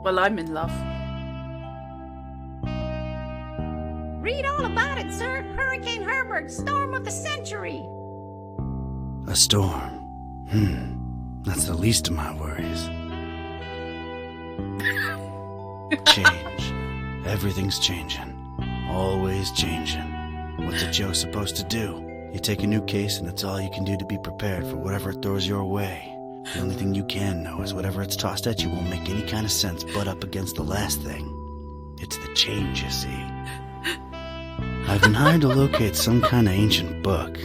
Well, I'm in love. Read all about it, sir. Hurricane Herbert, storm of the century. A storm. That's the least of my worries. Change. Everything's changing. Always changing. What's a Joe supposed to do? You take a new case and it's all you can do to be prepared for whatever it throws your way. The only thing you can know is whatever it's tossed at you won't make any kind of sense but up against the last thing. It's the change, you see. I've been hired to locate some kind of ancient book.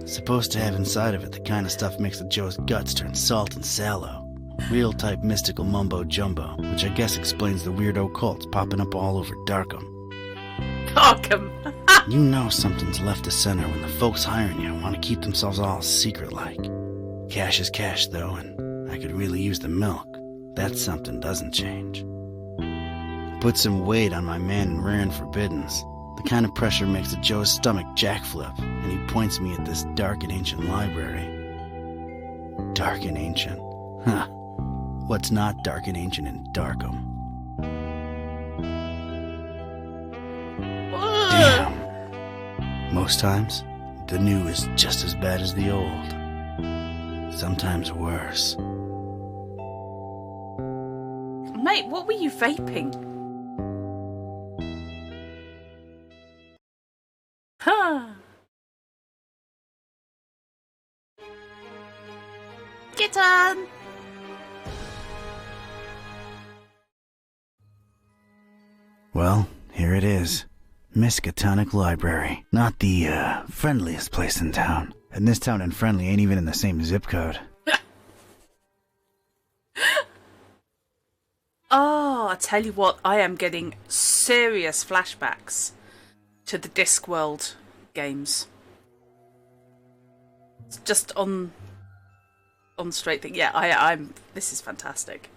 Supposed to have inside of it the kind of stuff makes the Joe's guts turn salt and sallow. Real type mystical mumbo-jumbo, which I guess explains the weirdo cults popping up all over Darkham. Darkham! You know something's left of center when the folks hiring you want to keep themselves all secret-like. Cash is cash, though, and I could really use the milk. That something doesn't change. Put some weight on my man in rare and forbiddens. The kind of pressure makes the Joe's stomach jackflip, and he points me at this dark and ancient library. Dark and ancient? Huh. What's not dark and ancient in Darkham? Damn. Most times, the new is just as bad as the old. Sometimes worse. Mate, what were you vaping? Huh. Kitten! Well, here it is. Miskatonic Library. Not the, friendliest place in town. And this town and friendly ain't even in the same zip code. Oh, I tell you what, I am getting serious flashbacks to the Discworld games. It's just on straight thing. Yeah, I'm. This is fantastic.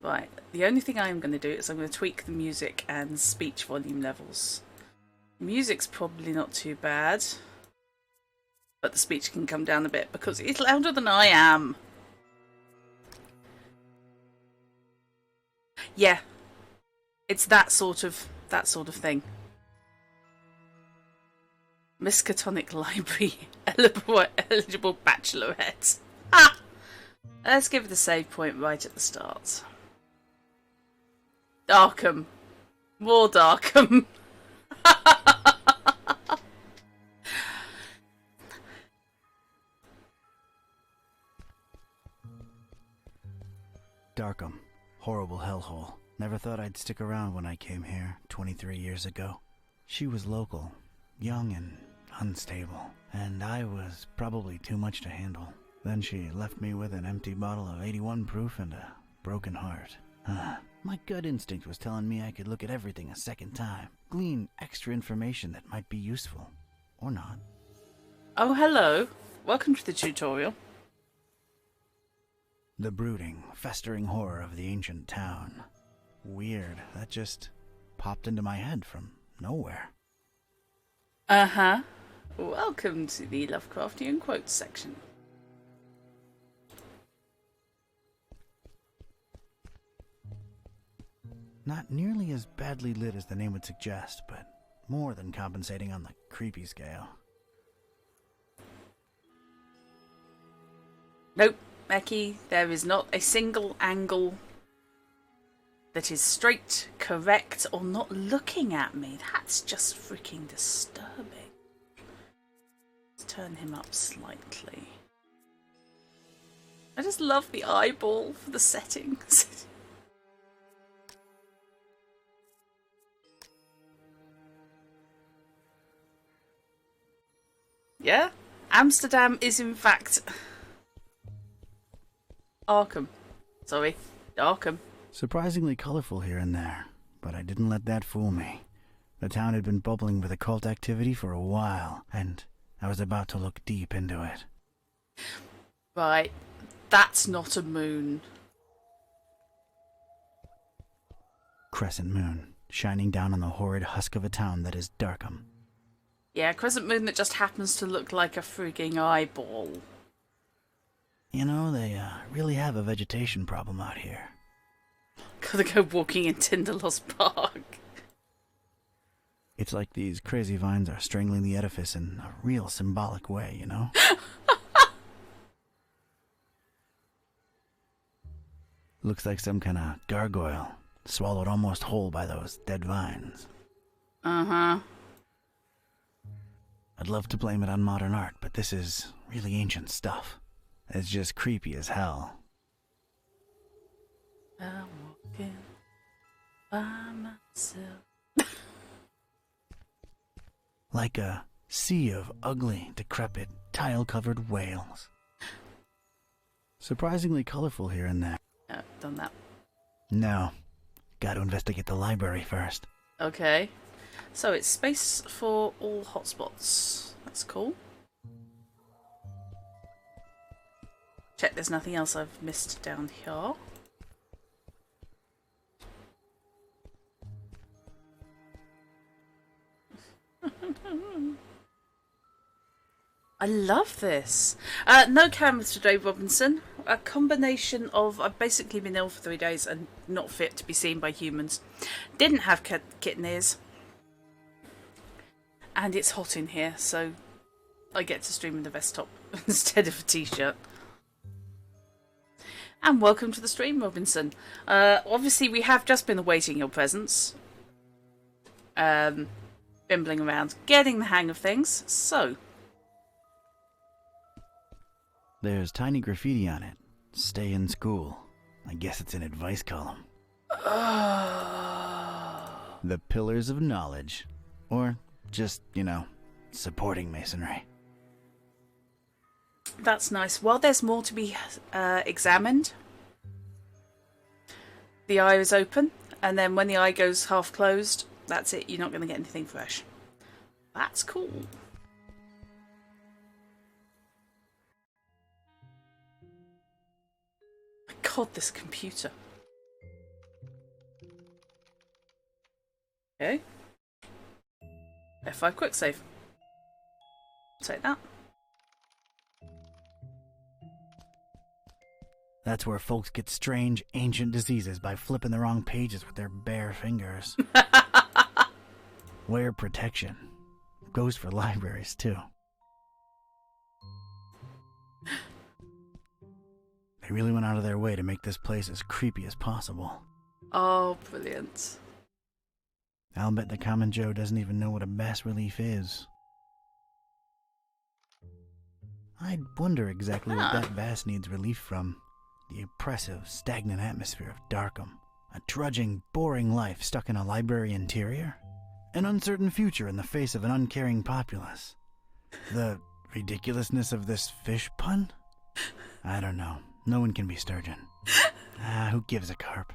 Right, the only thing I'm going to do is I'm going to tweak the music and speech volume levels. Music's probably not too bad, but the speech can come down a bit because it's louder than I am. Yeah, it's that sort of thing. Miskatonic Library, eligible bachelorette. Ah! Let's give it a save point right at the start. Darkham. More Darkham. Darkham. Horrible hellhole. Never thought I'd stick around when I came here 23 years ago. She was local, young and unstable, and I was probably too much to handle. Then she left me with an empty bottle of 81 proof and a broken heart. My gut instinct was telling me I could look at everything a second time, glean extra information that might be useful. Or not. Oh, hello. Welcome to the tutorial. The brooding, festering horror of the ancient town. Weird, that just popped into my head from nowhere. Uh-huh. Welcome to the Lovecraftian quotes section. Not nearly as badly lit as the name would suggest, but more than compensating on the creepy scale. Nope, Becky, there is not a single angle that is straight, correct, or not looking at me. That's just freaking disturbing. Let's turn him up slightly. I just love the eyeball for the settings. Yeah, Amsterdam is in fact Arkham. Sorry, Arkham. Surprisingly colorful here and there, but I didn't let that fool me. The town had been bubbling with occult activity for a while, and I was about to look deep into it. Right, that's not a moon. Crescent moon, shining down on the horrid husk of a town that is Darkham. Yeah, crescent moon that just happens to look like a frigging eyeball. You know, they really have a vegetation problem out here. Gotta go walking in Tinderlost Park. It's like these crazy vines are strangling the edifice in a real symbolic way, you know? Looks like some kind of gargoyle, swallowed almost whole by those dead vines. Uh-huh. I'd love to blame it on modern art, but this is really ancient stuff. It's just creepy as hell. I'm walking by myself. Like a sea of ugly, decrepit, tile-covered whales. Surprisingly colorful here and there. Yeah, done that. No. Got to investigate the library first. Okay. So it's space for all hotspots. That's cool. Check there's nothing else I've missed down here. I love this. No cameras today, Robinson. A combination of... I've basically been ill for 3 days and not fit to be seen by humans. Didn't have kitten ears. And it's hot in here, so I get to stream in the vest top instead of a t-shirt. And welcome to the stream, Robinson. Obviously, we have just been awaiting your presence. Bimbling around, getting the hang of things. So... There's tiny graffiti on it. Stay in school. I guess it's an advice column. The pillars of knowledge. Or just, you know, supporting masonry. That's nice. Well, there's more to be examined. The eye is open, and then when the eye goes half closed, that's it. You're not going to get anything fresh. That's cool. God, this computer. Okay. F5 quick save. Take that. That's where folks get strange, ancient diseases by flipping the wrong pages with their bare fingers. Wear protection. Goes for libraries, too. They really went out of their way to make this place as creepy as possible. Oh, brilliant. I'll bet the common Joe doesn't even know what a bas relief is. I'd wonder exactly what that bas needs relief from. The oppressive, stagnant atmosphere of Darkham. A trudging, boring life stuck in a library interior. An uncertain future in the face of an uncaring populace. The ridiculousness of this fish pun? I don't know. No one can be Sturgeon. Who gives a carp?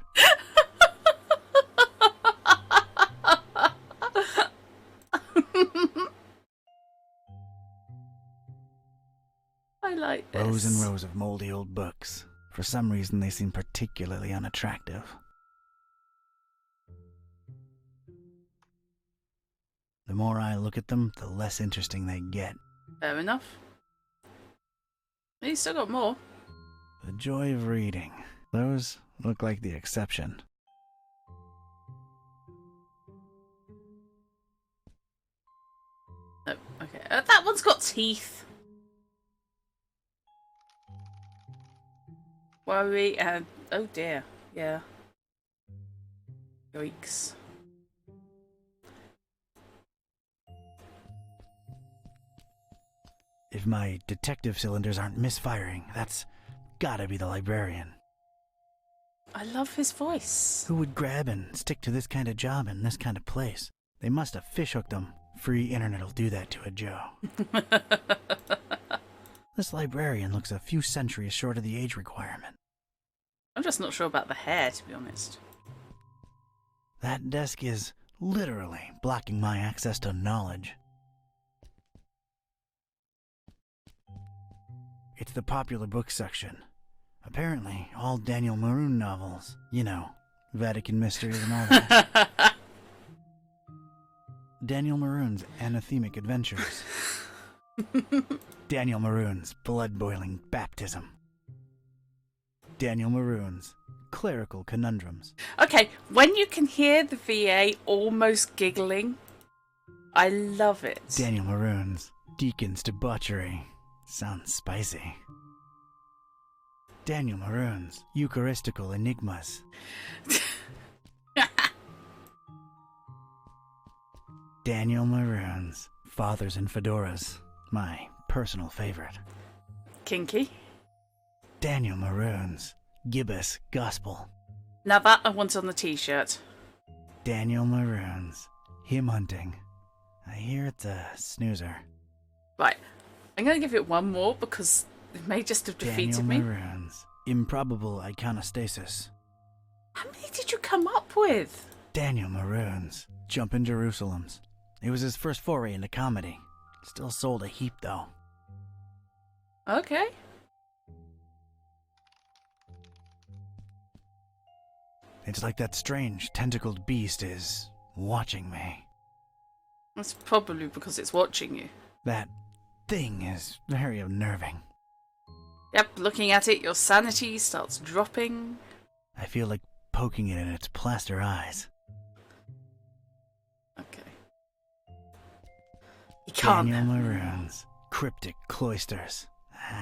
I like this. Rows and rows of moldy old books. For some reason, they seem particularly unattractive. The more I look at them, the less interesting they get. Fair enough. You still got more. The joy of reading. Those look like the exception. Oh, okay. That one's got teeth. Worry and... Oh dear. Yeah. Yikes. If my detective cylinders aren't misfiring, that's gotta be the librarian. I love his voice. Who would grab and stick to this kind of job in this kind of place? They must have fishhooked him. Free internet'll do that to a Joe. This librarian looks a few centuries short of the age requirement. I'm just not sure about the hair, to be honest. That desk is literally blocking my access to knowledge. It's the popular book section. Apparently, all Daniel Maroon novels. You know, Vatican mysteries and all that. Daniel Maroon's anathemic adventures. Daniel Maroon's blood-boiling baptism. Daniel Maroon's clerical conundrums. Okay, when you can hear the VA almost giggling, I love it. Daniel Maroon's Deacon's Debauchery. Sounds spicy. Daniel Maroon's Eucharistical Enigmas. Daniel Maroon's Fathers in Fedoras. My personal favorite. Kinky. Daniel Maroon's Gibbous Gospel. Now that I want on the t-shirt. Daniel Maroon's Hymn Hunting. I hear it's a snoozer. Right, I'm going to give it one more because it may just have defeated me. Daniel Maroon's Improbable Iconostasis. How many did you come up with? Daniel Maroon's Jumpin' Jerusalems. It was his first foray into comedy. Still sold a heap, though. Okay. It's like that strange, tentacled beast is watching me. That's probably because it's watching you. That thing is very unnerving. Yep, looking at it, your sanity starts dropping. I feel like poking it in its plaster eyes. Okay. You can't. Daniel Maroon's Cryptic Cloisters.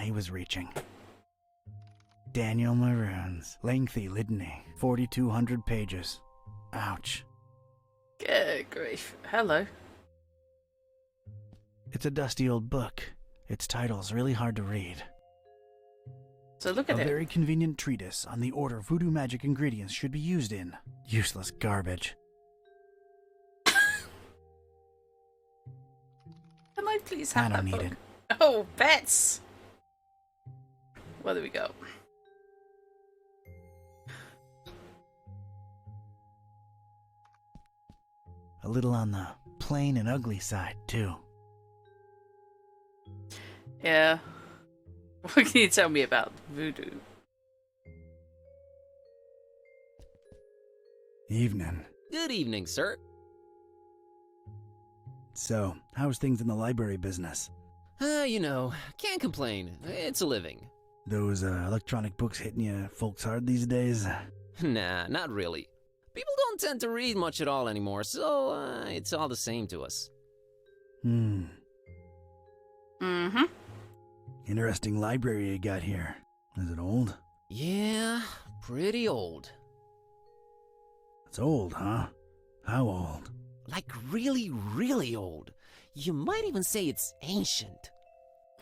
He was reaching. Daniel Maroon's Lengthy Litany. 4,200 pages. Ouch. Good grief. Hello. It's a dusty old book. Its title's really hard to read. So look at A it. very convenient treatise on the order voodoo magic ingredients should be used in. Useless garbage. Can I please have I don't that need book? it. Oh, bets! Well, there we go. A little on the plain and ugly side, too. Yeah. What can you tell me about voodoo? Evening. Good evening, sir. So, how's things in the library business? Can't complain. It's a living. Those electronic books hitting you folks hard these days? Nah, not really. People don't tend to read much at all anymore, so it's all the same to us. Mm-hmm. Interesting library you got here. Is it old? Yeah, pretty old. It's old, huh? How old? Like really, really old. You might even say it's ancient.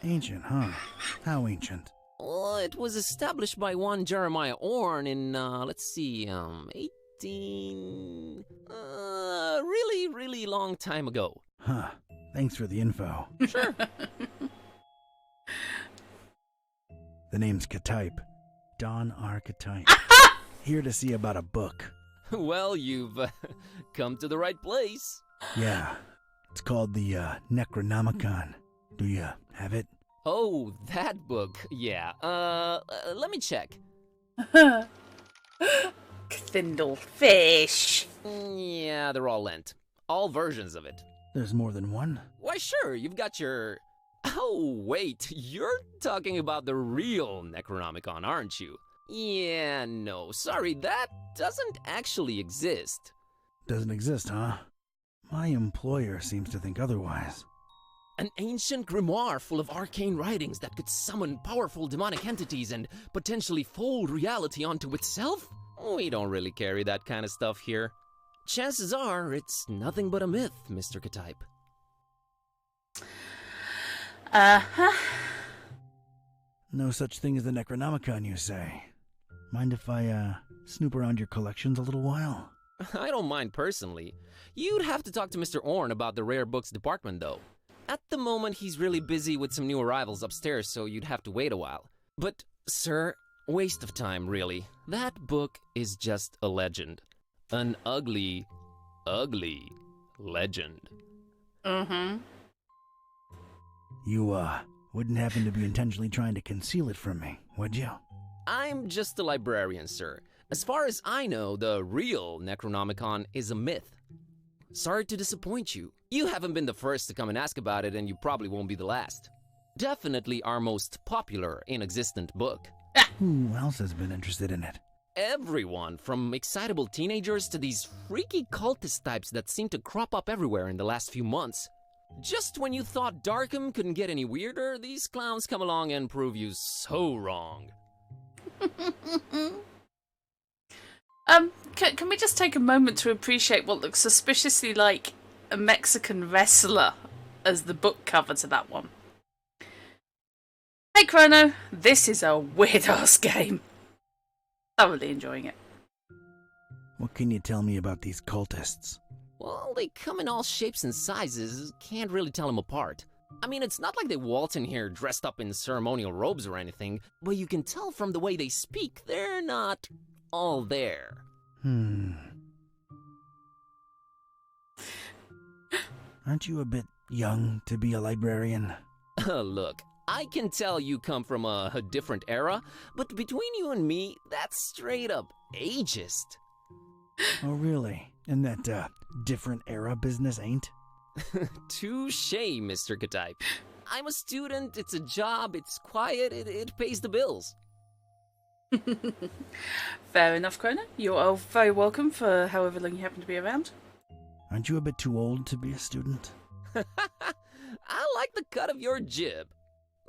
Ancient, huh? How ancient? Well, it was established by one Jeremiah Orne in, 18... really, really long time ago. Huh. Thanks for the info. Sure. The name's Ktype. Don R. Ktype. Here to see about a book. Well, you've come to the right place. Yeah. It's called the Necronomicon. Do you have it? Oh, that book. Yeah. Let me check. Cthindle fish. Yeah, they're all lent. All versions of it. There's more than one? Why, sure, you've got your... Oh, wait, you're talking about the real Necronomicon, aren't you? Yeah, no, sorry, that doesn't actually exist. Doesn't exist, huh? My employer seems to think otherwise. An ancient grimoire full of arcane writings that could summon powerful demonic entities and potentially fold reality onto itself? We don't really carry that kind of stuff here. Chances are, it's nothing but a myth, Mr. Ktype. Uh-huh. No such thing as the Necronomicon, you say? Mind if I, snoop around your collections a little while? I don't mind personally. You'd have to talk to Mr. Orne about the rare books department, though. At the moment, he's really busy with some new arrivals upstairs, so you'd have to wait a while. But, sir, waste of time, really. That book is just a legend. An ugly, ugly legend. Mm-hmm. You, wouldn't happen to be intentionally trying to conceal it from me, would you? I'm just a librarian, sir. As far as I know, the real Necronomicon is a myth. Sorry to disappoint you. You haven't been the first to come and ask about it, and you probably won't be the last. Definitely our most popular inexistent book. Who else has been interested in it? Everyone, from excitable teenagers to these freaky cultist types that seem to crop up everywhere in the last few months. Just when you thought Darkham couldn't get any weirder, these clowns come along and prove you so wrong. Can we just take a moment to appreciate what looks suspiciously like a Mexican wrestler as the book cover to that one? Hey Chrono, this is a weird-ass game. Thoroughly enjoying it. What can you tell me about these cultists? Well, they come in all shapes and sizes, can't really tell them apart. I mean, it's not like they waltz in here dressed up in ceremonial robes or anything, but you can tell from the way they speak, they're not all there. Aren't you a bit young to be a librarian? Look, I can tell you come from a different era, but between you and me, that's straight up ageist. Oh, really? And that, different era business ain't? Touché, Mr. Katype. I'm a student, it's a job, it's quiet, it pays the bills. Fair enough, Chrono. You're all very welcome for however long you happen to be around. Aren't you a bit too old to be a student? I like the cut of your jib.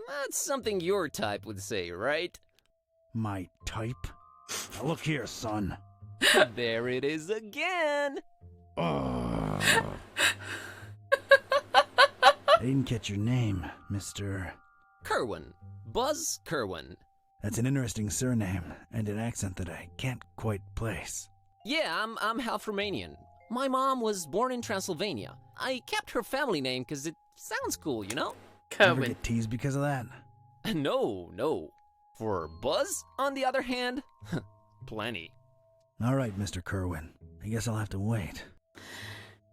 That's something your type would say, right? My type? Now look here, son. There it is again! I didn't catch your name, Mr. Kerwin. Buzz Kerwin. That's an interesting surname, and an accent that I can't quite place. Yeah, I'm half Romanian. My mom was born in Transylvania. I kept her family name because it sounds cool, you know? Ever Kerwin. get teased because of that? No. For Buzz, on the other hand, plenty. All right, Mr. Kerwin. I guess I'll have to wait.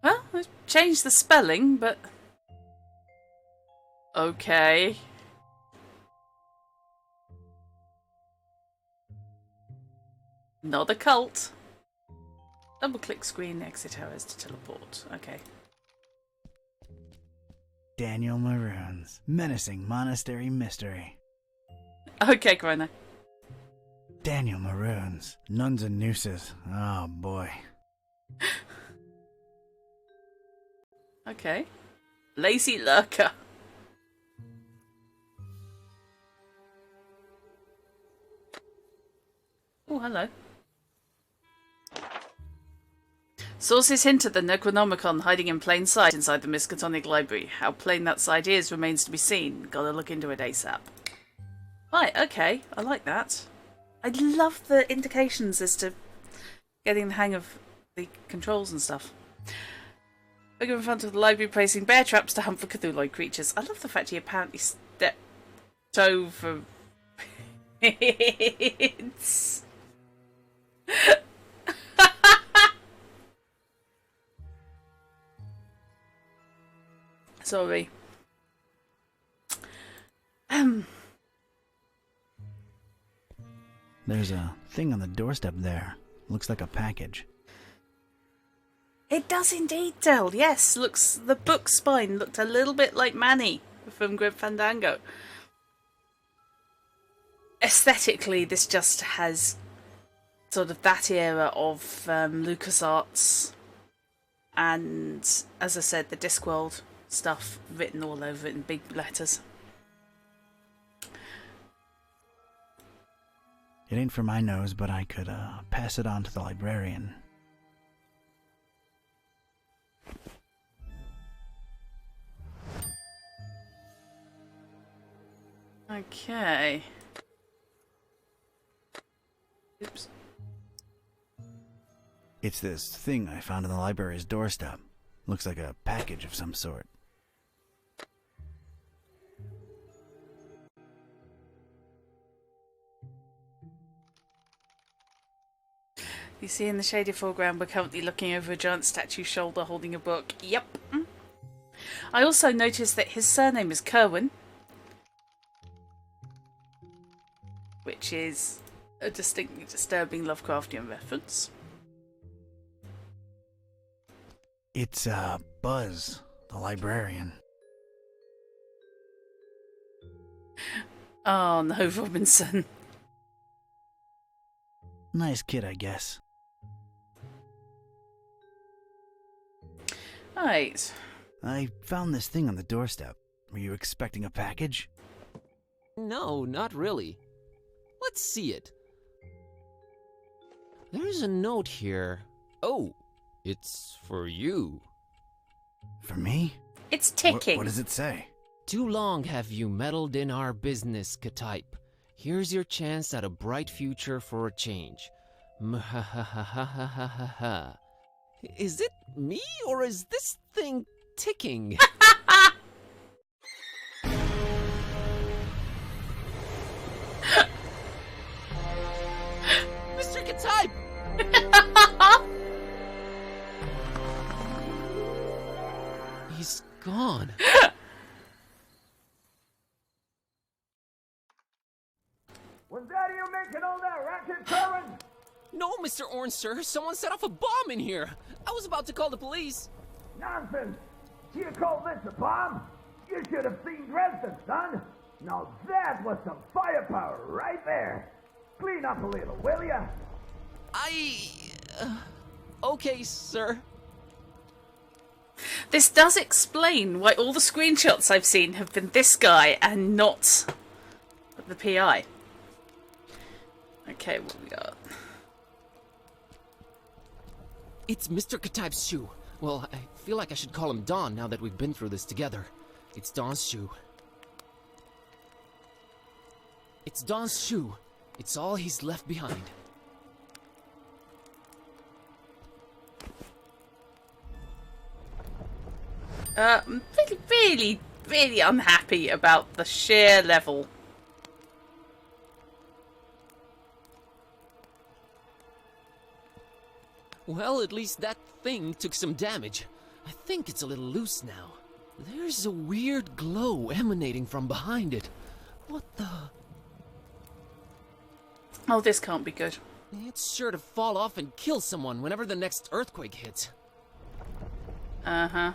Well, I've changed the spelling, but... Okay. Not a cult. Double-click screen, exit arrows to teleport. Okay. Daniel Maroons. Menacing Monastery Mystery. Okay, Chrono. Daniel Maroons. Nuns and nooses. Oh, boy. Okay. Lazy Lurker. Oh, hello. Sources hint at the Necronomicon hiding in plain sight inside the Miskatonic Library. How plain that sight is remains to be seen. Gotta look into it ASAP. Right, okay. I like that. I love the indications as to getting the hang of the controls and stuff. Figure in front of the library placing bear traps to hunt for Cthulhoid creatures. I love the fact he apparently stepped over it. Sorry. There's a thing on the doorstep there. Looks like a package. It does indeed, Del. Yes, looks. The book spine looked a little bit like Manny from Grim Fandango. Aesthetically, this just has sort of that era of LucasArts and, as I said, the Discworld stuff written all over it in big letters. It ain't for my nose, but I could pass it on to the librarian. Okay. Oops. It's this thing I found on the library's doorstep. Looks like a package of some sort. You see in the shaded foreground, we're currently looking over a giant statue's shoulder holding a book. Yep. I also noticed that his surname is Kerwin, which is a distinctly disturbing Lovecraftian reference. It's, Buzz, the librarian. Oh no, Robinson. Nice kid, I guess. Right. I found this thing on the doorstep. Were you expecting a package? No, not really. Let's see it. There's a note here. Oh, it's for you. For me? It's ticking. What does it say? Too long have you meddled in our business, Ktype. Here's your chance at a bright future for a change. Mhahahahahaha. Is it me, or is this thing ticking? Mr. Ktype! He's gone. Was that you making all that racket, Corin? No, Mr. Orange, sir. Someone set off a bomb in here. I was about to call the police. Nonsense! Do you call this a bomb? You should have seen Dresden, son! Now that was some firepower right there! Clean up a little, will ya? Okay, sir. This does explain why all the screenshots I've seen have been this guy and not the PI. Okay, what we got? It's Mr. Ktype's shoe. Well, I feel like I should call him Don now that we've been through this together. It's Don's shoe. It's Don's shoe. It's all he's left behind. I'm really unhappy about the sheer level. Well, at least that thing took some damage. I think it's a little loose now. There's a weird glow emanating from behind it. What the... Oh, this can't be good. It's sure to fall off and kill someone whenever the next earthquake hits. Uh-huh.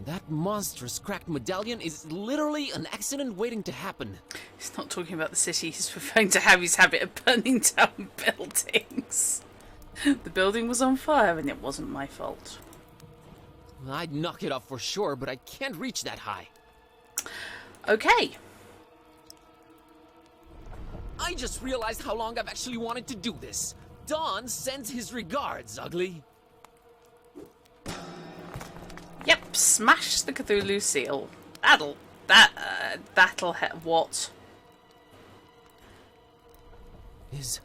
That monstrous cracked medallion is literally an accident waiting to happen. He's not talking about the city, he's referring to Harry's habit of burning down buildings. The building was on fire and it wasn't my fault. I'd knock it off for sure, but I can't reach that high. Okay. I just realized how long I've actually wanted to do this. Don sends his regards, Ugly. Yep, smash the Cthulhu seal. What? Is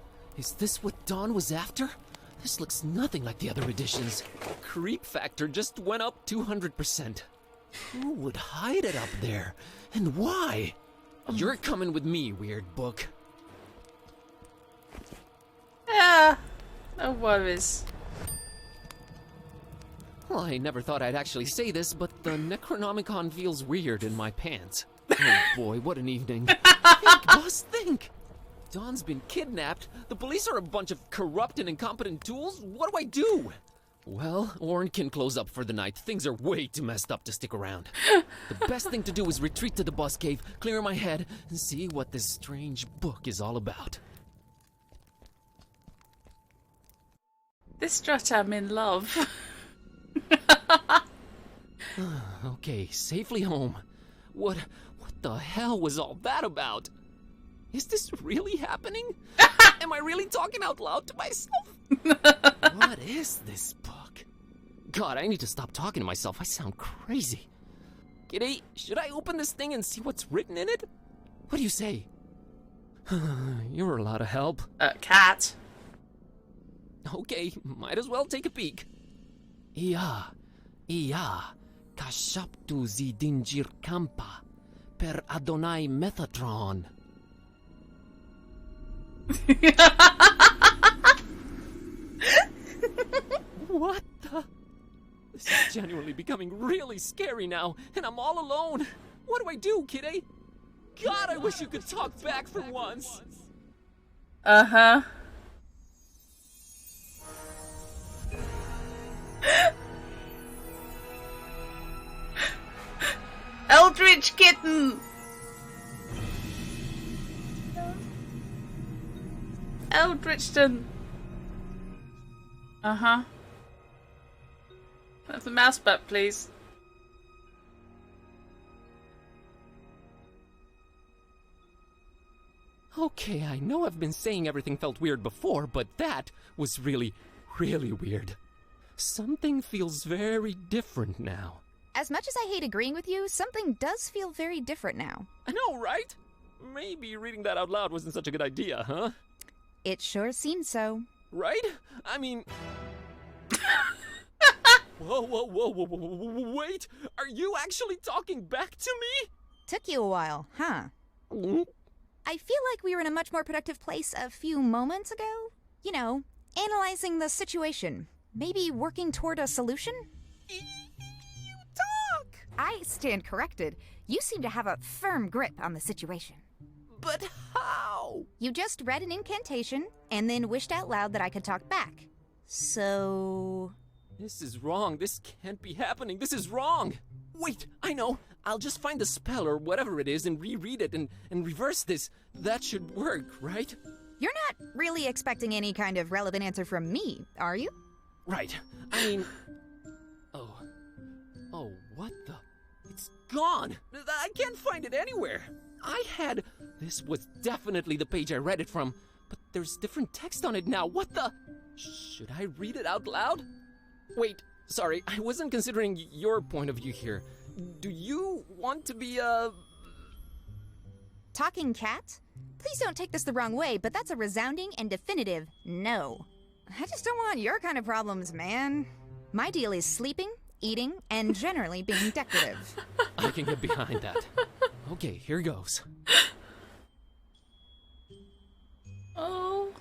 this what Don was after? This looks nothing like the other editions. Creep factor just went up 200%. Who would hide it up there? And why? You're coming with me, weird book. Yeah, no worries. Well, I never thought I'd actually say this, but the Necronomicon feels weird in my pants. Oh boy, what an evening. Think, boss, think! Don's been kidnapped, the police are a bunch of corrupt and incompetent tools, what do I do? Well, Orn can close up for the night. Things are way too messed up to stick around. The best thing to do is retreat to the bus cave, clear my head, and see what this strange book is all about. This strut I'm in love. Okay, safely home. What the hell was all that about? Is this really happening? Am I really talking out loud to myself? What is this book? God, I need to stop talking to myself. I sound crazy. Kitty, should I open this thing and see what's written in it? What do you say? You're a lot of help. Cat. Okay, might as well take a peek. Ia, kashaptu zidinjir kampa, per Adonai Metatron. What the? This is genuinely becoming really scary now, and I'm all alone. What do I do, kiddy? God, I wish you could talk back for once. Uh-huh. Eldritch Kitten! Eldritchton. Uh-huh. Have the mouse back, please. Okay, I know I've been saying everything felt weird before, but that was really, really weird. Something feels very different now. As much as I hate agreeing with you, something does feel very different now. I know, right? Maybe reading that out loud wasn't such a good idea, huh? It sure seems so. Right? I mean... Whoa, wait! Are you actually talking back to me? Took you a while, huh? I feel like we were in a much more productive place a few moments ago. You know, analyzing the situation. Maybe working toward a solution? You talk! I stand corrected. You seem to have a firm grip on the situation. But how? You just read an incantation, and then wished out loud that I could talk back. So... This is wrong. This can't be happening. This is wrong. Wait, I know. I'll just find the spell or whatever it is and reread it and reverse this. That should work, right? You're not really expecting any kind of relevant answer from me, are you? Right. I mean... Oh, what the... It's gone. I can't find it anywhere. This was definitely the page I read it from, but there's different text on it now. What the... Should I read it out loud? Wait, sorry, I wasn't considering your point of view here. Do you want to be a... Talking cat? Please don't take this the wrong way, but that's a resounding and definitive no. I just don't want your kind of problems, man. My deal is sleeping, eating, and generally being decorative. I can get behind that. Okay, here goes. Oh.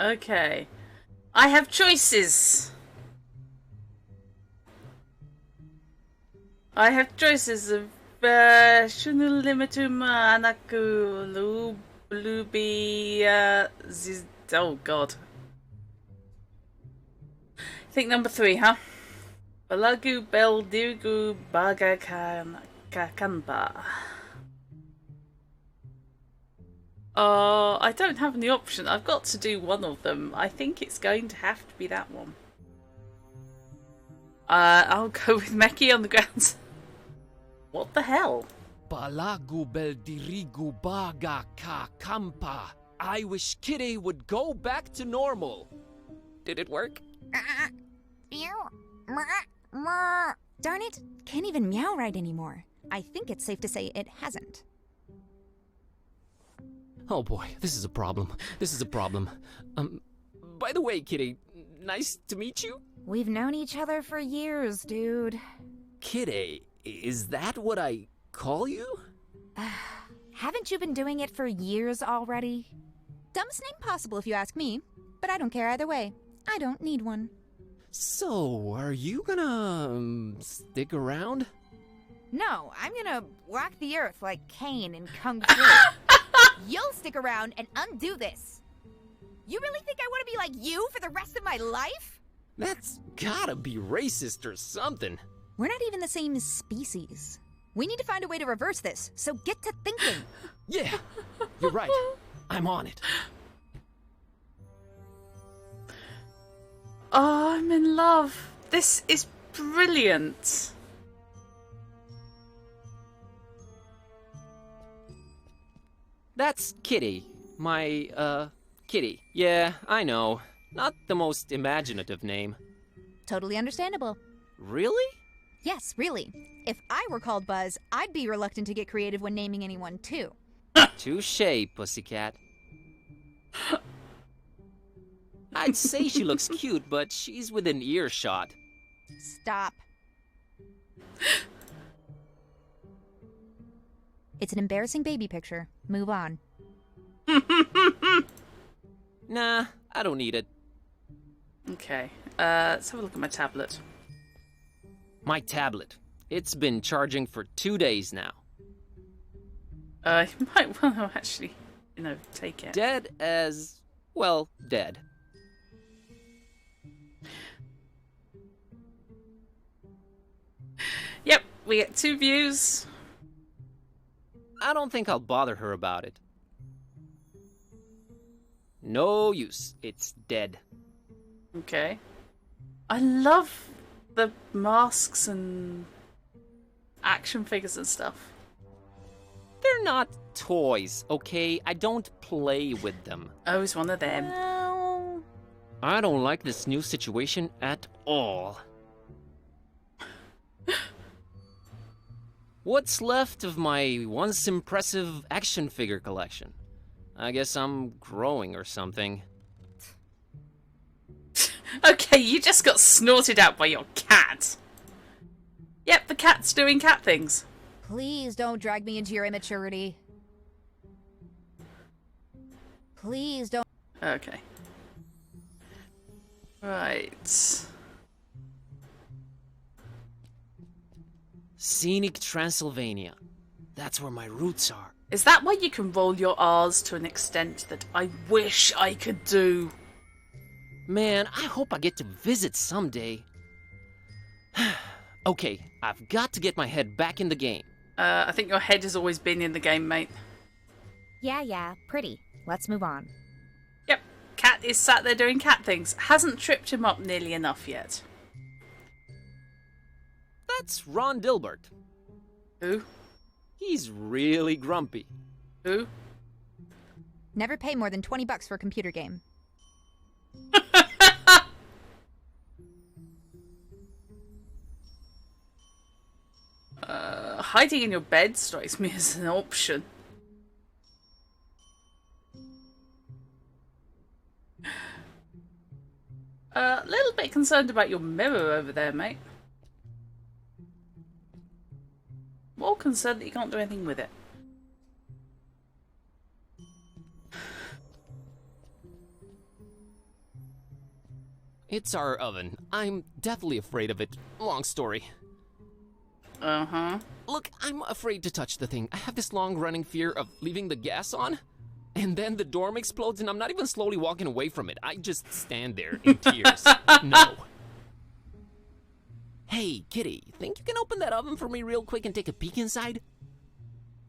Okay. I have choices. I have choices of Shunu Limituma Anaku Lubi oh god. I think number 3, huh? Balagu Beldigu Baga Kanba. I don't have any option. I've got to do one of them. I think it's going to have to be that one. I'll go with Meki on the grounds. What the hell? Balagu beldirigu baga ka kampa. I wish Kitty would go back to normal. Did it work? Darn it, can't even meow right anymore. I think it's safe to say it hasn't. Oh boy, this is a problem. This is a problem. By the way, Kitty, nice to meet you. We've known each other for years, dude. Kitty, is that what I call you? Haven't you been doing it for years already? Dumbest name possible if you ask me, but I don't care either way. I don't need one. So, are you gonna stick around? No, I'm gonna walk the earth like Cain in Kung Fu. You'll stick around and undo this. You really think I want to be like you for the rest of my life? That's gotta be racist or something. We're not even the same species. We need to find a way to reverse this, so get to thinking. Yeah, you're right. I'm on it. Oh, I'm in love. This is brilliant. That's Kitty. My, Kitty. Yeah, I know. Not the most imaginative name. Totally understandable. Really? Yes, really. If I were called Buzz, I'd be reluctant to get creative when naming anyone, too. Touché, pussycat. I'd say she looks cute, but she's within earshot. Stop. It's an embarrassing baby picture. Move on. Nah, I don't need it. Okay, let's have a look at my tablet. My tablet. It's been charging for 2 days now. You might want to actually, take it. Dead as... well, dead. Yep, we get 2 views. I don't think I'll bother her about it. No use. It's dead. Okay. I love the masks and action figures and stuff. They're not toys, okay? I don't play with them. Oh, he's one of them. Oh. I don't like this new situation at all. What's left of my once impressive action figure collection? I guess I'm growing or something. Okay, you just got snorted out by your cat. Yep, the cat's doing cat things. Please don't drag me into your immaturity. Please don't. Okay. Right. Scenic Transylvania. That's where my roots are. Is that why you can roll your R's to an extent that I wish I could do? Man, I hope I get to visit someday. Okay, I've got to get my head back in the game. I think your head has always been in the game, mate. Yeah, pretty. Let's move on. Yep, cat is sat there doing cat things. Hasn't tripped him up nearly enough yet. That's Ron Dilbert. Who? He's really grumpy. Who? Never pay more than $20 for a computer game. Hiding in your bed strikes me as an option. A little bit concerned about your mirror over there, mate. More concerned that you can't do anything with it. It's our oven. I'm deathly afraid of it. Long story. Uh-huh. Look, I'm afraid to touch the thing. I have this long-running fear of leaving the gas on, and then the dorm explodes and I'm not even slowly walking away from it. I just stand there in tears. No. Hey, kitty, think you can open that oven for me real quick and take a peek inside?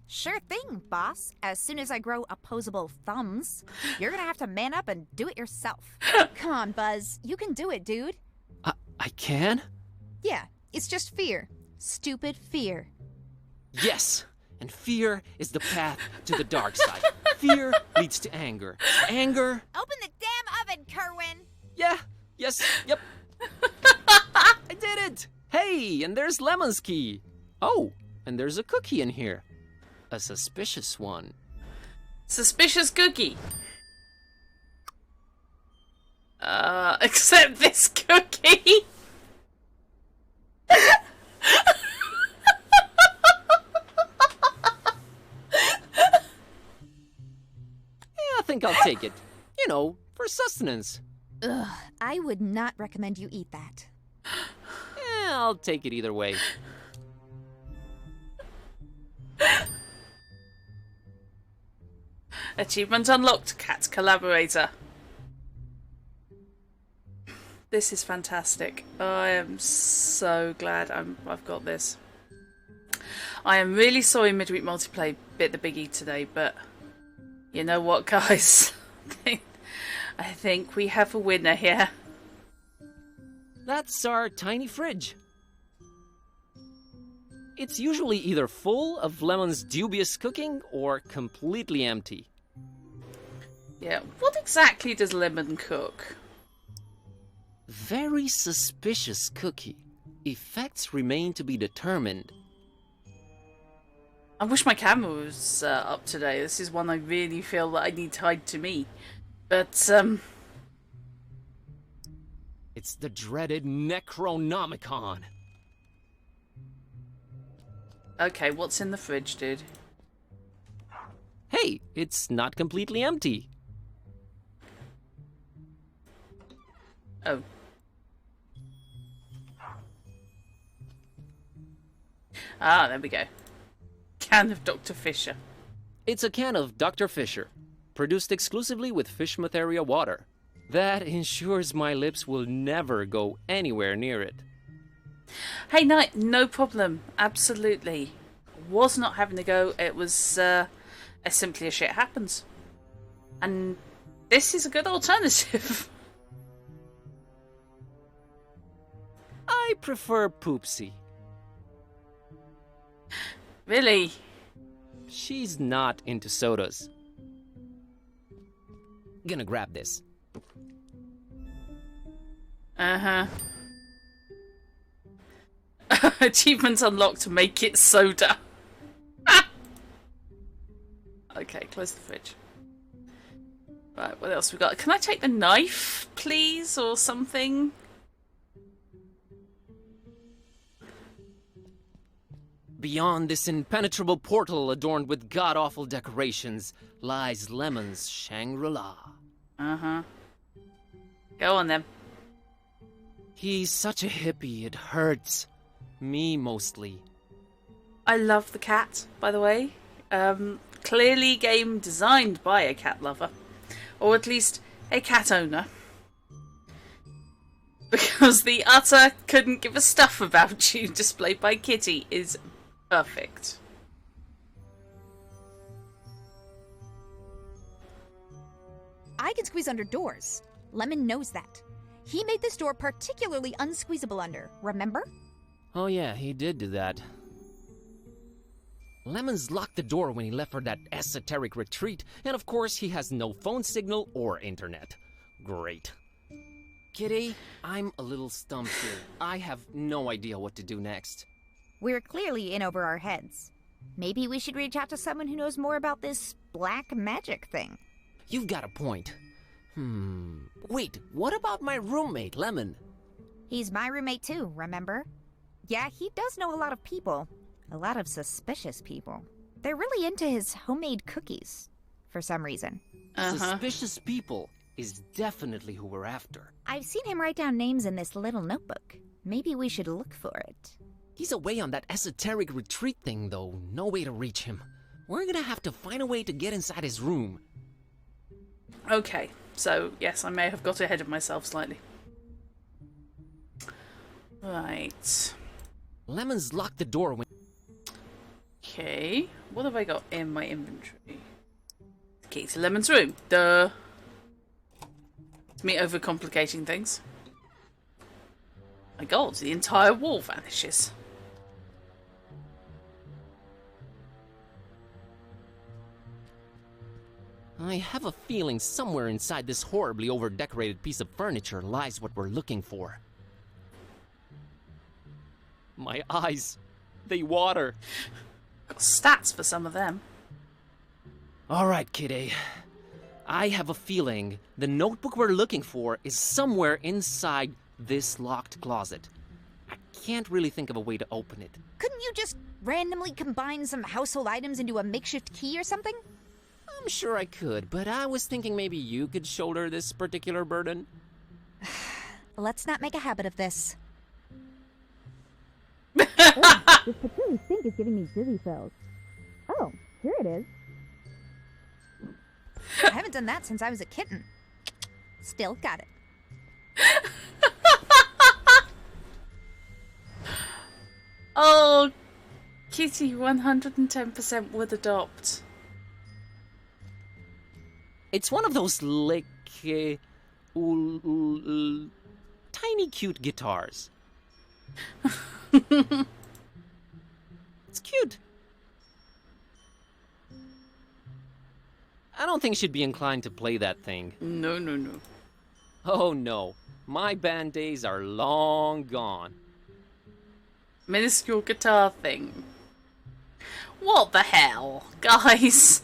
Sure thing, boss. As soon as I grow opposable thumbs, you're gonna have to man up and do it yourself. Come on, Buzz. You can do it, dude. I can? Yeah, it's just fear. Stupid fear. Yes, and fear is the path to the dark side. Fear leads to anger. Anger... Open the damn oven, Kerwin! Yeah, yes, yep. I did it! Hey, and there's Lemon's key. Oh, and there's a cookie in here. A suspicious one. Suspicious cookie. Except this cookie. I think I'll take it. You know, for sustenance. Ugh, I would not recommend you eat that. I'll take it either way. Achievement unlocked, cat collaborator. This is fantastic. I am so glad I've got this. I am really sorry Midweek Multiplay bit the biggie today, but you know what, guys? I think we have a winner here. That's our tiny fridge. It's usually either full of Lemon's dubious cooking or completely empty. Yeah, what exactly does Lemon cook? Very suspicious cookie. Effects remain to be determined. I wish my camera was up today. This is one I really feel that I need tied to me. But, It's the dreaded Necronomicon. okay, what's in the fridge, dude? Hey, it's not completely empty. Oh. Ah, there we go. Can of Dr. Fisher. It's a can of Dr. Fisher, produced exclusively with Fishmatheria water. That ensures my lips will never go anywhere near it. Hey, Knight, no problem. Absolutely. was not having a go. It was simply a shit happens. And this is a good alternative. I prefer Poopsie. Really? She's not into sodas. Gonna grab this. Uh-huh. Achievements unlocked to make it soda. Okay, close the fridge. Right, what else we got? Can I take the knife, please, or something? Beyond this impenetrable portal adorned with god-awful decorations lies Lemon's Shangri-La. Uh-huh. Go on, then. He's such a hippie, it hurts. Me, mostly. I love the cat, by the way. Clearly game designed by a cat lover. Or at least a cat owner. Because the utter couldn't give a stuff about you displayed by Kitty is perfect. I can squeeze under doors. Lemon knows that. He made this door particularly unsqueezable under, remember? Oh yeah, he did do that. Lemon's locked the door when he left for that esoteric retreat, and of course he has no phone signal or internet. Great. Kitty, I'm a little stumped here. I have no idea what to do next. We're clearly in over our heads. Maybe we should reach out to someone who knows more about this black magic thing. You've got a point. Wait, what about my roommate, Lemon? He's my roommate too, remember? Yeah, he does know a lot of people. A lot of suspicious people. They're really into his homemade cookies, for some reason. Suspicious people is definitely who we're after. I've seen him write down names in this little notebook. Maybe we should look for it. He's away on that esoteric retreat thing, though. No way to reach him. We're gonna have to find a way to get inside his room. Okay, so yes, I may have got ahead of myself slightly. Right. Lemon's locked the door when... Okay, what have I got in my inventory? The key to Lemon's room. Duh. It's me overcomplicating things. My god, the entire wall vanishes. I have a feeling somewhere inside this horribly over-decorated piece of furniture lies what we're looking for. My eyes, they water. Got stats for some of them. All right, Kitty. I have a feeling the notebook we're looking for is somewhere inside this locked closet. I can't really think of a way to open it. Couldn't you just randomly combine some household items into a makeshift key or something? I'm sure I could, but I was thinking maybe you could shoulder this particular burden. Let's not make a habit of this. Oh, this patchouli stink is giving me dizzy spells. Oh, here it is. I haven't done that since I was a kitten. Still got it. Oh, Kitty 110% would adopt. It's one of those, like, tiny cute guitars. It's cute. I don't think she'd be inclined to play that thing. No, no, no. Oh no, my band days are long gone. Minuscule guitar thing. What the hell, guys?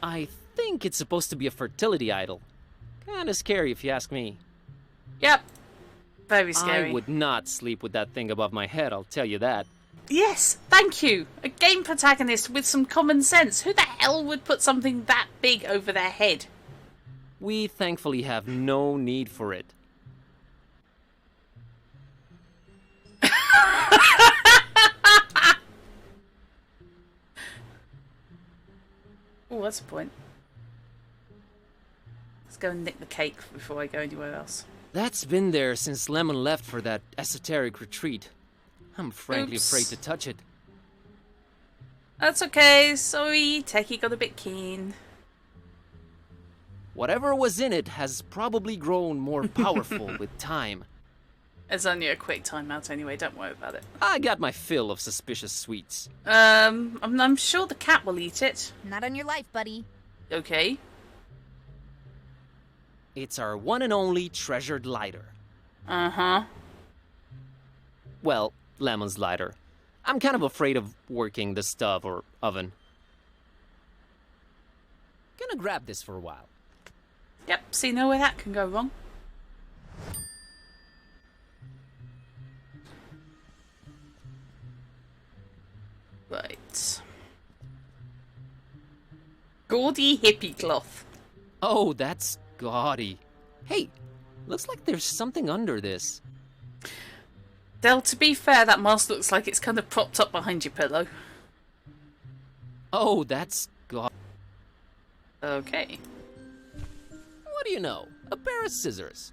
I think it's supposed to be a fertility idol. Kinda scary if you ask me. Yep. Very scary. I would not sleep with that thing above my head, I'll tell you that. Yes, thank you. A game protagonist with some common sense. Who the hell would put something that big over their head? We thankfully have no need for it. Oh, that's a point. Let's go and nick the cake before I go anywhere else. That's been there since Lemon left for that esoteric retreat. I'm frankly Oops. afraid to touch it. That's okay. Sorry, Techie got a bit keen. Whatever was in it has probably grown more powerful with time. It's only a quick timeout anyway, don't worry about it. I got my fill of suspicious sweets. I'm sure the cat will eat it. Not on your life, buddy. Okay. It's our one and only treasured lighter. Uh-huh. Well, Lemon's lighter. I'm kind of afraid of working the stove or oven. Gonna grab this for a while. Yep, see no way that can go wrong. Right. Gaudy hippie cloth. Oh, that's gaudy. Hey, looks like there's something under this. Del, to be fair, that mask looks like it's kind of propped up behind your pillow. Oh, that's gaudy. Okay. What do you know? A pair of scissors.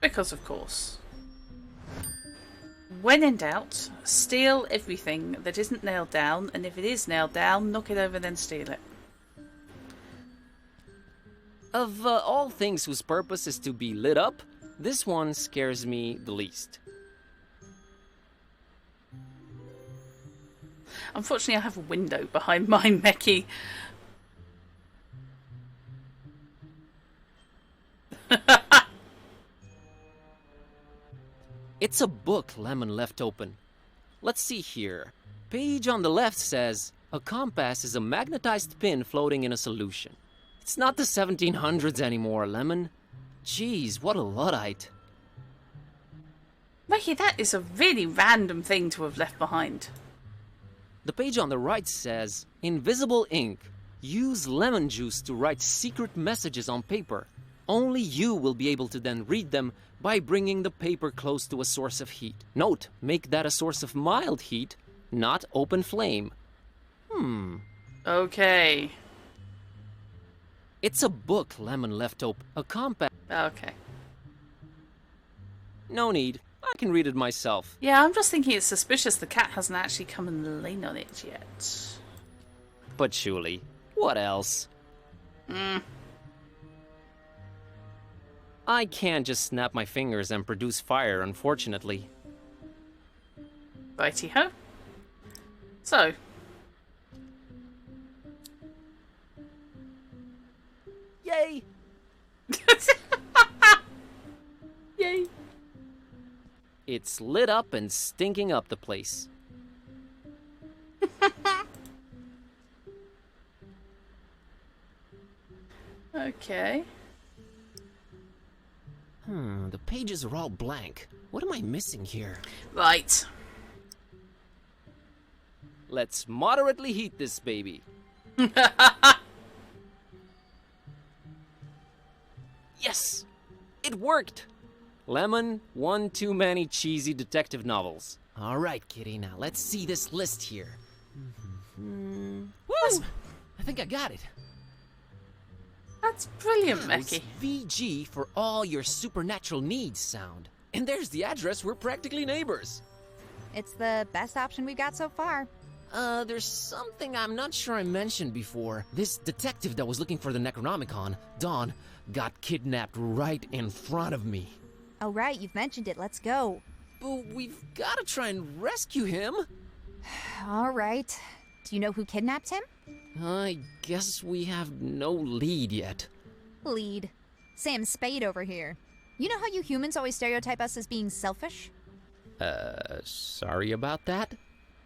Because of course. When in doubt, steal everything that isn't nailed down, and if it is nailed down, knock it over then steal it. Of all things whose purpose is to be lit up, this one scares me the least. Unfortunately, I have a window behind mine, Becky. It's a book Lemon left open. Let's see here. Page on the left says, a compass is a magnetized pin floating in a solution. It's not the 1700s anymore, Lemon. Jeez, what a Luddite. Becky, that is a really random thing to have left behind. The page on the right says, invisible ink. Use lemon juice to write secret messages on paper. Only you will be able to then read them by bringing the paper close to a source of heat. Note, make that a source of mild heat, not open flame. Okay. It's a book Lemon left open. A compact. Okay. No need. I can read it myself. Yeah, I'm just thinking it's suspicious the cat hasn't actually come and lain on it yet. But surely, what else? I can't just snap my fingers and produce fire, unfortunately. Righty-ho. So. Yay! Yay. It's lit up and stinking up the place. Okay. The pages are all blank. What am I missing here? Right. Let's moderately heat this baby. Yes! It worked! Lemon, one too many cheesy detective novels. All right, kitty, now let's see this list here. Woo! I think I got it. That's brilliant, It's Becky. VG for all your supernatural needs sound. And there's the address, we're practically neighbors. It's the best option we've got so far. There's something I'm not sure I mentioned before. This detective that was looking for the Necronomicon, Dawn, got kidnapped right in front of me. Oh, right, you've mentioned it. Let's go. But we've gotta try and rescue him. All right. Do you know who kidnapped him? I guess we have no lead yet. Lead. Sam Spade over here. You know how you humans always stereotype us as being selfish? Sorry about that?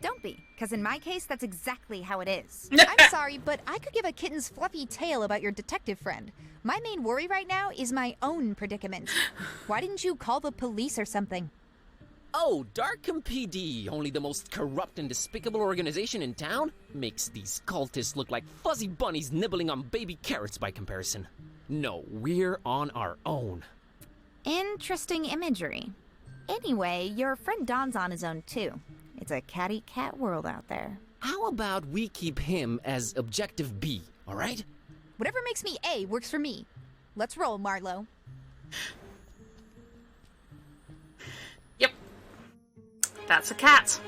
Don't be, because in my case, that's exactly how it is. I'm sorry, but I could give a kitten's fluffy tale about your detective friend. My main worry right now is my own predicament. Why didn't you call the police or something? Oh, Darkham PD, only the most corrupt and despicable organization in town? Makes these cultists look like fuzzy bunnies nibbling on baby carrots by comparison. No, we're on our own. Interesting imagery. Anyway, your friend Don's on his own too. It's a catty cat world out there. How about we keep him as objective B, all right? Whatever makes me A works for me. Let's roll, Marlowe. Yep. That's a cat.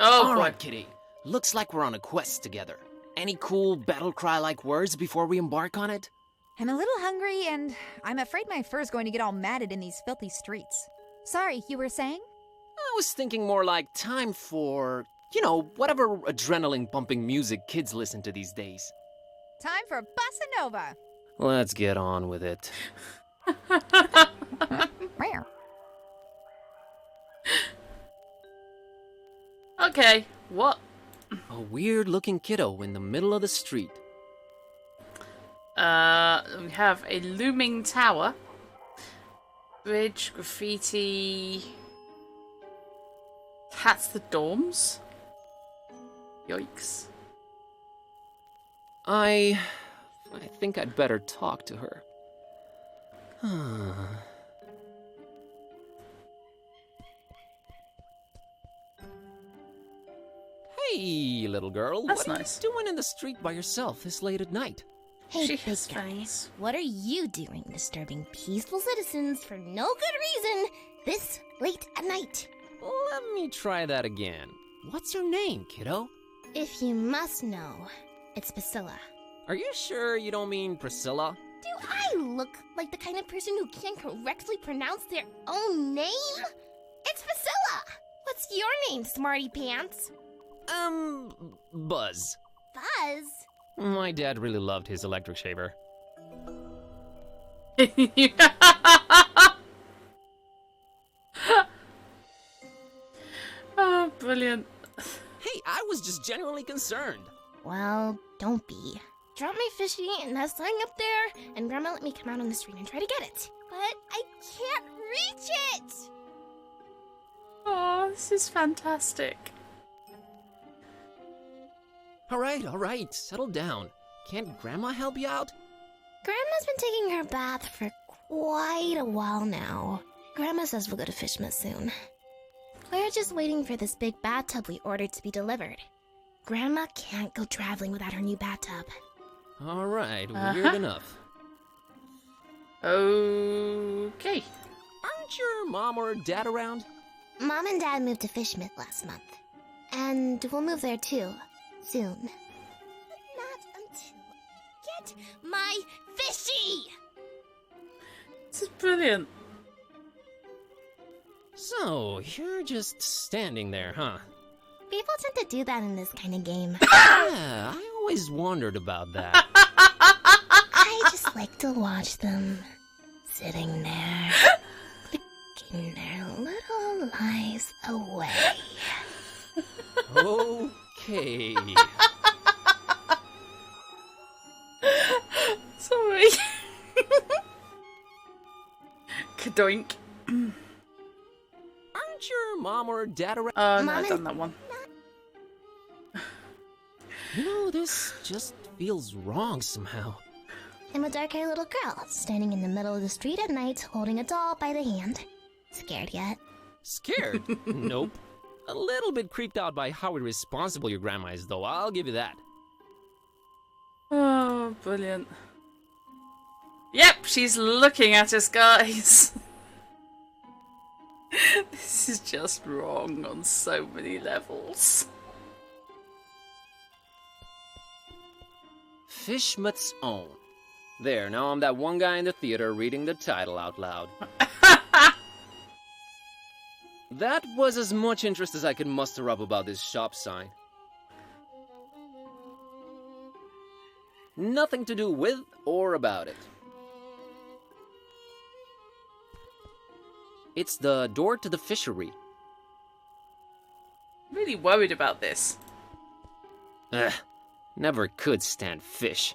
Oh, All boy. right, Kitty. Looks like we're on a quest together. Any cool battle cry-like words before we embark on it? I'm a little hungry, and I'm afraid my fur's going to get all matted in these filthy streets. Sorry, you were saying? I was thinking more like time for, you know, whatever adrenaline-pumping music kids listen to these days. Time for Bossa Nova. Let's get on with it. Meow. Okay, what? A weird-looking kiddo in the middle of the street. We have a looming tower. Bridge, graffiti. That's the dorms. Yikes. I think I'd better talk to her. Hey, little girl. That's what nice. are you doing in the street by yourself this late at night? Hey, She big has guy, fangs. what are you doing disturbing peaceful citizens for no good reason this late at night? Let me try that again. What's your name, kiddo? If you must know, it's Priscilla. Are you sure you don't mean Priscilla? Do I look like the kind of person who can't correctly pronounce their own name? It's Priscilla! What's your name, smarty pants? Buzz. Buzz? My dad really loved his electric shaver. Oh, brilliant. Hey, I was just genuinely concerned. Well, don't be. Drop my fishy and nest lying up there, and Grandma let me come out on the street and try to get it. But I can't reach it! Oh, this is fantastic. All right, settle down. Can't Grandma help you out? Grandma's been taking her bath for quite a while now. Grandma says we'll go to Fishmas soon. We're just waiting for this big bathtub we ordered to be delivered. Grandma can't go traveling without her new bathtub. All right, weird enough. Okay. Aren't your mom or dad around? Mom and Dad moved to Fishmith last month. And we'll move there too, soon. But not until I get my fishy! This is brilliant. So, you're just standing there, huh? People tend to do that in this kind of game. Yeah, I always wondered about that. I just like to watch them sitting there, clicking their little lives away. Okay. Sorry. Kadoink. Aren't your mom or dad around? Oh, no, Mom I've and- done that one. You know, this just feels wrong somehow. I'm a dark-haired little girl, standing in the middle of the street at night, holding a doll by the hand. Scared yet? Scared? Nope. A little bit creeped out by how irresponsible your grandma is, though. I'll give you that. Oh, brilliant. Yep, she's looking at us, guys. This is just wrong on so many levels. Fishmut's Own. There, now I'm that one guy in the theater reading the title out loud. That was as much interest as I could muster up about this shop sign. Nothing to do with or about it. It's the door to the fishery. Really worried about this. Ugh, never could stand fish.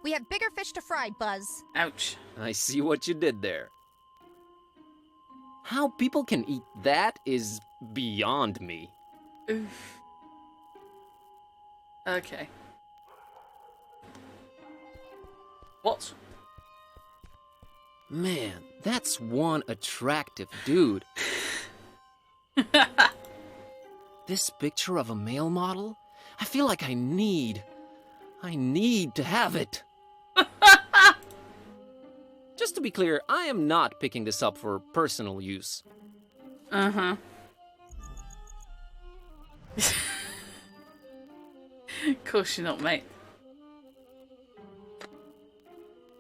We have bigger fish to fry, Buzz. Ouch. I see what you did there. How people can eat that is beyond me. Oof. Okay. What? Man, that's one attractive dude. This picture of a male model? I feel like I need to have it. Just to be clear, I am not picking this up for personal use. Uh-huh. Of course you're not, mate.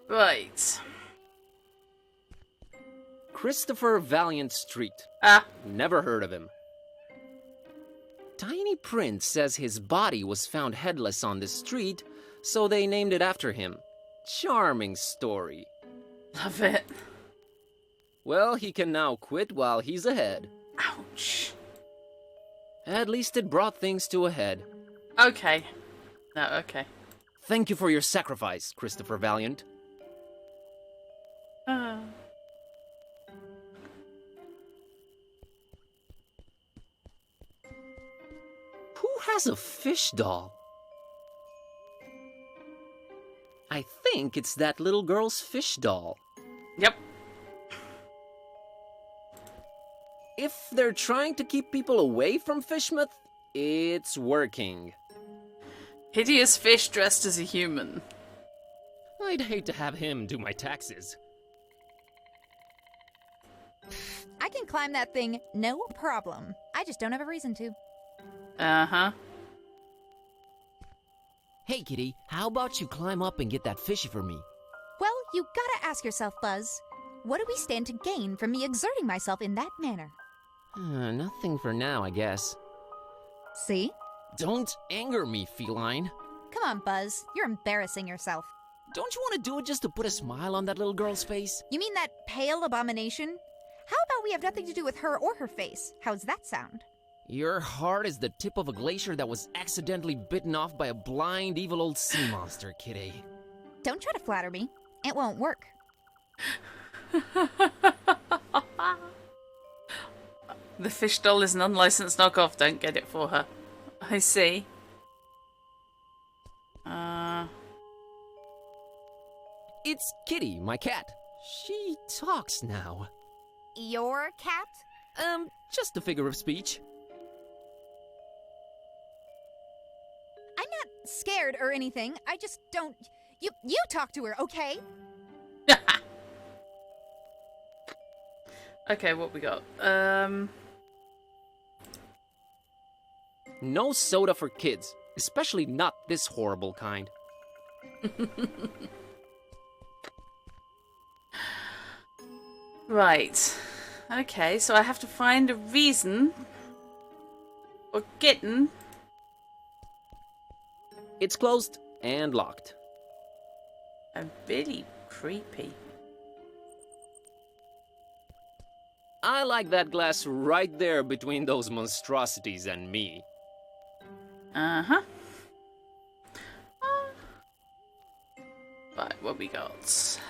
Right. Christopher Valiant Street. Ah. Never heard of him. Tiny Print says his body was found headless on the street, so they named it after him. Charming story. Love it. Well, he can now quit while he's ahead. Ouch. At least it brought things to a head. Okay. No, okay. Thank you for your sacrifice, Christopher Valiant. Who has a fish doll? I think it's that little girl's fish doll. Yep. If they're trying to keep people away from Fishmouth, it's working. Hideous fish dressed as a human. I'd hate to have him do my taxes. I can climb that thing, no problem. I just don't have a reason to. Uh-huh. Hey, Kitty, how about you climb up and get that fishy for me? Well, you gotta ask yourself, Buzz. What do we stand to gain from me exerting myself in that manner? Nothing for now, I guess. See? Don't anger me, feline. Come on, Buzz. You're embarrassing yourself. Don't you want to do it just to put a smile on that little girl's face? You mean that pale abomination? How about we have nothing to do with her or her face? How's that sound? Your heart is the tip of a glacier that was accidentally bitten off by a blind, evil old sea monster, Kitty. Don't try to flatter me. It won't work. The fish doll is an unlicensed knockoff. Don't get it for her. I see. It's Kitty, my cat. She talks now. Your cat? Just a figure of speech. I'm not scared or anything. I just don't... You talk to her, okay? Okay, what we got? No soda for kids, especially not this horrible kind. Right. Okay, so I have to find a reason for getting... It's closed and locked. Really creepy. I like that glass right there between those monstrosities and me. Uh-huh. Right, what we got?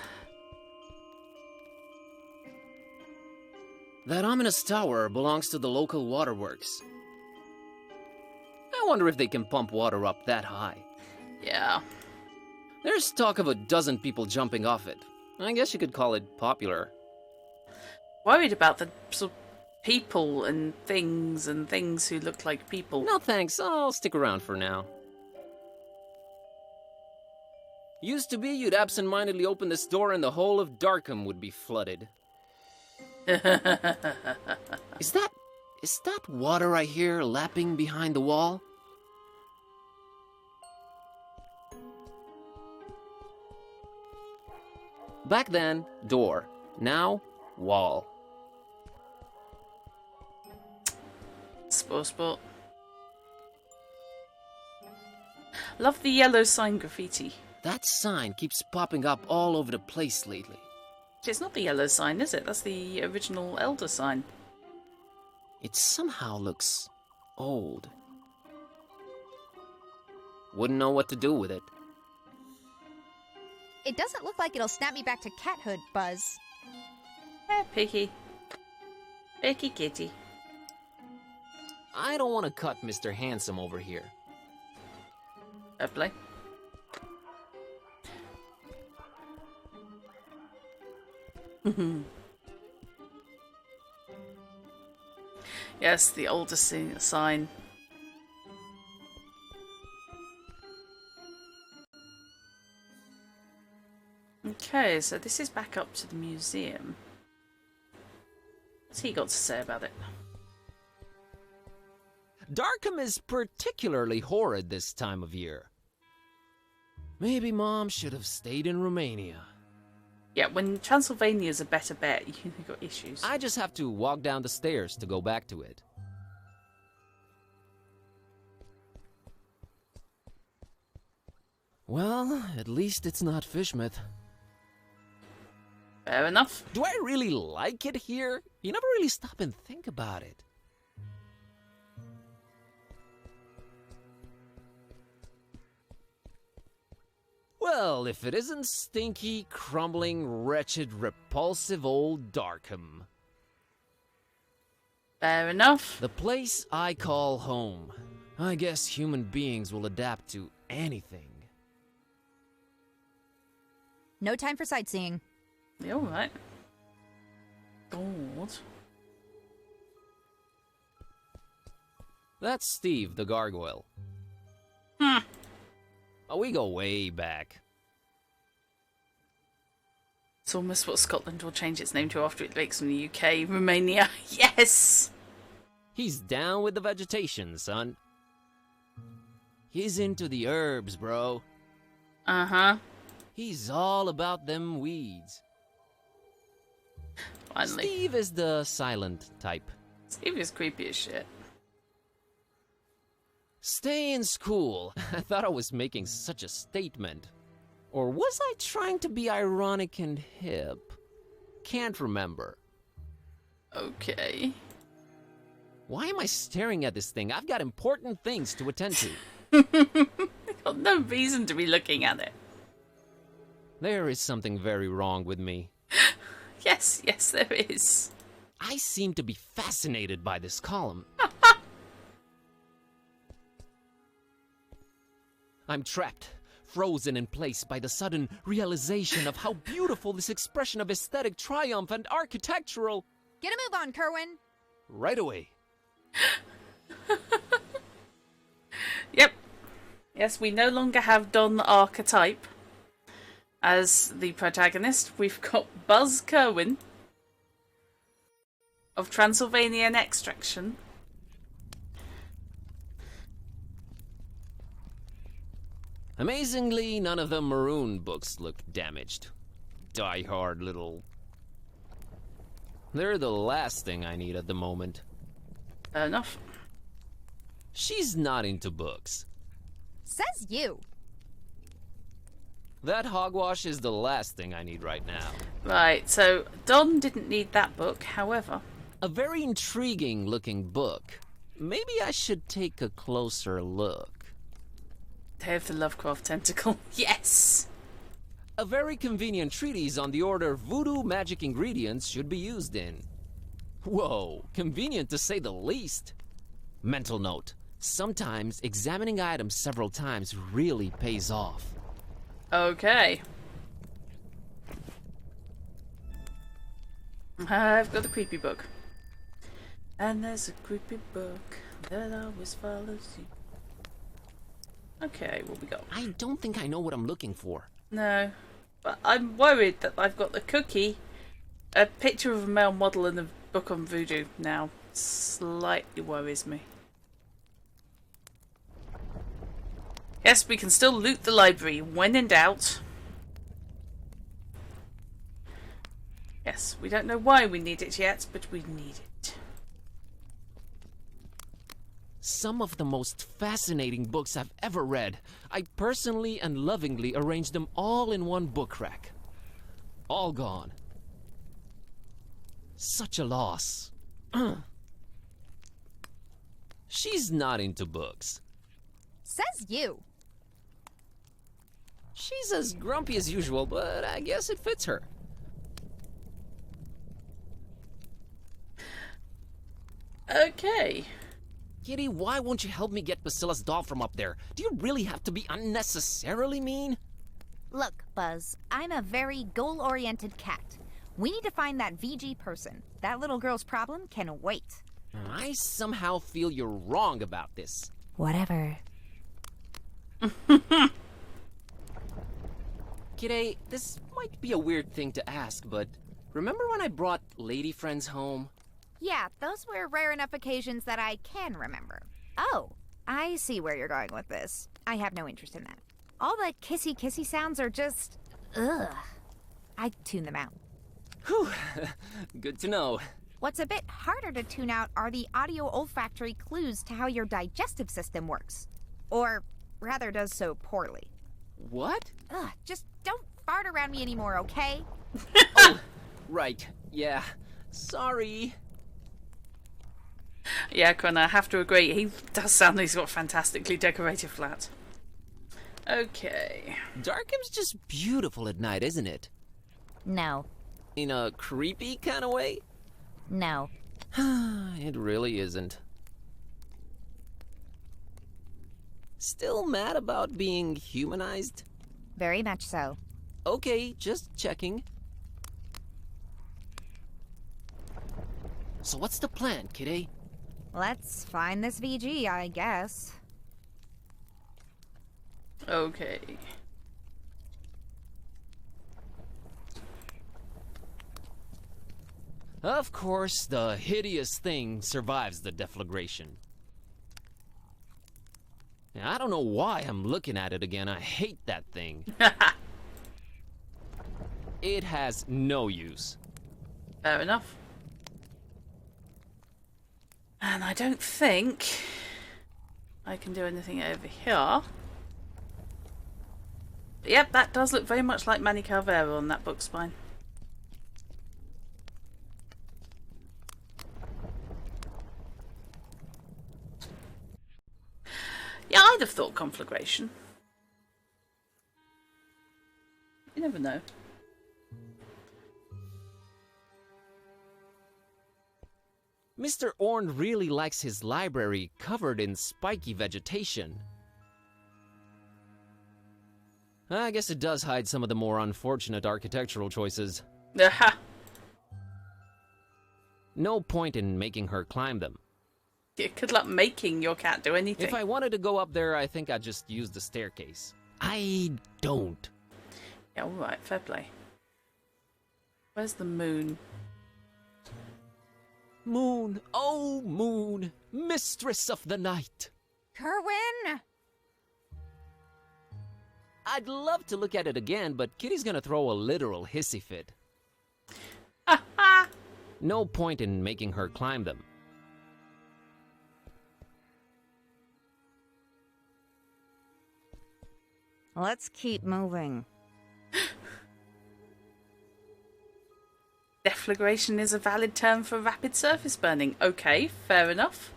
That ominous tower belongs to the local waterworks. I wonder if they can pump water up that high. Yeah. There's talk of a dozen people jumping off it. I guess you could call it popular. Worried about the sort of people and things who look like people. No thanks, I'll stick around for now. Used to be you'd absentmindedly open this door and the whole of Darkham would be flooded. Is that water I hear lapping behind the wall? Back then, door. Now, wall. Sport. Love the yellow sign graffiti. That sign keeps popping up all over the place lately. It's not the yellow sign, is it? That's the original Elder sign. It somehow looks old. Wouldn't know what to do with it. It doesn't look like it'll snap me back to cathood, Buzz. Picky. Picky kitty. I don't want to cut Mr. Handsome over here. Lovely. Yes, the older sign. Okay, so this is back up to the museum. What's he got to say about it? Darkham is particularly horrid this time of year. Maybe Mom should have stayed in Romania. Yeah, when Transylvania's a better bet, you've got issues. I just have to walk down the stairs to go back to it. Well, at least it's not Fishmouth. Fair enough. Do I really like it here? You never really stop and think about it. Well, if it isn't stinky, crumbling, wretched, repulsive old Darkham. Fair enough. The place I call home. I guess human beings will adapt to anything. No time for sightseeing. You alright? God. That's Steve, the gargoyle. Oh, we go way back. It's almost what Scotland will change its name to after it breaks from the UK. Romania. Yes! He's down with the vegetation, son. He's into the herbs, bro. Uh-huh. He's all about them weeds. Finally. Steve is the silent type. Steve is creepy as shit. Stay in school. I thought I was making such a statement. Or was I trying to be ironic and hip? Can't remember. Okay. Why am I staring at this thing? I've got important things to attend to. I've got no reason to be looking at it. There is something very wrong with me. Yes, there is. I seem to be fascinated by this column. I'm trapped, frozen in place by the sudden realization of how beautiful this expression of aesthetic triumph and architectural... Get a move on, Kerwin. Right away. Yep. Yes, we no longer have Don the archetype as the protagonist. We've got Buzz Kerwin of Transylvanian extraction. Amazingly, none of the maroon books look damaged. Die-hard little... They're the last thing I need at the moment. Fair enough. She's not into books. Says you. That hogwash is the last thing I need right now. Right, so Don didn't need that book, however. A very intriguing looking book. Maybe I should take a closer look. Day of the Lovecraft Tentacle. Yes! A very convenient treatise on the order voodoo magic ingredients should be used in. Whoa, convenient to say the least. Mental note, sometimes examining items several times really pays off. Okay. I've got a creepy book. And there's a creepy book that always follows you. Okay, what we got? I don't think I know what I'm looking for. No, but I'm worried that I've got the cookie, a picture of a male model, and a book on voodoo now. Slightly worries me. Yes, we can still loot the library when in doubt. Yes, we don't know why we need it yet, but we need it. Some of the most fascinating books I've ever read. I personally and lovingly arranged them all in one book rack. All gone. Such a loss. She's not into books. Says you. She's as grumpy as usual, but I guess it fits her. Okay. Kitty, why won't you help me get Basila's doll from up there? Do you really have to be unnecessarily mean? Look, Buzz, I'm a very goal-oriented cat. We need to find that VG person. That little girl's problem can wait. I somehow feel you're wrong about this. Whatever. Kitty, this Might be a weird thing to ask, but remember when I brought lady friends home? Yeah, those were rare enough occasions that I can remember. Oh, I see where you're going with this. I have no interest in that. All the kissy-kissy sounds are just... ugh. I tune them out. Whew, good to know. What's a bit harder to tune out are the audio-olfactory clues to how your digestive system works. Or, rather, does so poorly. What? Ugh, just don't fart around me anymore, okay? Oh, right, yeah. Sorry. Yeah, Connor, I have to agree. He does sound like he's got a fantastically decorated flat. Okay. Darkham's just beautiful at night, isn't it? No. In a creepy kind of way? No. It really isn't. Still mad about being humanized? Very much so. Okay, just checking. So what's the plan, kidday? Let's find this VG, I guess. Okay. Of course, the hideous thing survives the deflagration. Now, I don't know why I'm looking at it again. I hate that thing. It has no use. Fair enough. And I don't think I can do anything over here. But yep, that does look very much like Manny Calvera on that book spine. Yeah, I'd have thought conflagration. You never know. Mr. Orn really likes his library covered in spiky vegetation. I guess it does hide some of the more unfortunate architectural choices. Aha! No point in making her climb them. Yeah, good luck making your cat do anything. If I wanted to go up there, I think I'd just use the staircase. I don't. Yeah, alright, fair play. Where's the moon? Moon, oh moon, mistress of the night. Kerwin! I'd love to look at it again, but Kitty's gonna throw a literal hissy fit. No point in making her climb them. Let's keep moving. Deflagration is a valid term for rapid surface burning. Okay, fair enough.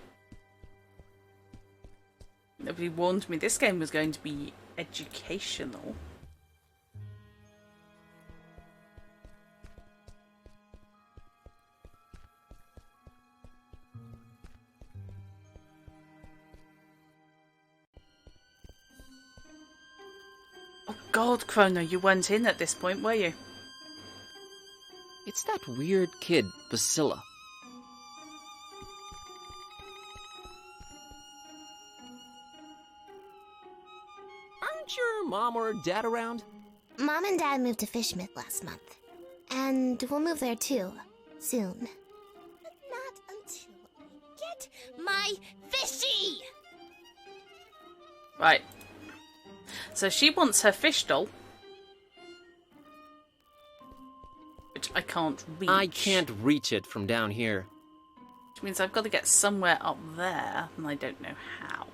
Nobody warned me this game was going to be educational. Oh God, Chrono, you weren't in at this point, were you? It's that weird kid, Basilla. Aren't your mom or dad around? Mom and Dad moved to Fishmith last month. And we'll move there too, soon. But not until I get my fishy! Right. So she wants her fish doll. Which I can't reach. I can't reach it from down here. Which means I've got to get somewhere up there, and I don't know how.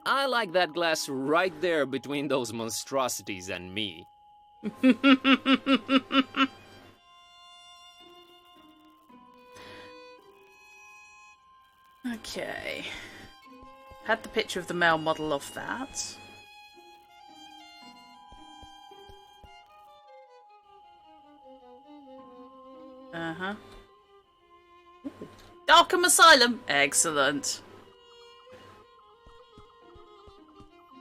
I like that glass right there between those monstrosities and me. Okay. Had the picture of the male model of that. Uh-huh. Ooh. Arkham Asylum! Excellent.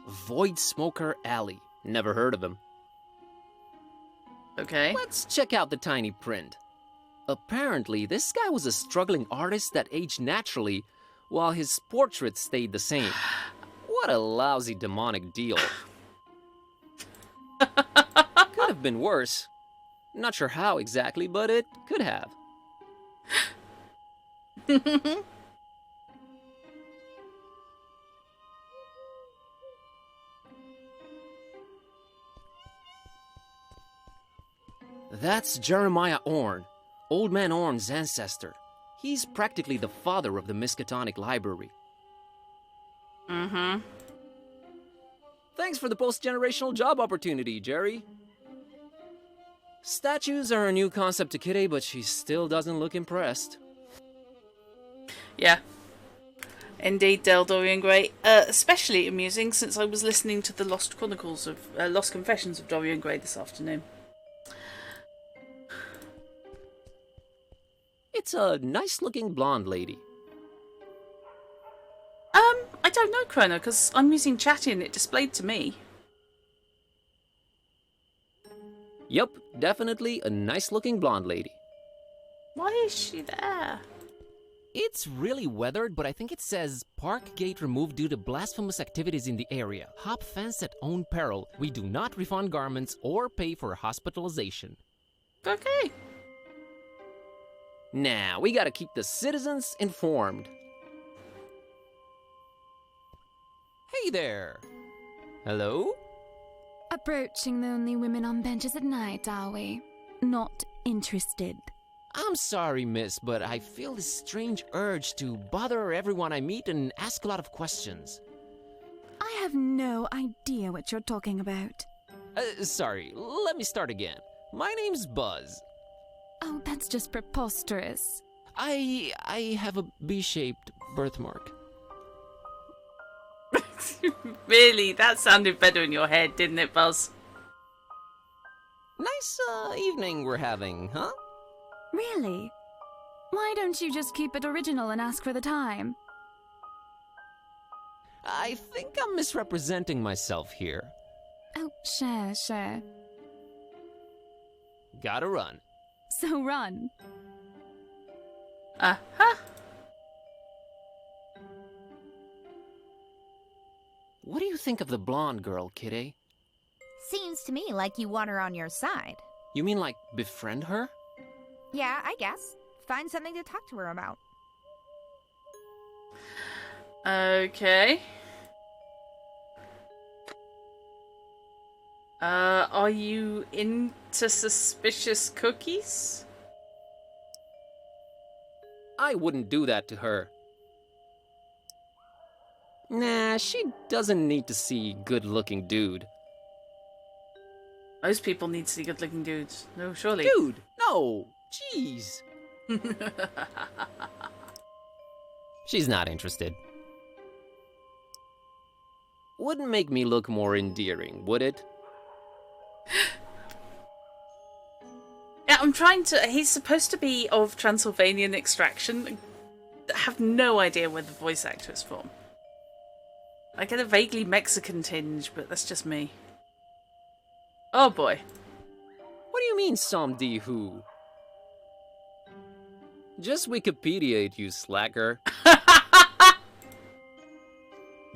Void Smoker Alley. Never heard of him. Okay. Let's check out the tiny print. Apparently, this guy was a struggling artist that aged naturally, while his portrait stayed the same. What a lousy demonic deal. Could have been worse. Not sure how exactly, but it could have. That's Jeremiah Orn, Old Man Orn's ancestor. He's practically the father of the Miskatonic Library. Mm-hmm. Thanks for the post-generational job opportunity, Jerry. Statues are a new concept to Kitty, but she still doesn't look impressed. Yeah. Indeed, Del Dorian Gray. Especially amusing since I was listening to the Lost Confessions of Dorian Gray this afternoon. It's a nice-looking blonde lady. I don't know, Chrono, because I'm using Chatty and it displayed to me. Yep, definitely a nice-looking blonde lady. Why is she there? It's really weathered, but I think it says, Park gate removed due to blasphemous activities in the area. Hop fence at own peril. We do not refund garments or pay for hospitalization. Okay. Now, we gotta keep the citizens informed. Hey there! Hello? Approaching the only women on benches at night, are we? Not interested. I'm sorry, miss, but I feel this strange urge to bother everyone I meet and ask a lot of questions. I have no idea what you're talking about. Sorry, let me start again. My name's Buzz. Oh, that's just preposterous. I have a B-shaped birthmark. Really? That sounded better in your head, didn't it, Buzz? Nice evening we're having, huh? Really? Why don't you just keep it original and ask for the time? I think I'm misrepresenting myself here. Oh, sure. Gotta run. So run. Uh-huh. What do you think of the blonde girl, Kitty? Seems to me like you want her on your side. You mean like befriend her? Yeah, I guess. Find something to talk to her about. Okay. Are you into suspicious cookies? I wouldn't do that to her. Nah, she doesn't need to see good-looking dude. Most people need to see good-looking dudes. No, surely. Dude, no! Jeez! She's not interested. Wouldn't make me look more endearing, would it? Yeah, I'm trying to... He's supposed to be of Transylvanian extraction. I have no idea where the voice actor is from. I get a vaguely Mexican tinge, but that's just me. Oh boy. What do you mean, some D who? Just Wikipedia it, you slacker.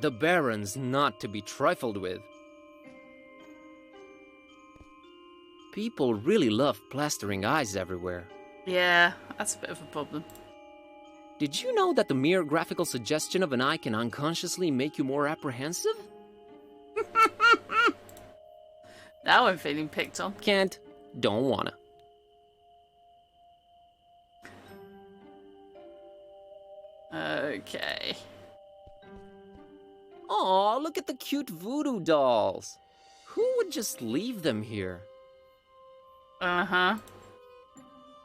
The Baron's not to be trifled with. People really love plastering eyes everywhere. Yeah, that's a bit of a problem. Did you know that the mere graphical suggestion of an eye can unconsciously make you more apprehensive? Now I'm feeling picked on. Can't, don't wanna. Okay. Aw, look at the cute voodoo dolls. Who would just leave them here? Uh-huh.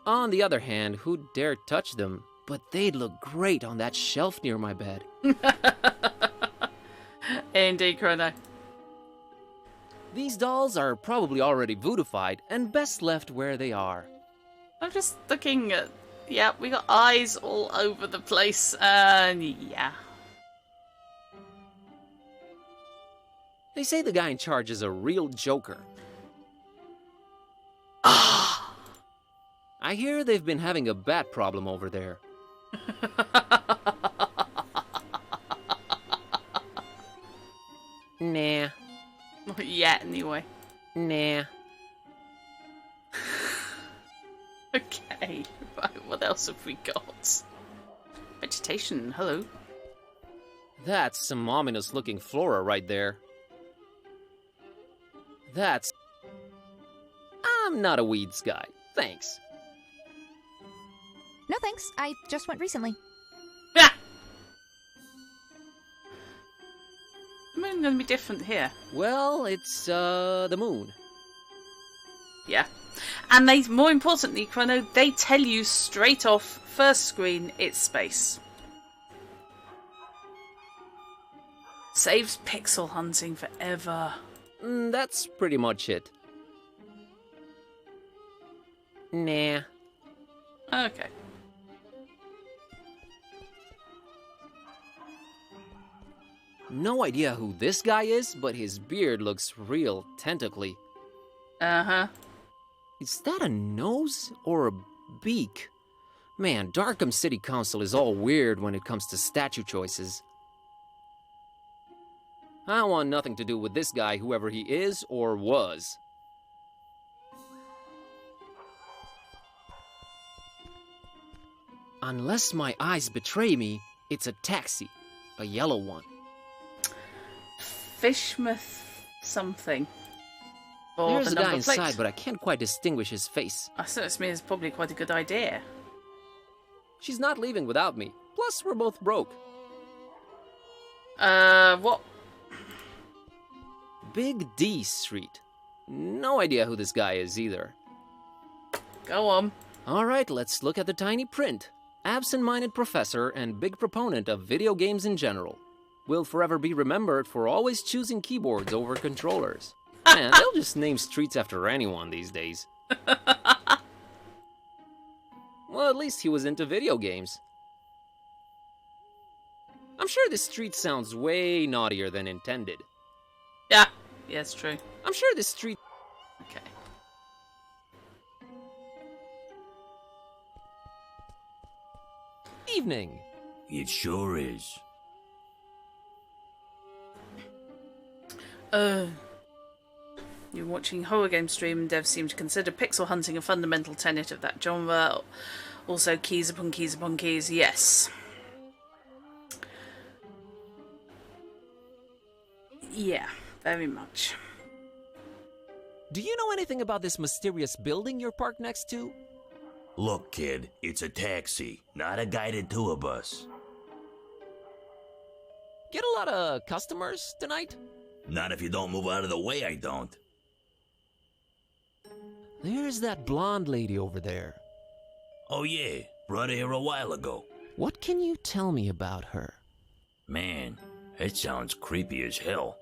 On the other hand, who'd dare touch them? But they'd look great on that shelf near my bed. Indeed, Chrono. These dolls are probably already voodoofied and best left where they are. I'm just looking at... Yeah, we got eyes all over the place. Yeah. They say the guy in charge is a real joker. I hear they've been having a bat problem over there. yet, anyway. Nah. Okay, right, what else have we got? Vegetation, hello. That's some ominous-looking flora right there. That's... I'm not a weeds guy. Thanks. No thanks, I just went recently. Yeah! The moon's gonna be different here. Well, it's, the moon. Yeah. And they, more importantly, Chrono, they tell you straight off, first screen, it's space. Saves pixel hunting forever. That's pretty much it. Nah. Okay. No idea who this guy is, but his beard looks real tentacly. Uh-huh. Is that a nose or a beak? Man, Darkham City Council is all weird when it comes to statue choices. I want nothing to do with this guy, whoever he is or was. Unless my eyes betray me, it's a taxi. A yellow one. Fishmouth something. Or There's the a guy number plate. inside, but I can't quite distinguish his face. I suppose it's probably quite a good idea. She's not leaving without me. Plus, we're both broke. What? Big D Street. No idea who this guy is either. Go on. Alright, let's look at the tiny print. Absent-minded professor and big proponent of video games in general. Will forever be remembered for always choosing keyboards over controllers. Man, they'll just name streets after anyone these days. Well, at least he was into video games. I'm sure this street sounds way naughtier than intended. Yeah. Yeah, it's true. I'm sure this street... Okay. Evening. It sure is. You're watching horror game stream and devs seem to consider pixel hunting a fundamental tenet of that genre. Also keys upon keys upon keys, yes. Yeah, very much. Do you know anything about this mysterious building you're parked next to? Look, kid, it's a taxi, not a guided tour bus. Get a lot of customers tonight? Not if you don't move out of the way, I don't. There's that blonde lady over there. Oh yeah, brought her here a while ago. What can you tell me about her? Man, that sounds creepy as hell.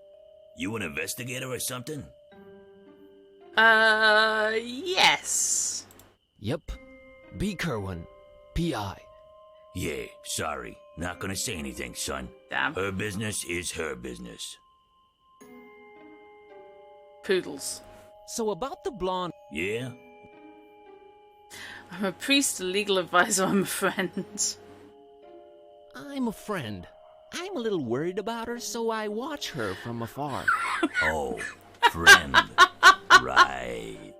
You an investigator or something? Yes. Yep. B. Kerwin, P.I. Yeah, sorry. Not gonna say anything, son. Damn. Her business is her business. Poodles. So about the blonde... Yeah? I'm a priest, a legal advisor, I'm a friend. I'm a friend. I'm a little worried about her, so I watch her from afar. Oh, friend. Right.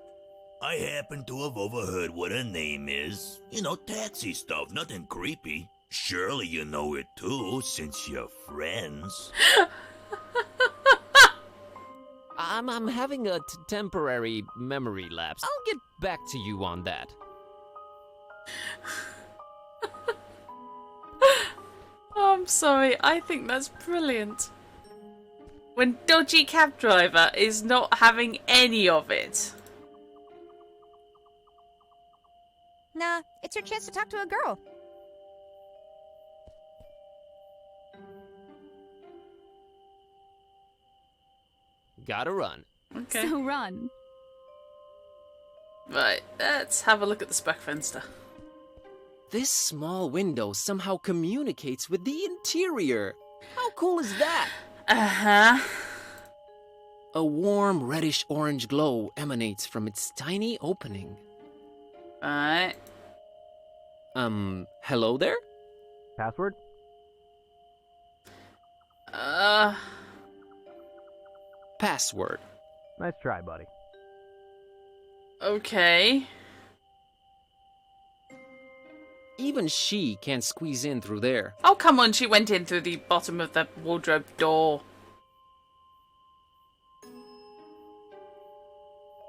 I happen to have overheard what her name is. You know, taxi stuff, nothing creepy. Surely you know it too, since you're friends. I'm having a temporary memory lapse. I'll get back to you on that. Oh, I'm sorry, I think that's brilliant. When dodgy cab driver is not having any of it. Nah, it's your chance to talk to a girl. Gotta run. Okay. So run. Right, let's have a look at the spec fenster. This small window somehow communicates with the interior. How cool is that? Uh-huh. A warm reddish-orange glow emanates from its tiny opening. Right. Hello there? Password? Password. Nice try, buddy. Okay. Even she can't squeeze in through there. Oh, come on. She went in through the bottom of the wardrobe door.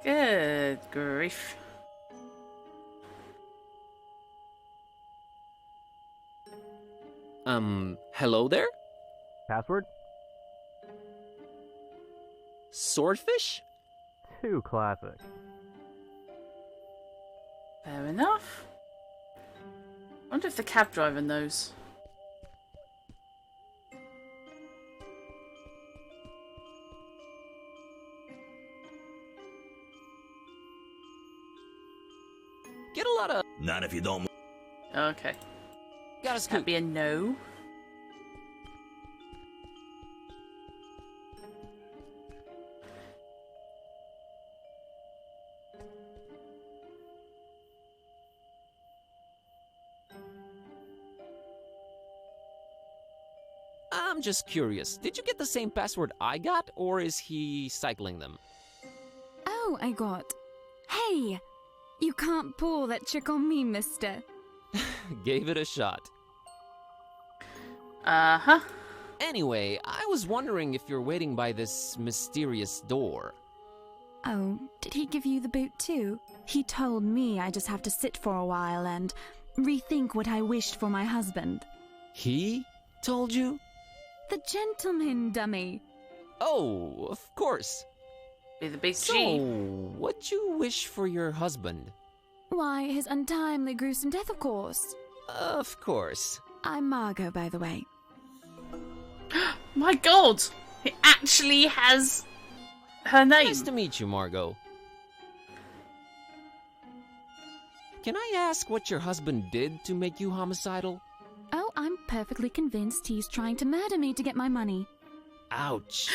Good grief. Hello there? Password? Swordfish? Too classic. Fair enough. I wonder if the cab driver knows. Get a lot of... Not if you don't. Okay. Gotta Can't scoot. be a no. I'm just curious. Did you get the same password I got, or is he cycling them? Oh, I got. Hey! You can't pull that trick on me, mister. Gave it a shot. Uh-huh. Anyway, I was wondering if you're waiting by this mysterious door. Oh, did he give you the boot too? He told me I just have to sit for a while and rethink what I wished for my husband. He told you? The gentleman, dummy. Oh, of course. Be the big So, G. what'd you wish for your husband? Why, his untimely, gruesome death, of course. Of course. I'm Margot, by the way. My God! It actually has her name. Nice to meet you, Margot. Can I ask what your husband did to make you homicidal? Oh, I'm perfectly convinced he's trying to murder me to get my money. Ouch.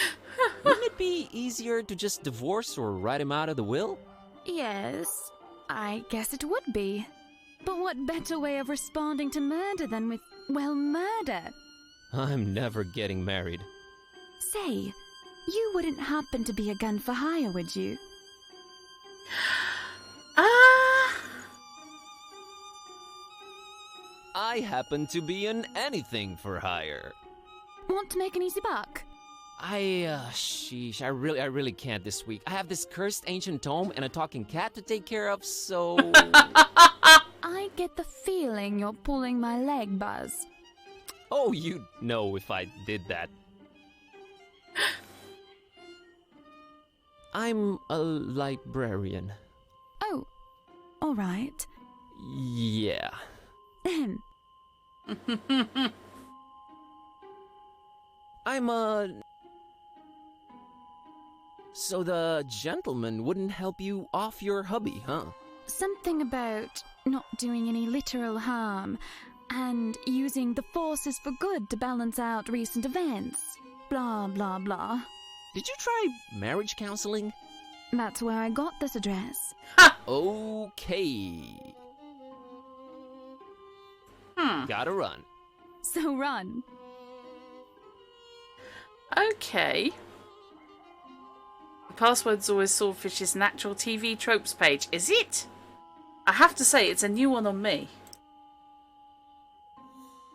Wouldn't it be easier to just divorce or write him out of the will? Yes, I guess it would be. But what better way of responding to murder than with, well, murder? I'm never getting married. Say, you wouldn't happen to be a gun for hire, would you? I happen to be an anything for hire. Want to make an easy buck? Sheesh, I really can't this week. I have this cursed ancient tome and a talking cat to take care of, so... I get the feeling you're pulling my leg, Buzz. Oh, you'd know if I did that. I'm a librarian. Oh, all right. Yeah. Ahem. I'm a... So the gentleman wouldn't help you off your hubby, huh? Something about not doing any literal harm and using the forces for good to balance out recent events. Blah, blah, blah. Did you try marriage counseling? That's where I got this address. Okay. Gotta run. So run. Okay. The password's always Swordfish's natural TV tropes page. Is it? I have to say, it's a new one on me.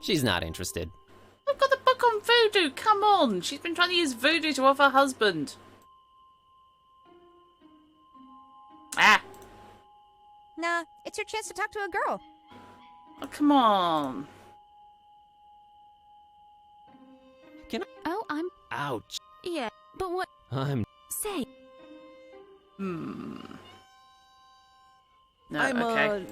She's not interested. I've got the book on voodoo. Come on. She's been trying to use voodoo to off her husband. Ah. Nah, it's your chance to talk to a girl. Oh, come on. Can I? Oh, I'm... Ouch. Yeah, but what... I'm... Say... No, I'm, okay.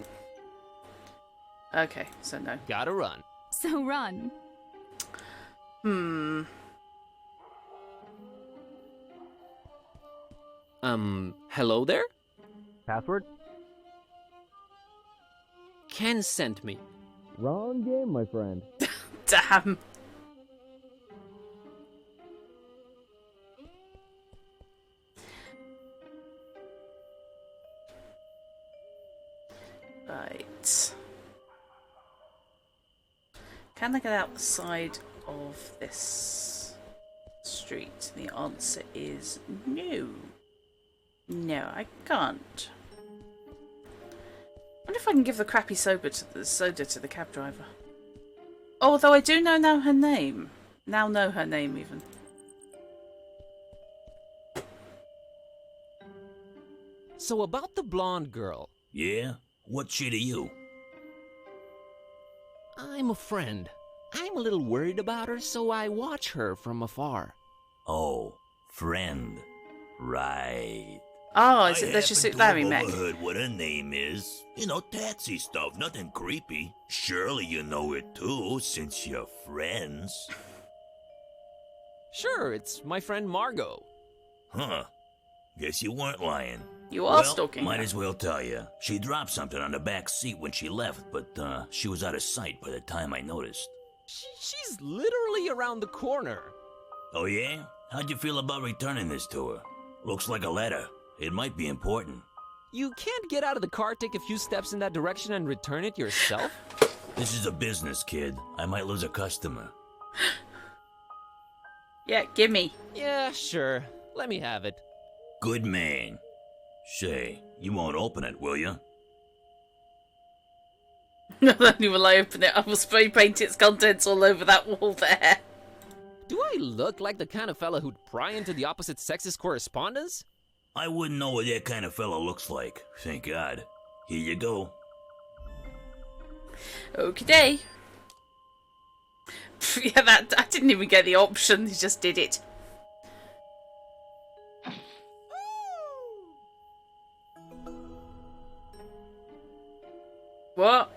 Okay, so no. Gotta run. So run. Hello there? Password? Ken sent me. Wrong game, my friend. Damn. Right. Can I get outside of this street? The answer is no. No, I can't. I wonder if I can give the crappy soda to the cab driver. Although I do know her name. Now know her name, even. So about the blonde girl. Yeah? What's she to you? I'm a friend. I'm a little worried about her, so I watch her from afar. Oh, friend. Right. Oh, is it that she suit Larry Mac? I overheard what her name is. You know, taxi stuff, nothing creepy. Surely you know it too, since you're friends. Sure, it's my friend Margot. Huh. Guess you weren't lying. You are stalking might her. as well tell you. She dropped something on the back seat when she left, but she was out of sight by the time I noticed. She's literally around the corner. Oh yeah? How'd you feel about returning this to her? Looks like a letter. It might be important. You can't get out of the car, take a few steps in that direction, and return it yourself? This is a business, kid. I might lose a customer. Yeah, gimme. Yeah, sure. Let me have it. Good man. Say, you won't open it, will you? Not only will I open it, I will spray paint its contents all over that wall there. Do I look like the kind of fella who'd pry into the opposite sex's correspondence? I wouldn't know what that kind of fella looks like. Thank God. Here you go. Okay. Yeah, that I didn't even get the option. He just did it. What?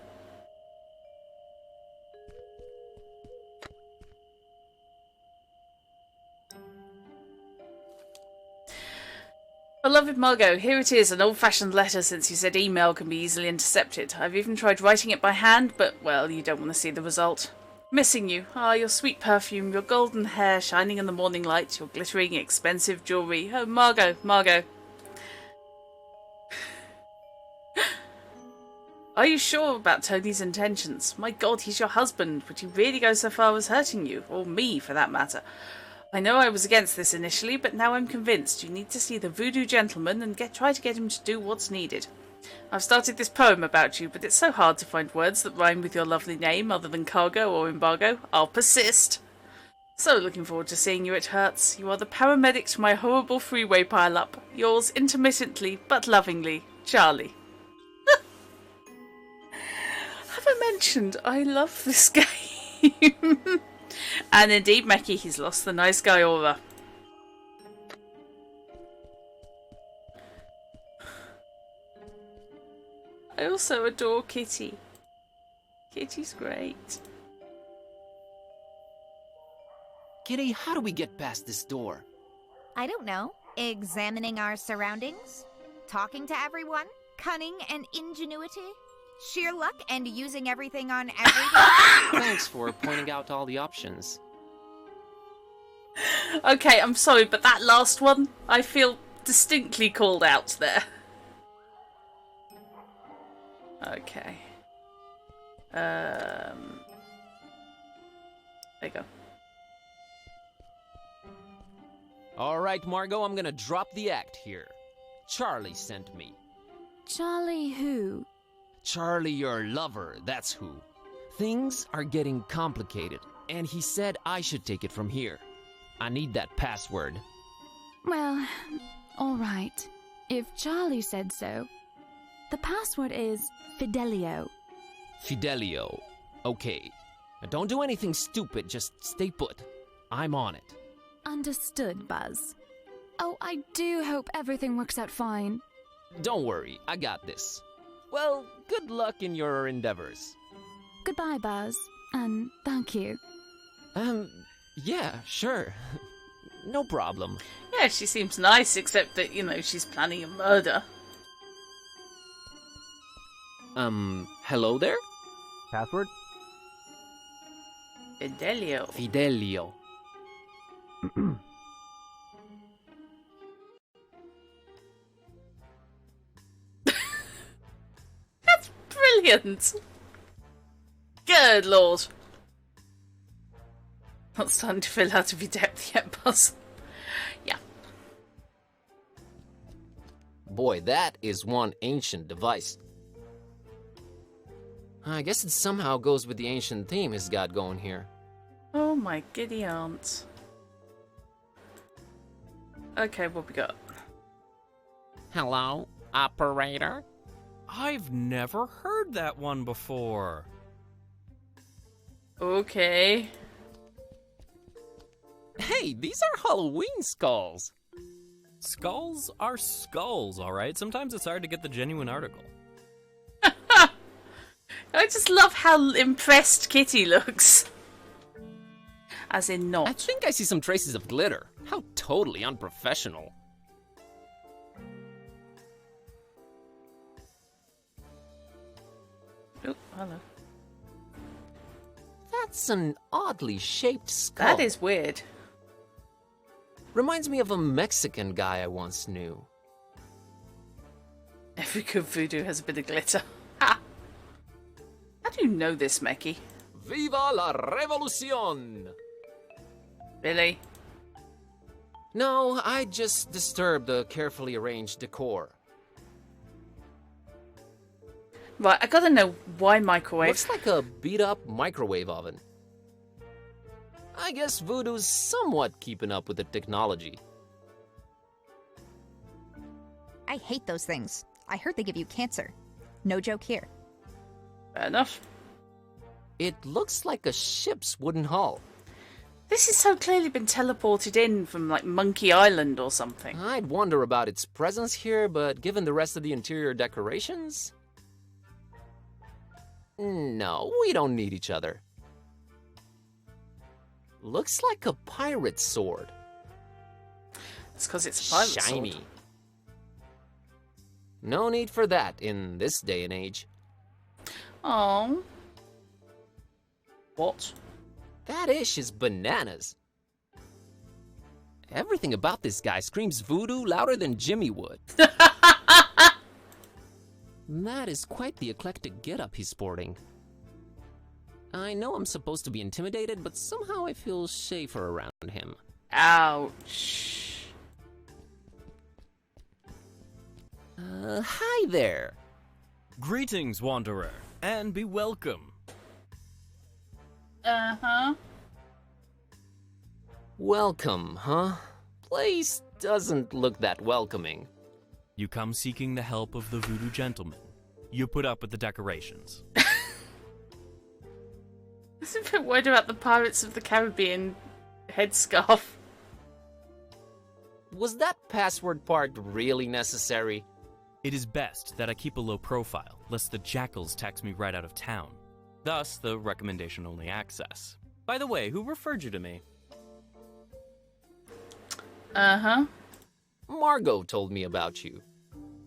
Beloved Margot, here it is, an old-fashioned letter since you said email can be easily intercepted. I've even tried writing it by hand, but, well, you don't want to see the result. Missing you. Ah, your sweet perfume, your golden hair shining in the morning light, your glittering, expensive jewellery. Oh, Margot, Margot. Are you sure about Tony's intentions? My God, he's your husband. Would he really go so far as hurting you? Or me, for that matter? I know I was against this initially, but now I'm convinced. You need to see the voodoo gentleman and try to get him to do what's needed. I've started this poem about you, but it's so hard to find words that rhyme with your lovely name other than cargo or embargo. I'll persist. So looking forward to seeing you at Hertz. You are the paramedic to my horrible freeway pile-up. Yours intermittently, but lovingly, Charlie. Have I mentioned I love this game? And indeed, Mackie, he's lost the nice guy aura. I also adore Kitty. Kitty's great. Kitty, how do we get past this door? I don't know. Examining our surroundings? Talking to everyone? Cunning and ingenuity? Sheer luck and using everything on everything? Thanks for pointing out all the options. Okay, I'm sorry, but that last one, I feel distinctly called out there. Okay. There you go. Alright, Margot, I'm gonna drop the act here. Charlie sent me. Charlie who? Charlie, your lover, that's who. Things are getting complicated, and he said I should take it from here. I need that password. Well, alright. If Charlie said so. The password is Fidelio. Fidelio. Okay. Now don't do anything stupid, just stay put. I'm on it. Understood, Buzz. Oh, I do hope everything works out fine. Don't worry, I got this. Well, good luck in your endeavors. Goodbye, Buzz. And thank you. Yeah, sure. No problem. Yeah, she seems nice, except that, you know, she's planning a murder. Hello there? Password? Fidelio. Fidelio. That's brilliant. Good lord. Not starting to fill out of your depth yet, Buzz. Yeah. Boy, that is one ancient device. I guess it somehow goes with the ancient theme he's got going here. Oh my giddy aunt. Okay, what we got? Hello, operator? I've never heard that one before. Okay. Hey, these are Halloween skulls. Skulls are skulls, alright? Sometimes it's hard to get the genuine article. I just love how impressed Kitty looks. As in not. I think I see some traces of glitter. How totally unprofessional. Oh, hello. That's an oddly shaped skull. That is weird. Reminds me of a Mexican guy I once knew. Every good voodoo has a bit of glitter. Ha! How do you know this, Meki? Viva la revolucion! Really? No, I just disturbed the carefully arranged decor. Right, I gotta know why microwave. Looks like a beat-up microwave oven. I guess voodoo's somewhat keeping up with the technology. I hate those things. I heard they give you cancer. No joke here. Fair enough. It looks like a ship's wooden hull. This has so clearly been teleported in from, like, Monkey Island or something. I'd wonder about its presence here, but given the rest of the interior decorations... No, we don't need each other. Looks like a pirate's sword. It's because it's a pirate Shiny. sword. No need for that in this day and age. Oh. What? That ish is bananas. Everything about this guy screams voodoo louder than Jimmy would. That is quite the eclectic getup he's sporting. I know I'm supposed to be intimidated, but somehow I feel safer around him. Ouch. Hi there. Greetings, Wanderer, and be welcome. Uh-huh. Welcome, huh? Place doesn't look that welcoming. You come seeking the help of the voodoo gentleman. You put up with the decorations. I was a bit worried about the Pirates of the Caribbean headscarf. Was that password part really necessary? It is best that I keep a low profile, lest the jackals text me right out of town. Thus, the recommendation-only access. By the way, who referred you to me? Uh-huh. Margot told me about you.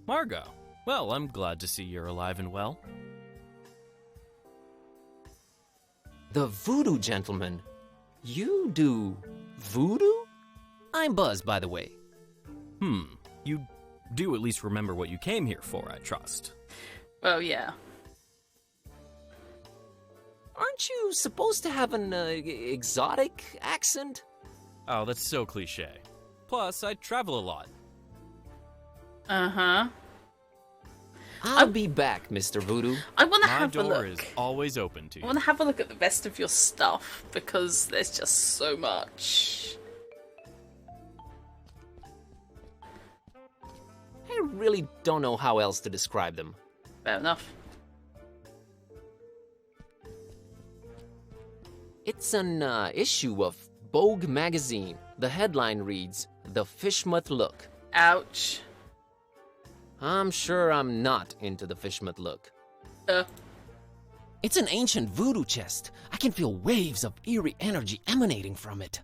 Margot. Well, I'm glad to see you're alive and well. The voodoo gentleman. You do voodoo? I'm Buzz, by the way. You do at least remember what you came here for, I trust. Oh, yeah. Aren't you supposed to have an exotic accent? Oh, that's so cliche. Plus, I travel a lot. Uh-huh. I'll be back, Mr. Voodoo. I want to My have a door look. is always open to I you. want to have a look at the rest of your stuff, because there's just so much. I really don't know how else to describe them. Fair enough. It's an issue of Vogue magazine. The headline reads, "The Fishmouth Look." Ouch. I'm sure I'm not into the Fishmouth look. It's an ancient voodoo chest. I can feel waves of eerie energy emanating from it.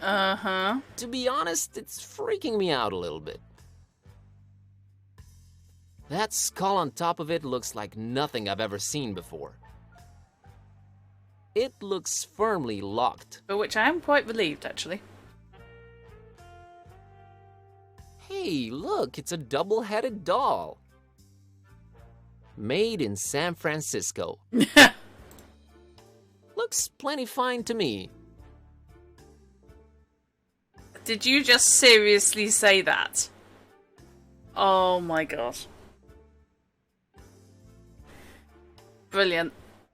Uh-huh. To be honest, it's freaking me out a little bit. That skull on top of it looks like nothing I've ever seen before. It looks firmly locked. For which I am quite relieved, actually. Hey, look, it's a double-headed doll. Made in San Francisco. Looks plenty fine to me. Did you just seriously say that? Oh my god. Brilliant.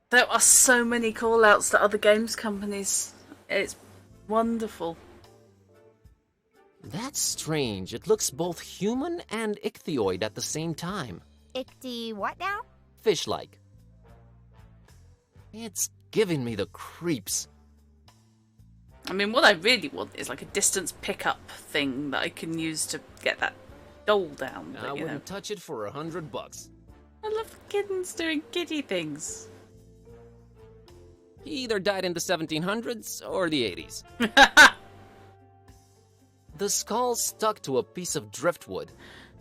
There are so many call-outs to other games companies. It's wonderful. That's strange. It looks both human and ichthyoid at the same time. Ichty what now? Fish-like. It's giving me the creeps. I mean, what I really want is like a distance pickup thing that I can use to get that doll down. But, I wouldn't touch it for $100. I love kittens doing kitty things. He either died in the 1700s or the 80s. The skull stuck to a piece of driftwood.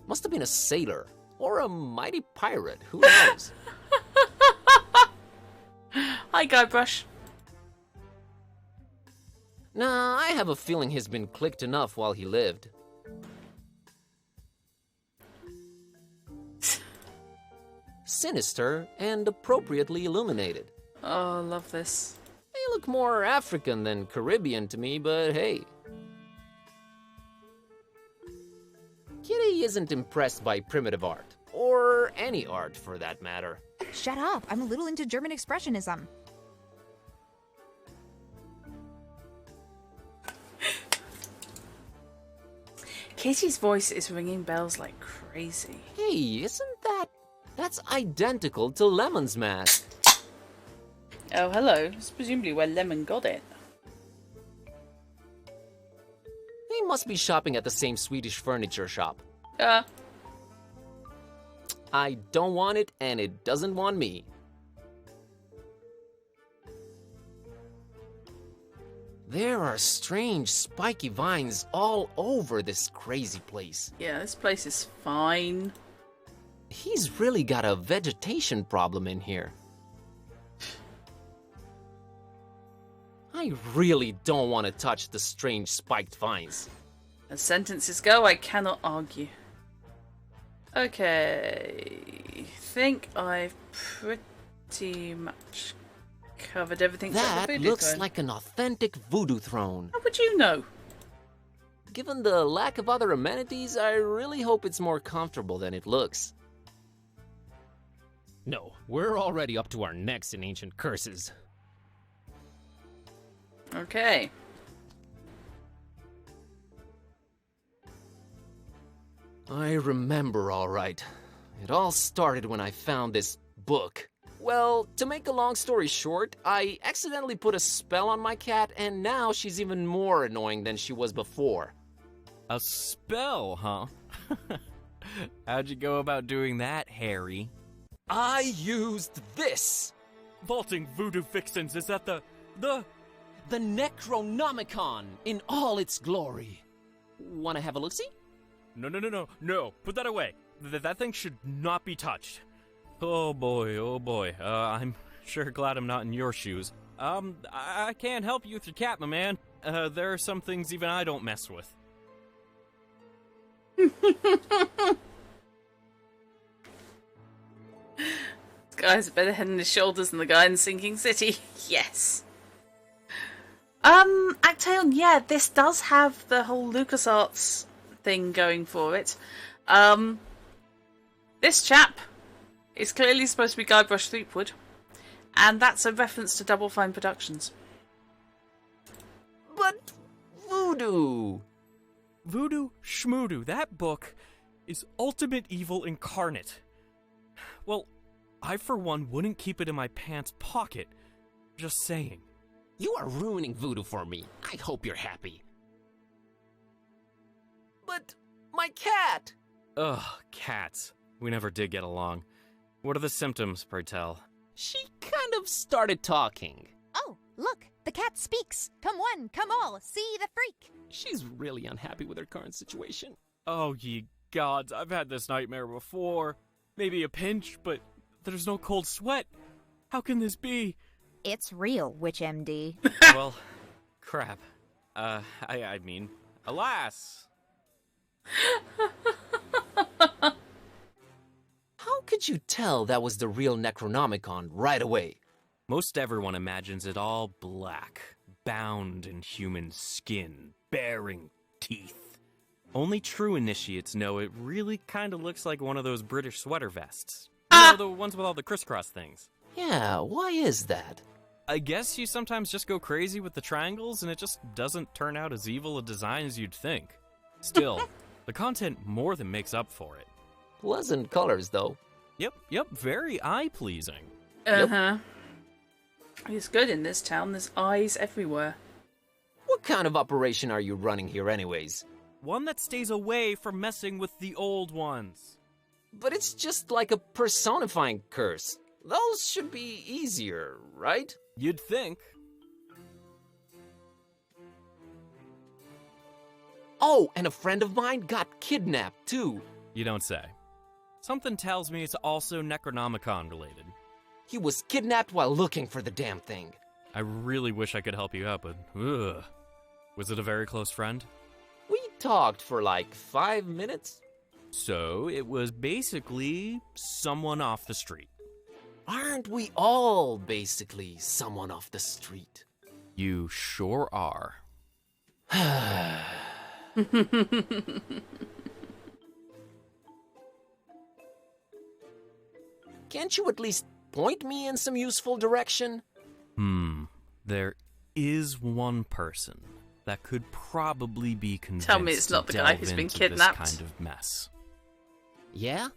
Must have been a sailor or a mighty pirate. Who knows? Hi, Guybrush. Nah, I have a feeling he's been clicked enough while he lived. Sinister and appropriately illuminated. Oh, I love this. They look more African than Caribbean to me, but hey. Kitty isn't impressed by primitive art, or any art for that matter. Shut up, I'm a little into German expressionism. Kitty's voice is ringing bells like crazy. Hey, that's identical to Lemon's mask. Oh, hello. It's presumably where Lemon got it. They must be shopping at the same Swedish furniture shop. I don't want it, and it doesn't want me. There are strange, spiky vines all over this crazy place. Yeah, this place is fine. He's really got a vegetation problem in here. I really don't want to touch the strange spiked vines. As sentences go, I cannot argue. Okay, think I've pretty much covered everything. That looks like an authentic voodoo throne. How would you know? Given the lack of other amenities, I really hope it's more comfortable than it looks. No, we're already up to our necks in ancient curses. Okay. I remember all right. It all started when I found this book. Well, to make a long story short, I accidentally put a spell on my cat, and now she's even more annoying than she was before. A spell, huh? How'd you go about doing that, Harry? I used this! Vaulting voodoo vixens, is that the Necronomicon in all its glory. Wanna have a look-see? No, put that away. That thing should not be touched. Oh boy. I'm sure glad I'm not in your shoes. I can't help you with your cat, my man. There are some things even I don't mess with. This guy's a better head and shoulders than the guy in Sinking City. Yes. Actaeon, yeah, this does have the whole LucasArts thing going for it. This chap is clearly supposed to be Guybrush Threepwood, and that's a reference to Double Fine Productions. But voodoo! Voodoo Schmoodoo, that book is ultimate evil incarnate. Well, I for one wouldn't keep it in my pants pocket. Just saying. You are ruining voodoo for me. I hope you're happy. But my cat! Ugh, cats. We never did get along. What are the symptoms, pray tell? She kind of started talking. Oh, look, the cat speaks. Come one, come all, see the freak. She's really unhappy with her current situation. Oh, ye gods, I've had this nightmare before. Maybe a pinch, but there's no cold sweat. How can this be? It's real, Witch MD. Well, crap. I mean, alas. How could you tell that was the real Necronomicon right away? Most everyone imagines it all black, bound in human skin, bearing teeth. Only true initiates know it really kind of looks like one of those British sweater vests. You know, the ones with all the crisscross things. Yeah, why is that? I guess you sometimes just go crazy with the triangles and it just doesn't turn out as evil a design as you'd think. Still, the content more than makes up for it. Pleasant colors, though. Yep, very eye-pleasing. Uh-huh. It's good in this town. There's eyes everywhere. What kind of operation are you running here anyways? One that stays away from messing with the old ones. But it's just like a personifying curse. Those should be easier, right? You'd think. Oh, and a friend of mine got kidnapped, too. You don't say. Something tells me it's also Necronomicon related. He was kidnapped while looking for the damn thing. I really wish I could help you out, but ugh. Was it a very close friend? We talked for like 5 minutes. So it was basically someone off the street. Aren't we all basically someone off the street? You sure are. Can't you at least point me in some useful direction? There is one person that could probably be convinced Tell me it's not to the guy delve who's been into kidnapped. This kind of mess. Yeah?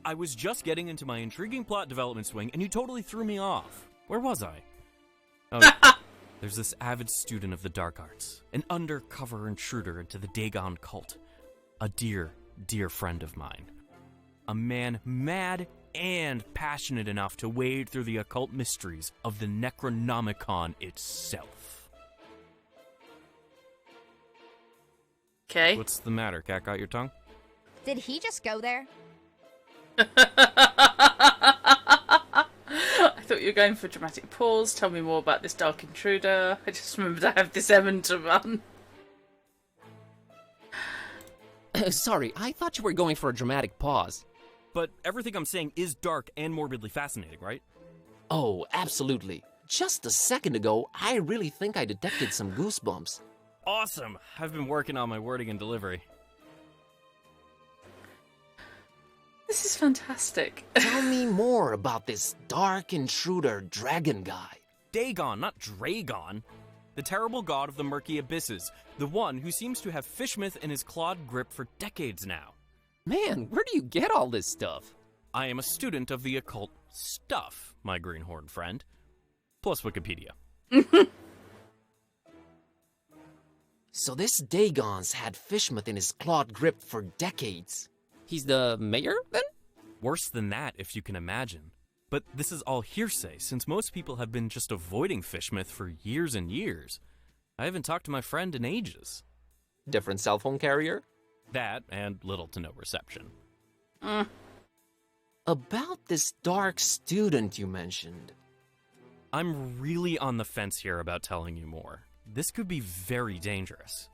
I was just getting into my intriguing plot development swing, and you totally threw me off. Where was I? Oh, there's this avid student of the dark arts, an undercover intruder into the Dagon cult, a dear, dear friend of mine. A man mad and passionate enough to wade through the occult mysteries of the Necronomicon itself. Okay. What's the matter? Cat got your tongue? Did he just go there? I thought you were going for a dramatic pause. Tell me more about this dark intruder. I just remembered I have this errand to run. Sorry, I thought you were going for a dramatic pause. But everything I'm saying is dark and morbidly fascinating, right? Oh, absolutely. Just a second ago, I really think I detected some goosebumps. Awesome! I've been working on my wording and delivery. This is fantastic. Tell me more about this dark intruder dragon guy. Dagon, not Dragon. The terrible god of the murky abysses. The one who seems to have Fishmouth in his clawed grip for decades now. Man, where do you get all this stuff? I am a student of the occult stuff, my greenhorn friend. Plus Wikipedia. So this Dagon's had Fishmouth in his clawed grip for decades. He's the mayor, then? Worse than that, if you can imagine. But this is all hearsay, since most people have been just avoiding Fishmouth for years and years. I haven't talked to my friend in ages. Different cell phone carrier? That, and little to no reception. About this dark student you mentioned. I'm really on the fence here about telling you more. This could be very dangerous.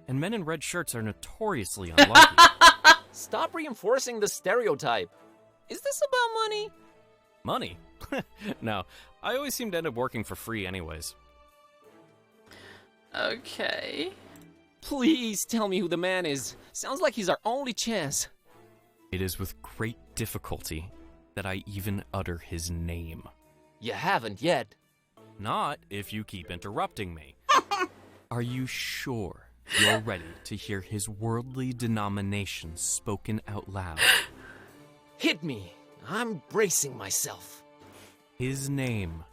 And men in red shirts are notoriously unlucky. Stop reinforcing the stereotype. Is this about money? Money? No, I always seem to end up working for free anyways. Okay. Please tell me who the man is. Sounds like he's our only chance. It is with great difficulty that I even utter his name. You haven't yet. Not if you keep interrupting me. Are you sure you're ready to hear his worldly denomination spoken out loud? Hit me. I'm bracing myself. His name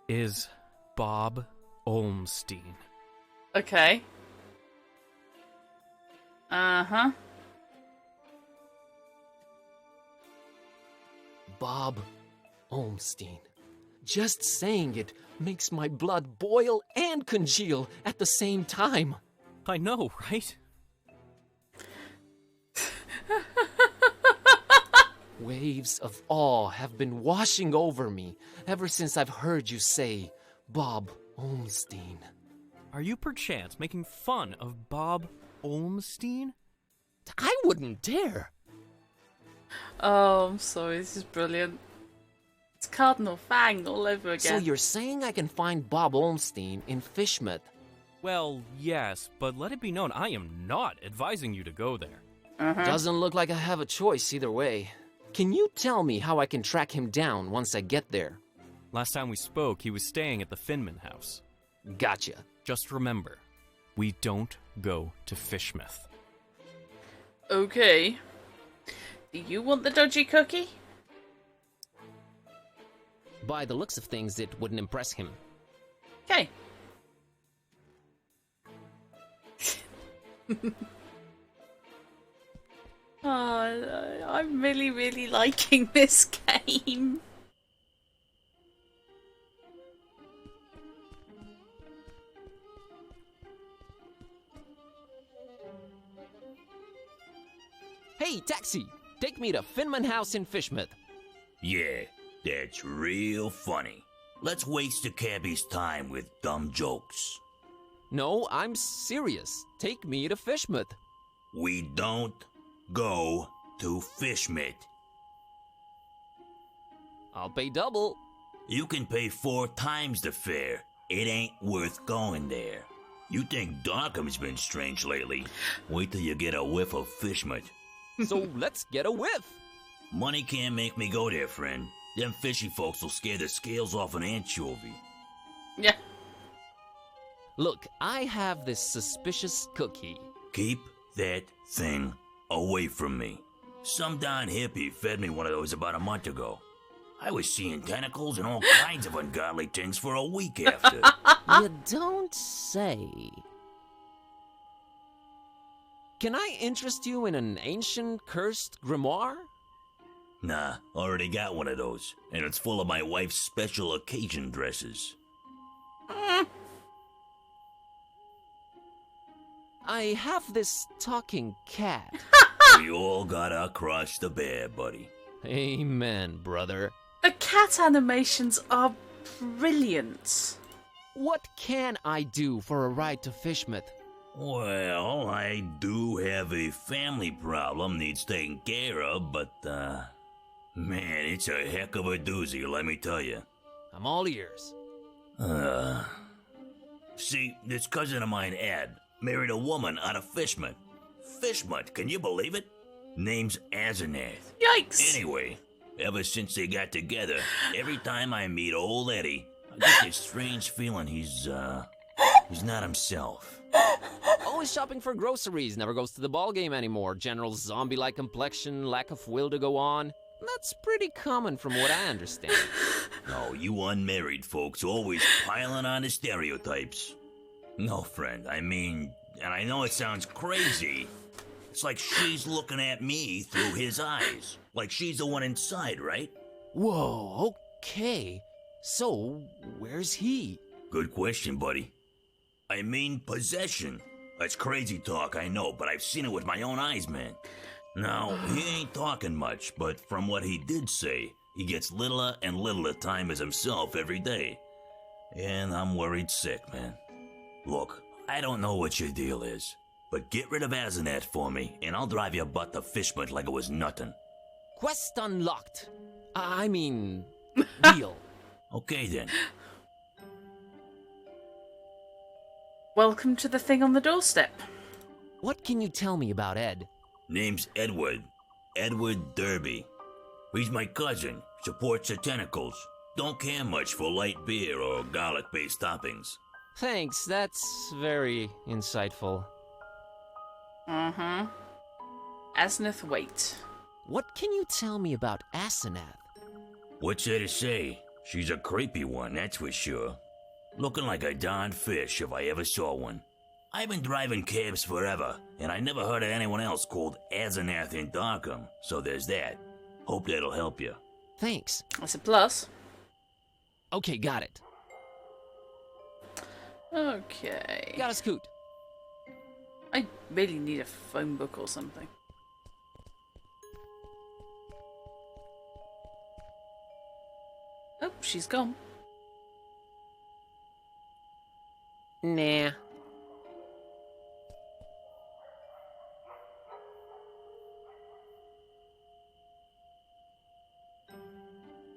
is Bob Olmstein. Okay. Uh-huh. Bob Olmstein. Just saying it makes my blood boil and congeal at the same time. I know, right? Waves of awe have been washing over me ever since I've heard you say Bob Olmstein. Are you perchance making fun of Bob Olmstein? I wouldn't dare. Oh, I'm sorry. This is brilliant. It's Cardinal Fang all over again. So you're saying I can find Bob Olmstein in Fishmouth? Well, yes, but let it be known I am not advising you to go there. Doesn't look like I have a choice either way. Can you tell me how I can track him down once I get there? Last time we spoke, he was staying at the Finman house. Gotcha. Just remember, we don't go to Fishmouth. Okay. Do you want the dodgy cookie? By the looks of things, it wouldn't impress him. Okay. Oh, I'm really, really liking this game. Hey, taxi! Take me to Finman House in Fishmouth. Yeah, that's real funny. Let's waste the cabbie's time with dumb jokes. No, I'm serious. Take me to Fishmouth. We don't go to Fishmouth. I'll pay double. You can pay 4 times the fare. It ain't worth going there. You think Darkham's been strange lately? Wait till you get a whiff of Fishmouth. So let's get a whiff. Money can't make me go there, friend. Them fishy folks will scare the scales off an anchovy. Yeah. Look, I have this suspicious cookie. Keep that thing away from me. Some darn hippie fed me one of those about a month ago. I was seeing tentacles and all kinds of ungodly things for a week after. You don't say. Can I interest you in an ancient, cursed grimoire? Nah, already got one of those, and it's full of my wife's special occasion dresses. I have this talking cat. We all gotta cross the bear, buddy. Amen, brother. The cat animations are brilliant. What can I do for a ride to Fishmouth? Well, I do have a family problem needs taken care of, but, man, it's a heck of a doozy, let me tell you. I'm all ears. See, this cousin of mine, Ed, married a woman out of Fishmouth. Fishmouth, can you believe it? Name's Asenath. Yikes. Anyway, ever since they got together, every time I meet old Eddie, I get this strange feeling he's not himself. Always shopping for groceries, never goes to the ball game anymore. General zombie-like complexion, lack of will to go on. That's pretty common from what I understand. No, you unmarried folks always piling on the stereotypes. No, friend, I mean, and I know it sounds crazy. It's like she's looking at me through his eyes. Like she's the one inside, right? Whoa, okay. So, where's he? Good question, buddy. I mean possession. That's crazy talk, I know, but I've seen it with my own eyes, man. Now, he ain't talking much, but from what he did say, he gets littler and littler time as himself every day. And I'm worried sick, man. Look, I don't know what your deal is, but get rid of Asenath for me, and I'll drive your butt to Fishmouth like it was nothing. Quest unlocked. I mean, deal. Okay, then. Welcome to the thing on the doorstep. What can you tell me about Ed? Name's Edward. Edward Derby. He's my cousin. Supports the tentacles. Don't care much for light beer or garlic-based toppings. Thanks, that's very insightful. Mm-hmm. Asenath, wait. What can you tell me about Asenath? What's there to say? She's a creepy one, that's for sure. Looking like a darn fish if I ever saw one. I've been driving cabs forever, and I never heard of anyone else called Asenath in Darkham, so there's that. Hope that'll help you. Thanks. That's a plus. Okay, got it. Okay. Got a scoot. I really need a phone book or something. Oh, she's gone. Nah.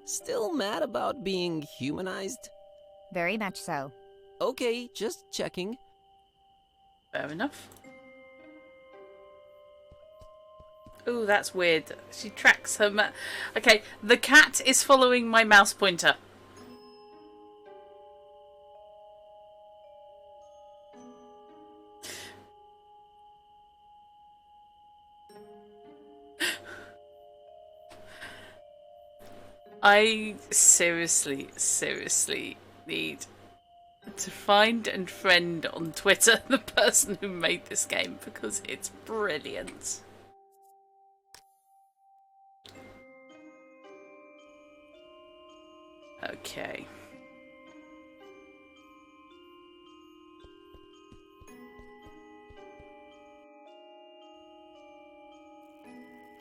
Still mad about being humanized? Very much so. Okay, just checking. Fair enough. Ooh, that's weird. She tracks her Okay, the cat is following my mouse pointer. I seriously need to find and friend on Twitter the person who made this game because it's brilliant. Okay.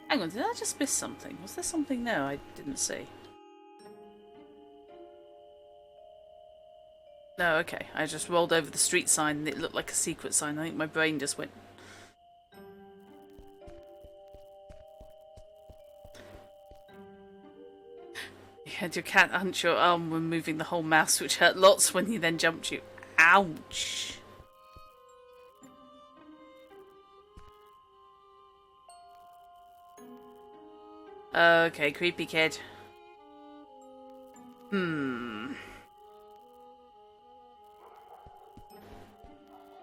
Hang on, did I just miss something? Was there something there I didn't see? No, okay. I just rolled over the street sign and it looked like a secret sign. I think my brain just went... You had your cat hunch your arm when moving the whole mouse, which hurt lots when he then jumped you. Ouch. Okay, creepy kid.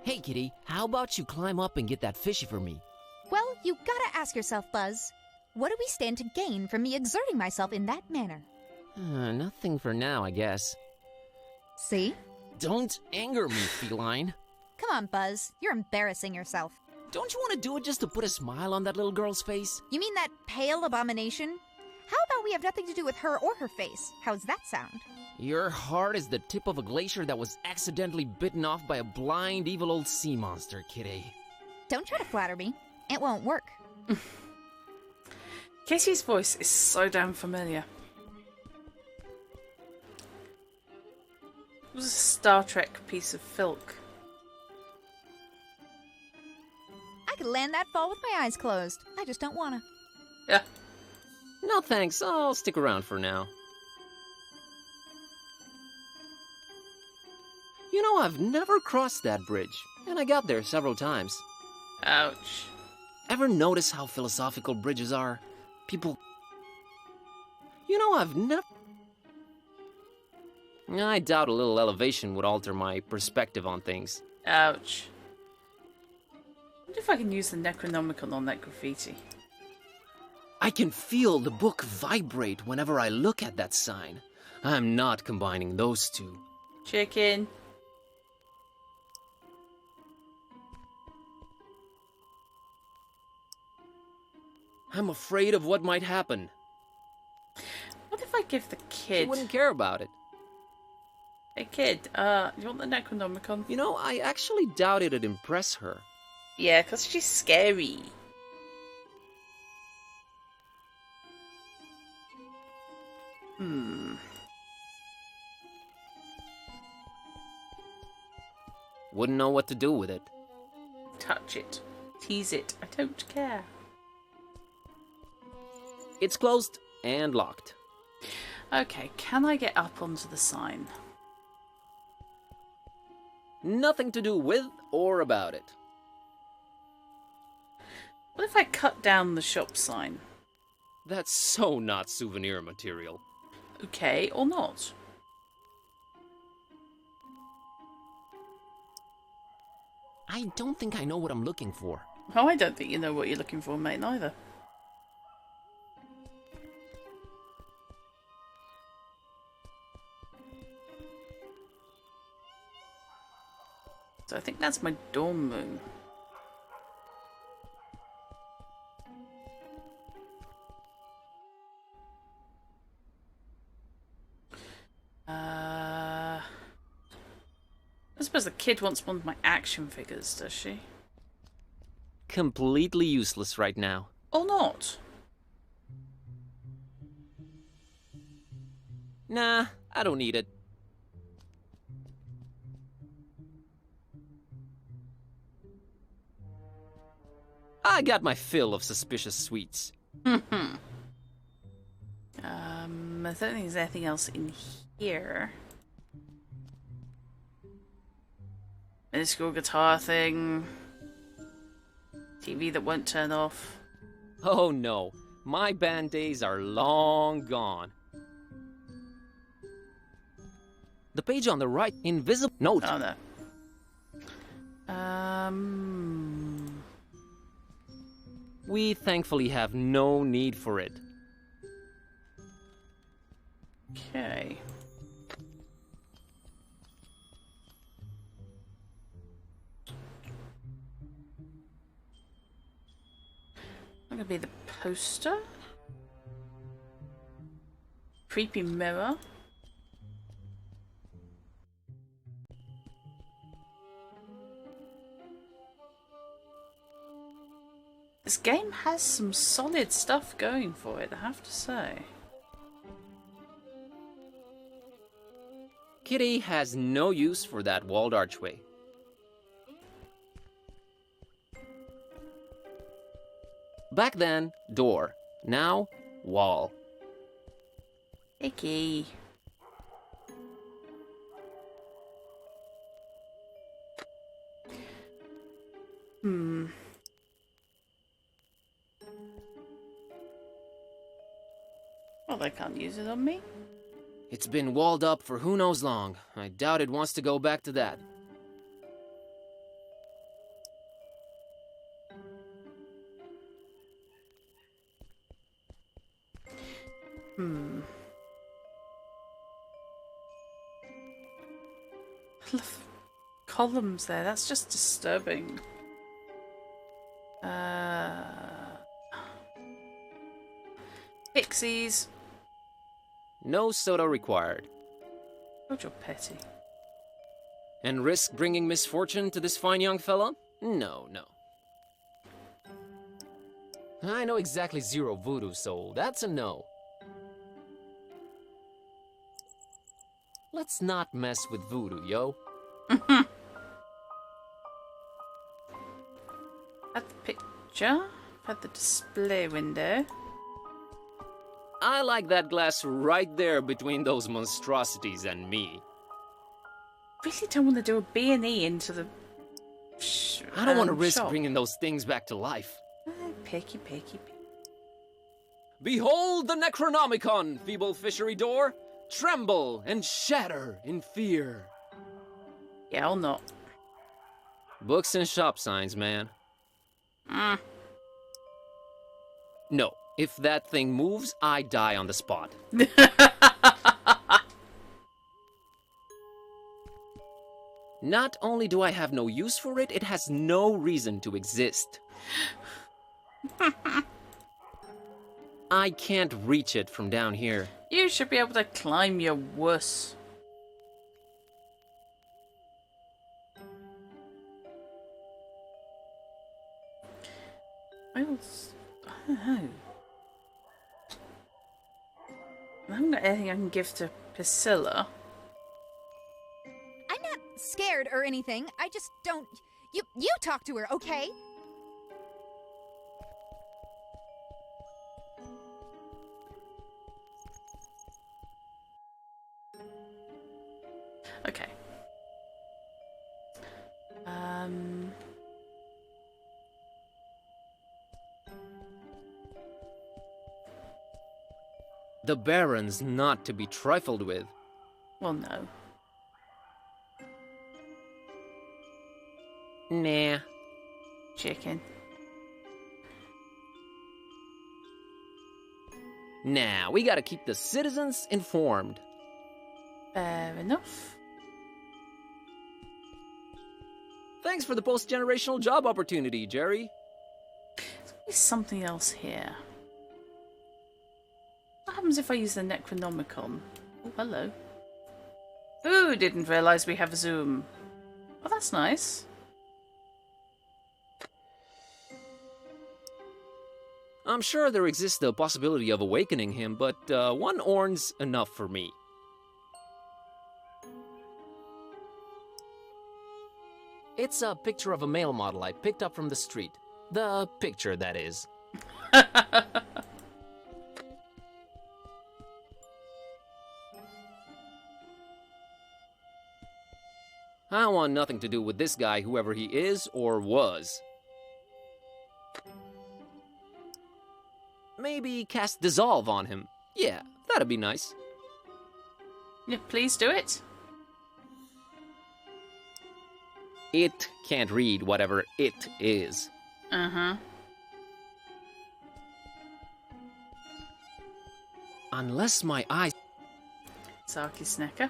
Hey, kitty, how about you climb up and get that fishy for me? Well, you gotta ask yourself, Buzz. What do we stand to gain from me exerting myself in that manner? Nothing for now, I guess. See? Don't anger me, feline. Come on, Buzz. You're embarrassing yourself. Don't you want to do it just to put a smile on that little girl's face? You mean that pale abomination? How about we have nothing to do with her or her face? How's that sound? Your heart is the tip of a glacier that was accidentally bitten off by a blind, evil old sea monster, kitty. Don't try to flatter me. It won't work. Kitty's voice is so damn familiar. It was a Star Trek piece of filk. I could land that fall with my eyes closed. I just don't wanna. Yeah. No thanks, I'll stick around for now. You know, I've never crossed that bridge, and I got there several times. Ouch. Ever notice how philosophical bridges are? People... You know, I've never... I doubt a little elevation would alter my perspective on things. Ouch. I wonder if I can use the Necronomicon on that graffiti. I can feel the book vibrate whenever I look at that sign. I'm not combining those two. Chicken. I'm afraid of what might happen. What if I give the She kid... wouldn't care about it. Hey kid, you want the Necronomicon? You know, I actually doubt it'd impress her. Yeah, because she's scary. Wouldn't know what to do with it. Touch it. Tease it. I don't care. It's closed and locked. Okay, can I get up onto the sign? Nothing to do with or about it. What if I cut down the shop sign? That's so not souvenir material. Okay, or not? I don't think I know what I'm looking for. Oh, I don't think you know what you're looking for, mate, neither. So I think that's my dawn moon. I suppose the kid wants one of my action figures, does she? Completely useless right now. Or not? Nah, I don't need it. I got my fill of suspicious sweets. I don't think there's anything else in here. minuscule guitar thing. TV that won't turn off. Oh no, my band days are long gone. The page on the right, invisible note. Oh no. We thankfully have no need for it. Okay. I'm gonna be the poster. Creepy mirror. This game has some solid stuff going for it, I have to say. Kitty has no use for that walled archway. Back then, door. Now, wall. Icky. Well, they can't use it on me. It's been walled up for who knows long. I doubt it wants to go back to that. Columns there, that's just disturbing. Pixies. No soda required. Oh, you're petty. And risk bringing misfortune to this fine young fella? No, no. I know exactly zero voodoo, so that's a no. Let's not mess with voodoo, yo. At the picture, at the display window. I like that glass right there between those monstrosities and me. Really don't want to do a B&E into the I don't want to risk shop. bringing those things back to life. Picky. Behold the Necronomicon, feeble fishery door! Tremble and shatter in fear. Yeah, or not. Books and shop signs, man. No, if that thing moves, I die on the spot. Not only do I have no use for it, it has no reason to exist. I can't reach it from down here. You should be able to climb your wuss. I don't know. I haven't got anything I can give to Priscilla. I'm not scared or anything. I just don't. You talk to her, okay? Okay. The Baron's not to be trifled with. Well, no. Nah. Chicken. Nah, we gotta keep the citizens informed. Fair enough. Thanks for the post-generational job opportunity, Jerry. There's something else here. What happens if I use the Necronomicon? Oh, hello. Ooh, didn't realise we have a Zoom. Oh, that's nice. I'm sure there exists the possibility of awakening him, but one Orn's enough for me. It's a picture of a male model I picked up from the street. The picture, that is. I want nothing to do with this guy, whoever he is or was. Maybe cast Dissolve on him. Yeah, that'd be nice. Yeah, please do it. It can't read whatever it is. Uh-huh. Unless my eyes... Saki Snecker.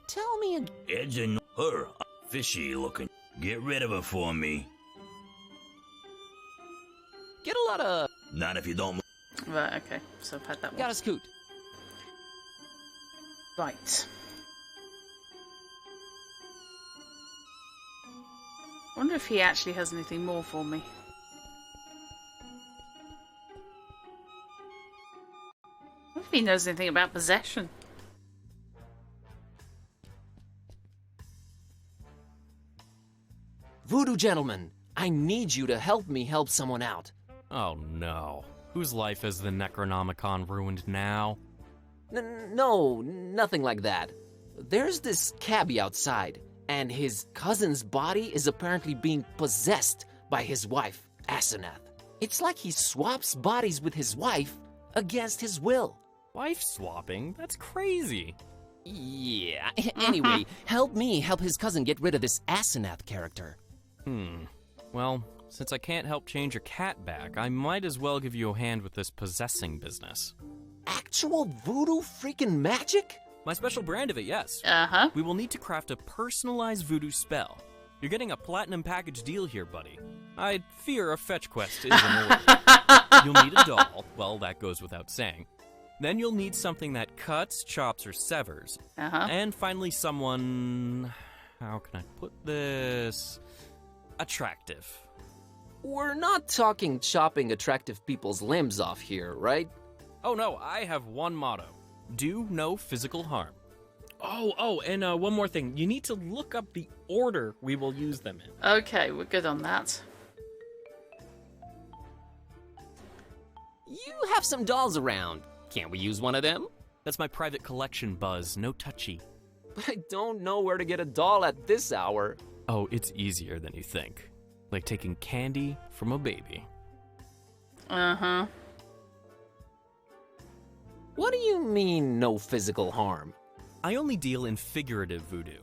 Tell me again. Edge and her, fishy looking. Get rid of her for me. Get a lot of... Not if you don't. Right, okay. So I've had that one. Gotta scoot. Right. Wonder if he actually has anything more for me. What if he knows anything about possession? Voodoo gentleman, I need you to help me help someone out. Oh no. Whose life has the Necronomicon ruined now? No, nothing like that. There's this cabbie outside, and his cousin's body is apparently being possessed by his wife, Asenath. It's like he swaps bodies with his wife against his will. Wife swapping? That's crazy. Yeah, anyway, help me help his cousin get rid of this Asenath character. Well, since I can't help change your cat back, I might as well give you a hand with this possessing business. Actual voodoo freaking magic? My special brand of it, yes. Uh-huh. We will need to craft a personalized voodoo spell. You're getting a platinum package deal here, buddy. I fear a fetch quest is in order. You'll need a doll. Well, that goes without saying. Then you'll need something that cuts, chops, or severs. Uh-huh. And finally someone... How can I put this? Attractive. We're not talking chopping attractive people's limbs off here, right? Oh no, I have one motto. Do no physical harm. Oh, and one more thing. You need to look up the order we will use them in. Okay, we're good on that. You have some dolls around. Can't we use one of them? That's my private collection, Buzz. No touchy. But I don't know where to get a doll at this hour. Oh, it's easier than you think. Like taking candy from a baby. Uh-huh. What do you mean, no physical harm? I only deal in figurative voodoo.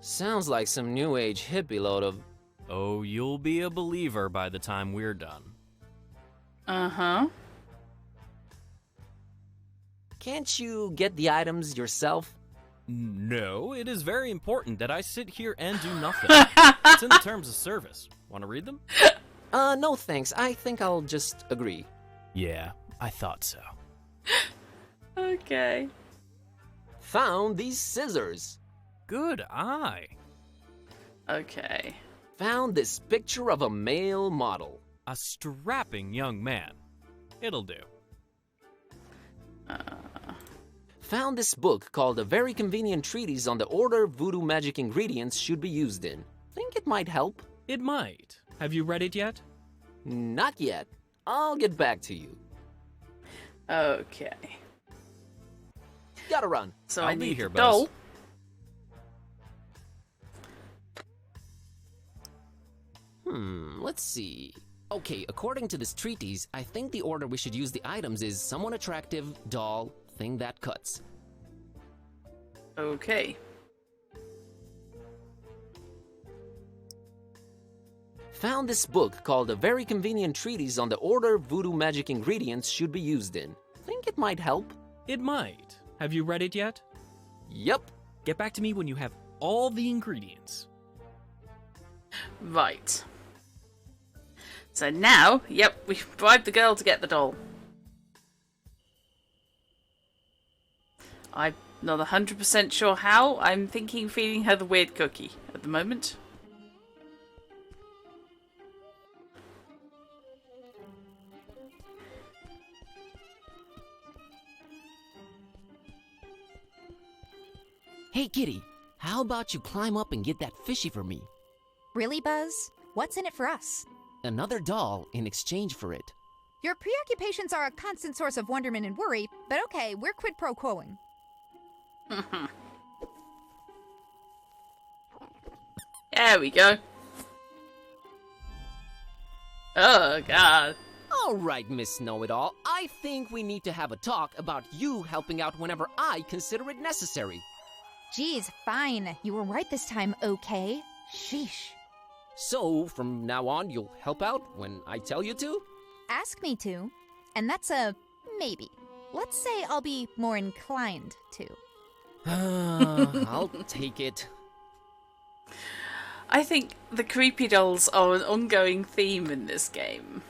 Sounds like some new age hippie load of... Oh, you'll be a believer by the time we're done. Uh-huh. Can't you get the items yourself? No, it is very important that I sit here and do nothing. It's in the terms of service. Want to read them? No thanks. I think I'll just agree. Yeah, I thought so. Okay. Found these scissors. Good eye. Okay. Found this picture of a male model. A strapping young man. It'll do. Found this book called A Very Convenient Treatise on the Order Voodoo Magic Ingredients Should Be Used In. Think it might help? It might. Have you read it yet? Not yet. I'll get back to you. Okay. Gotta run. So I'll I be need here, a doll. Buzz. Let's see. Okay, according to this treatise, I think the order we should use the items is someone attractive, doll, thing that cuts. Okay. Found this book called A Very Convenient Treatise on the Order Voodoo Magic Ingredients Should Be Used In. Think it might help? It might. Have you read it yet? Yep. Get back to me when you have all the ingredients. Right. So now, yep, we bribed the girl to get the doll. I'm not 100% sure how. I'm thinking feeding her the weird cookie at the moment. Hey, kitty, how about you climb up and get that fishy for me? Really, Buzz? What's in it for us? Another doll in exchange for it. Your preoccupations are a constant source of wonderment and worry, but okay, we're quid pro quoing. There we go. Oh, God. All right, Miss Know-It-All. I think we need to have a talk about you helping out whenever I consider it necessary. Geez, fine. You were right this time, okay? Sheesh. So, from now on, you'll help out when I tell you to? Ask me to, and that's a maybe. Let's say I'll be more inclined to. I'll take it. I think the creepy dolls are an ongoing theme in this game.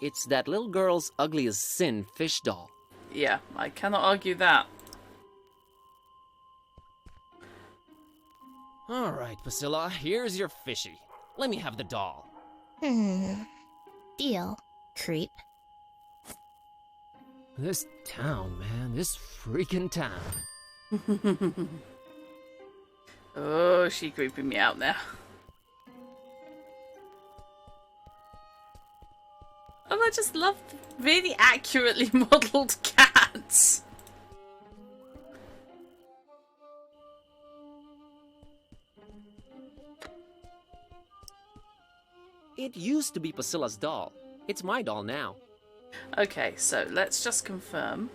It's that little girl's ugly as sin fish doll. Yeah, I cannot argue that. All right, Priscilla, here's your fishy. Let me have the doll. Deal, creep. This town, man, this freaking town. Oh, she creeping me out now. Oh, I just love really accurately modelled cats. It used to be Priscilla's doll. It's my doll now. Okay, so let's just confirm.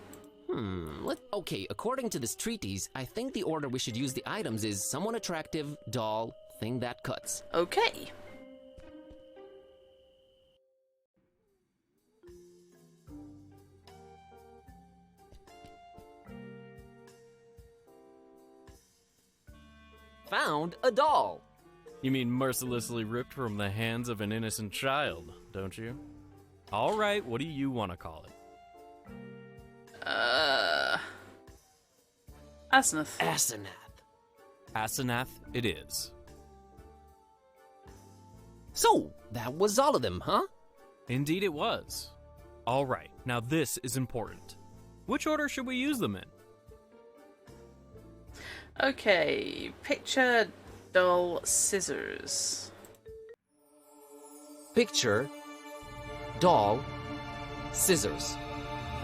Okay, according to this treatise, I think the order we should use the items is someone attractive, doll, thing that cuts. Okay. Found a doll. You mean mercilessly ripped from the hands of an innocent child, don't you? All right, what do you want to call it? Asenath. Asenath. Asenath it is. So, that was all of them, huh? Indeed it was. All right, now this is important. Which order should we use them in? Okay, picture, doll, scissors. Picture, doll, scissors.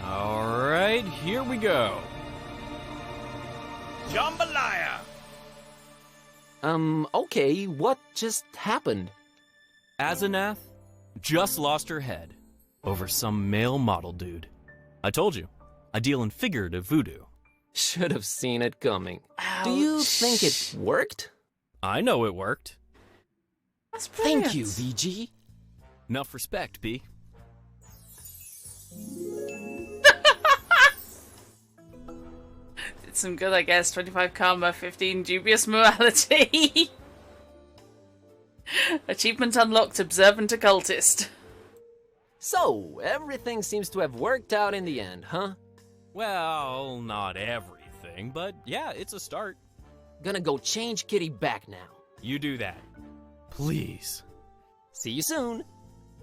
All right, here we go. Jambalaya! Okay, what just happened? Asenath just lost her head over some male model dude. I told you, I deal in figurative voodoo. Should have seen it coming. Ouch. Do you think it worked? I know it worked. That's brilliant. Thank you, VG. Enough respect, B. Did some good, I guess. 25 karma, 15 dubious morality. Achievement unlocked, observant occultist. So, everything seems to have worked out in the end, huh? Well, not everything, but yeah, it's a start. Gonna go change Kitty back now. You do that. Please. See you soon.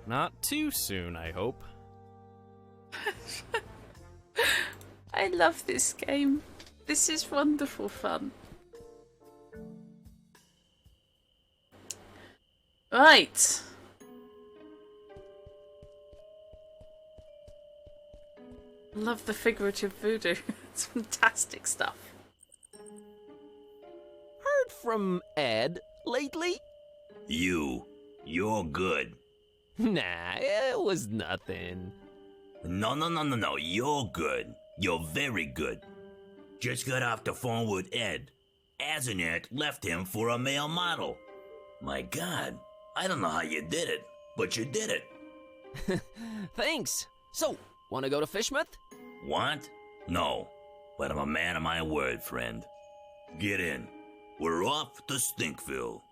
Not too soon, I hope. I love this game. This is wonderful fun. Right. Love the figurative voodoo. It's fantastic stuff. Heard from Ed lately? You're good. Nah, it was nothing. No, you're good. You're very good. Just got off the phone with Ed. Asenath left him for a male model. My God, I don't know how you did it, but you did it. Thanks. So, wanna go to Fishmouth? Want? No, but I'm a man of my word, friend. Get in. We're off to Stinkville.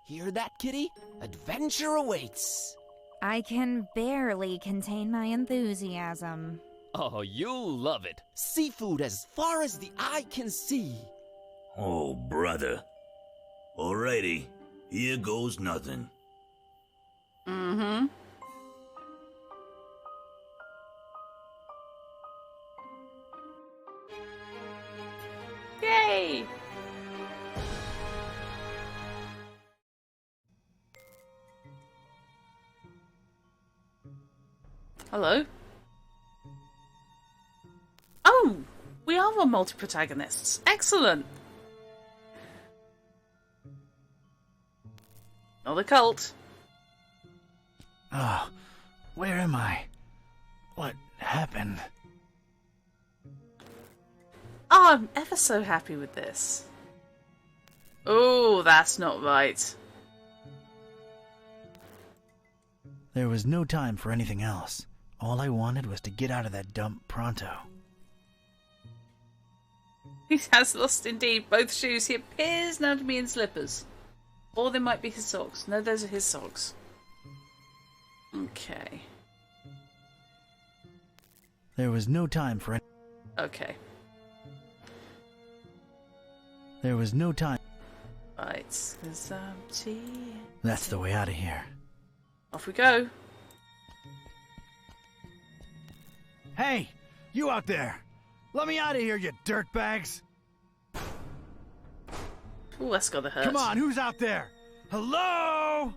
Hear that, Kitty? Adventure awaits. I can barely contain my enthusiasm. Oh, you'll love it. Seafood as far as the eye can see. Oh, brother. Alrighty, here goes nothing. Mm-hmm. Yay! Hello? Oh! We are on multi-protagonists. Excellent! Another cult. Oh, where am I? What happened? Oh, I'm ever so happy with this. Oh, that's not right. There was no time for anything else. All I wanted was to get out of that dump pronto. He has lost indeed both shoes. He appears now to be in slippers. Or they might be his socks. No, those are his socks. Okay. There was no time for Okay. There was no time. Right, there's tea. That's the way out of here. Off we go. Hey, you out there! Let me out of here, you dirtbags! Ooh, that's gotta hurt. Come on, who's out there? Hello?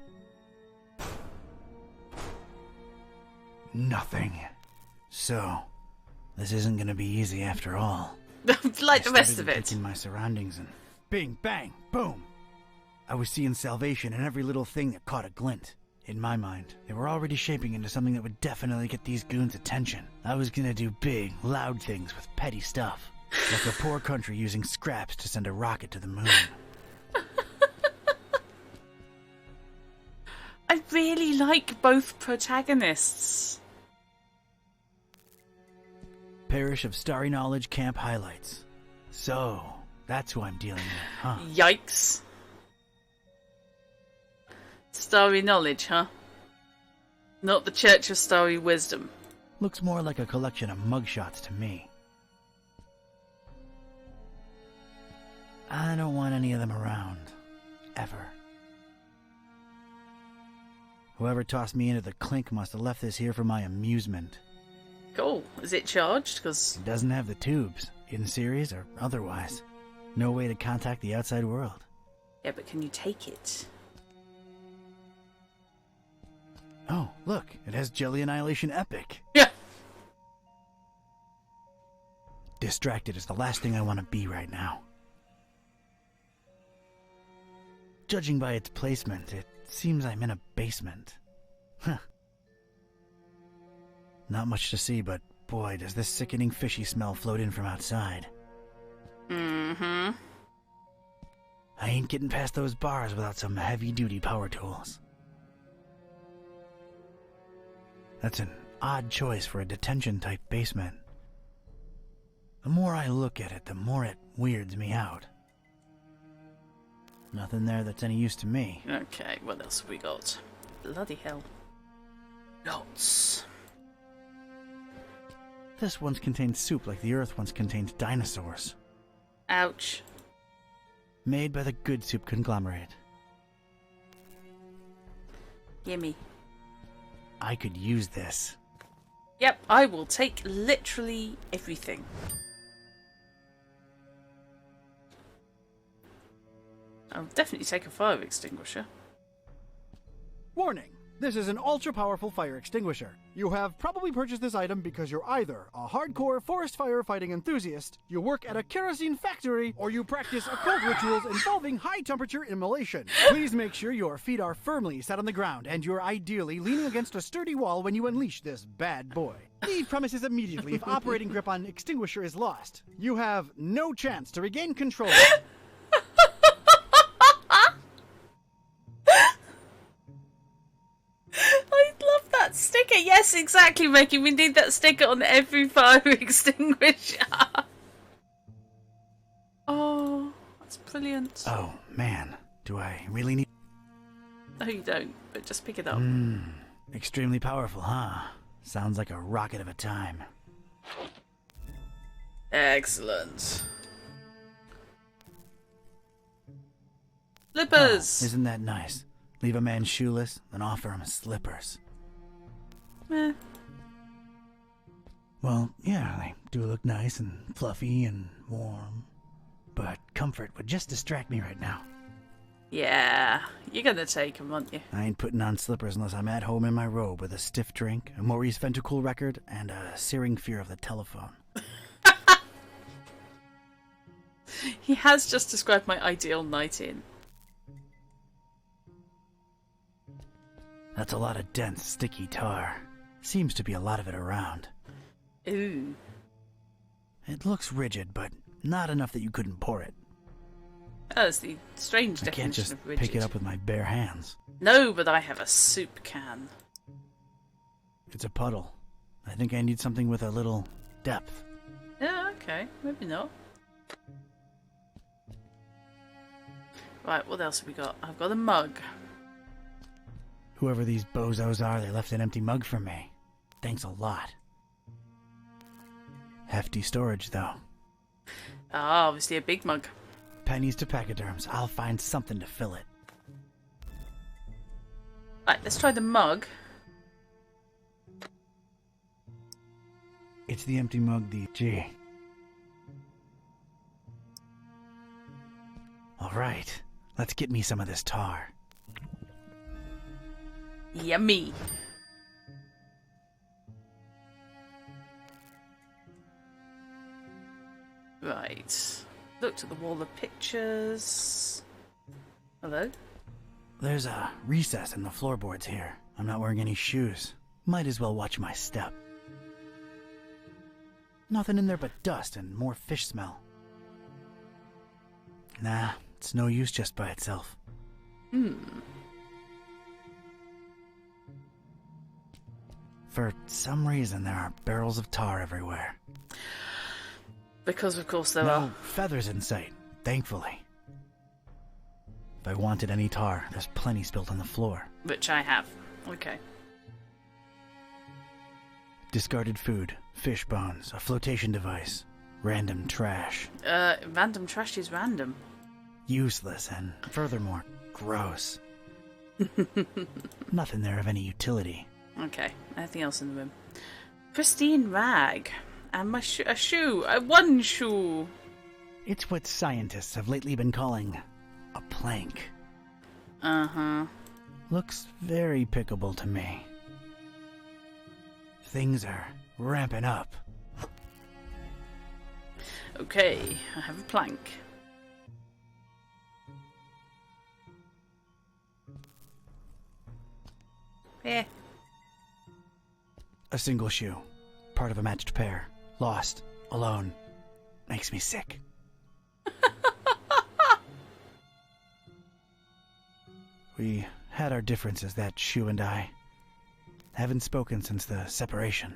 Nothing. So, this isn't gonna be easy after all. Like the rest of it. Picking my surroundings and bing, bang, boom. I was seeing salvation in every little thing that caught a glint. In my mind, they were already shaping into something that would definitely get these goons' attention. I was gonna do big, loud things with petty stuff. Like a poor country using scraps to send a rocket to the moon. I really like both protagonists. Parish of Starry Knowledge Camp highlights. So, that's who I'm dealing with, huh? Yikes. Starry knowledge, huh? Not the Church of Starry Wisdom. Looks more like a collection of mugshots to me. I don't want any of them around. Ever. Whoever tossed me into the clink must have left this here for my amusement. Cool. Is it charged? Because it doesn't have the tubes, in series or otherwise. No way to contact the outside world. Yeah, but can you take it? Oh, look, it has Jelly Annihilation Epic. Yeah. Distracted is the last thing I want to be right now. Judging by its placement, it seems I'm in a basement. Huh. Not much to see, but boy, does this sickening fishy smell float in from outside. Mm-hmm. I ain't getting past those bars without some heavy-duty power tools. That's an odd choice for a detention-type basement. The more I look at it, the more it weirds me out. Nothing there that's any use to me. Okay, what else have we got? Bloody hell. Lots. This once contained soup like the Earth once contained dinosaurs. Ouch. Made by the Good Soup conglomerate. Gimme. I could use this. Yep, I will take literally everything. I'll definitely take a fire extinguisher. Warning! This is an ultra-powerful fire extinguisher. You have probably purchased this item because you're either a hardcore forest firefighting enthusiast, you work at a kerosene factory, or you practice occult rituals involving high-temperature immolation. Please make sure your feet are firmly set on the ground and you're ideally leaning against a sturdy wall when you unleash this bad boy. Leave premises immediately if operating grip on extinguisher is lost. You have no chance to regain control. Sticker, yes, exactly, Maggie. We need that sticker on every fire extinguisher. Oh, that's brilliant. Oh, man. Do I really need... No, you don't, but just pick it up. Extremely powerful, huh? Sounds like a rocket of a time. Excellent. Slippers! Oh, isn't that nice? Leave a man shoeless, then offer him slippers. Eh. Well, yeah, they do look nice and fluffy and warm. But comfort would just distract me right now. Yeah, you're gonna take him, aren't you? I ain't putting on slippers unless I'm at home in my robe with a stiff drink, a Maurice Ventricle record, and a searing fear of the telephone. He has just described my ideal night in. That's a lot of dense, sticky tar. Seems to be a lot of it around. Ooh. It looks rigid, but not enough that you couldn't pour it. That's the strange I definition can't just of rigid. pick it up with my bare hands. No, but I have a soup can. It's a puddle. I think I need something with a little depth. Yeah, okay. Maybe not. Right, what else have we got? I've got a mug. Whoever these bozos are, they left an empty mug for me. Thanks a lot. Hefty storage, though. Ah, obviously a big mug. Pennies to pachyderms. I'll find something to fill it. Right, let's try the mug. It's the empty mug, Gee. Alright, let's get me some of this tar. Yummy. Right. Looked at the wall of pictures. Hello? There's a recess in the floorboards here. I'm not wearing any shoes. Might as well watch my step. Nothing in there but dust and more fish smell. Nah, it's no use just by itself. For some reason, there are barrels of tar everywhere. Because, of course, there No are. feathers in sight, thankfully. If I wanted any tar, there's plenty spilt on the floor. Which I have. Okay. Discarded food, fish bones, a flotation device, random trash. Random trash is random. Useless and, furthermore, gross. Nothing there of any utility. Okay, anything else in the room? Pristine rag. And my a shoe. One shoe. It's what scientists have lately been calling a plank. Uh-huh. Looks very pickable to me. Things are ramping up. Okay, I have a plank. Yeah. A single shoe. Part of a matched pair. Lost. Alone. Makes me sick. We had our differences, that shoe and I. Haven't spoken since the separation.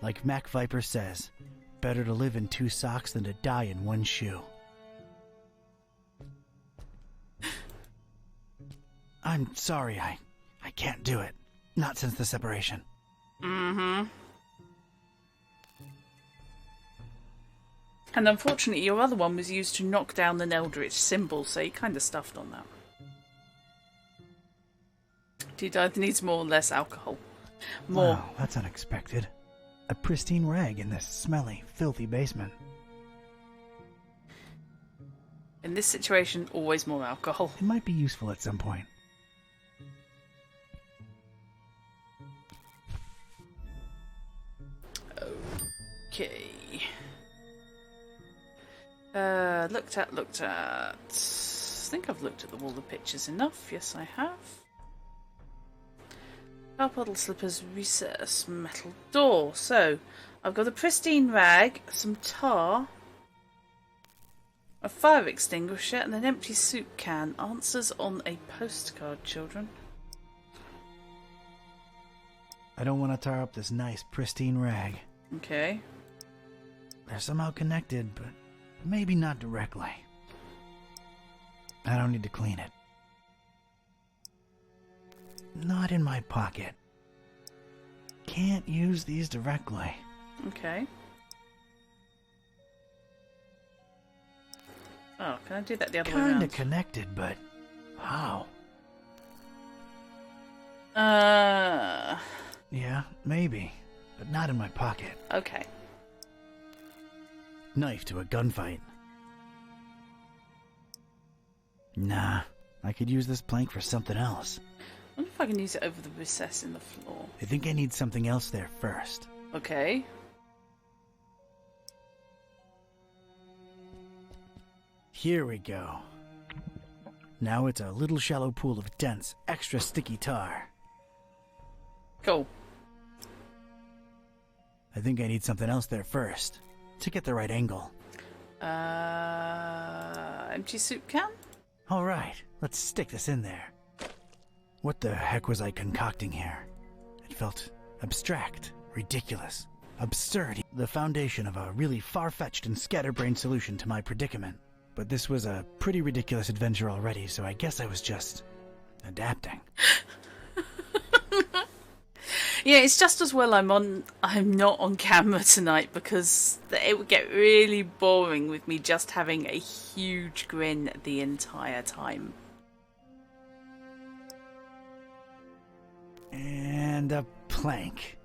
Like Mac Viper says, better to live in 2 socks than to die in 1 shoe. I'm sorry, I can't do it. Not since the separation. Mm-hmm. And unfortunately, your other one was used to knock down the Eldritch symbol, so you kind of stuffed on that. Dude either needs more or less alcohol. More. Wow, that's unexpected. A pristine rag in this smelly, filthy basement. In this situation, always more alcohol. It might be useful at some point. Okay. Looked at. I think I've looked at the wall of pictures enough. Yes, I have. Car puddle slippers, recess, metal door. So, I've got a pristine rag, some tar, a fire extinguisher, and an empty soup can. Answers on a postcard, children. I don't want to tar up this nice, pristine rag. Okay. They're somehow connected, but maybe not directly. I don't need to clean it. Not in my pocket. Can't use these directly. Okay. Oh, can I do that the other way Kinda around? connected, but how? Yeah, maybe, but not in my pocket. Okay. Knife to a gunfight. Nah, I could use this plank for something else. I wonder if I can use it over the recess in the floor. I think I need something else there first. Okay. Here we go. Now it's a little shallow pool of dense, extra sticky tar. Cool. I think I need something else there first, to get the right angle. Empty soup can? Alright, let's stick this in there. What the heck was I concocting here? It felt abstract, ridiculous, absurd. The foundation of a really far-fetched and scatterbrained solution to my predicament. But this was a pretty ridiculous adventure already, so I guess I was just adapting. Yeah, it's just as well I'm not on camera tonight, because it would get really boring with me just having a huge grin the entire time. And a plank.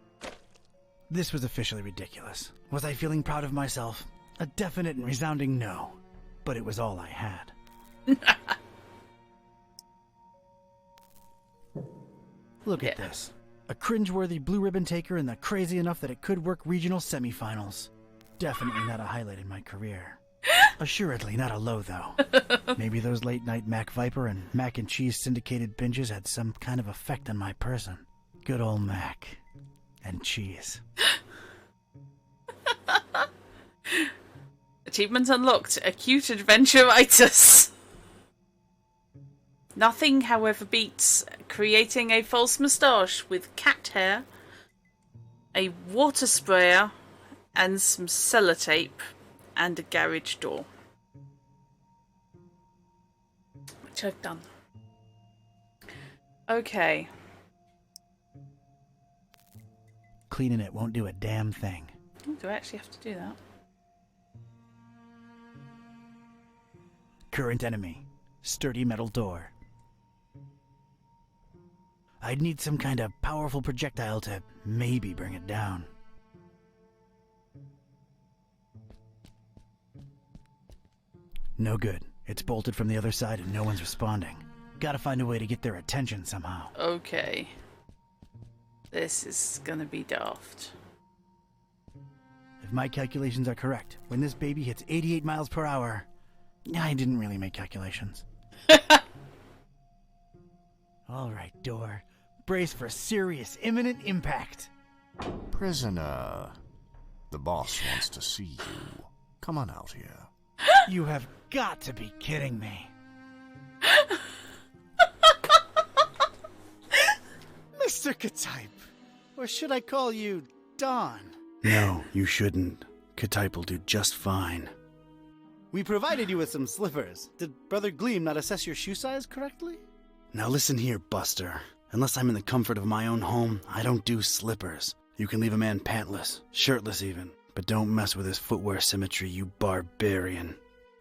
This was officially ridiculous. Was I feeling proud of myself? A definite and resounding no. But it was all I had. Look at this. A cringeworthy blue ribbon taker and the crazy enough that it could work regional semifinals. Definitely not a highlight in my career. Assuredly not a low, though. Maybe those late-night Mac Viper and mac and cheese syndicated binges had some kind of effect on my person. Good old mac and cheese. Achievement unlocked. Acute adventuritis. Nothing, however, beats creating a false moustache with cat hair, a water sprayer, and some sellotape, and a garage door. Which I've done. Okay. Cleaning it won't do a damn thing. Do I actually have to do that? Current enemy. Sturdy metal door. I'd need some kind of powerful projectile to maybe bring it down. No good. It's bolted from the other side and no one's responding. Gotta find a way to get their attention somehow. Okay. This is gonna be daft. If my calculations are correct, when this baby hits 88 miles per hour... I didn't really make calculations. Alright, door. Brace for serious, imminent impact. Prisoner, the boss wants to see you. Come on out here. You have got to be kidding me. Mr. Ktype. Or should I call you Don? No, you shouldn't. Ktype will do just fine. We provided you with some slippers. Did Brother Gleam not assess your shoe size correctly? Now listen here, Buster. Unless I'm in the comfort of my own home, I don't do slippers. You can leave a man pantless, shirtless even, but don't mess with his footwear symmetry, you barbarian.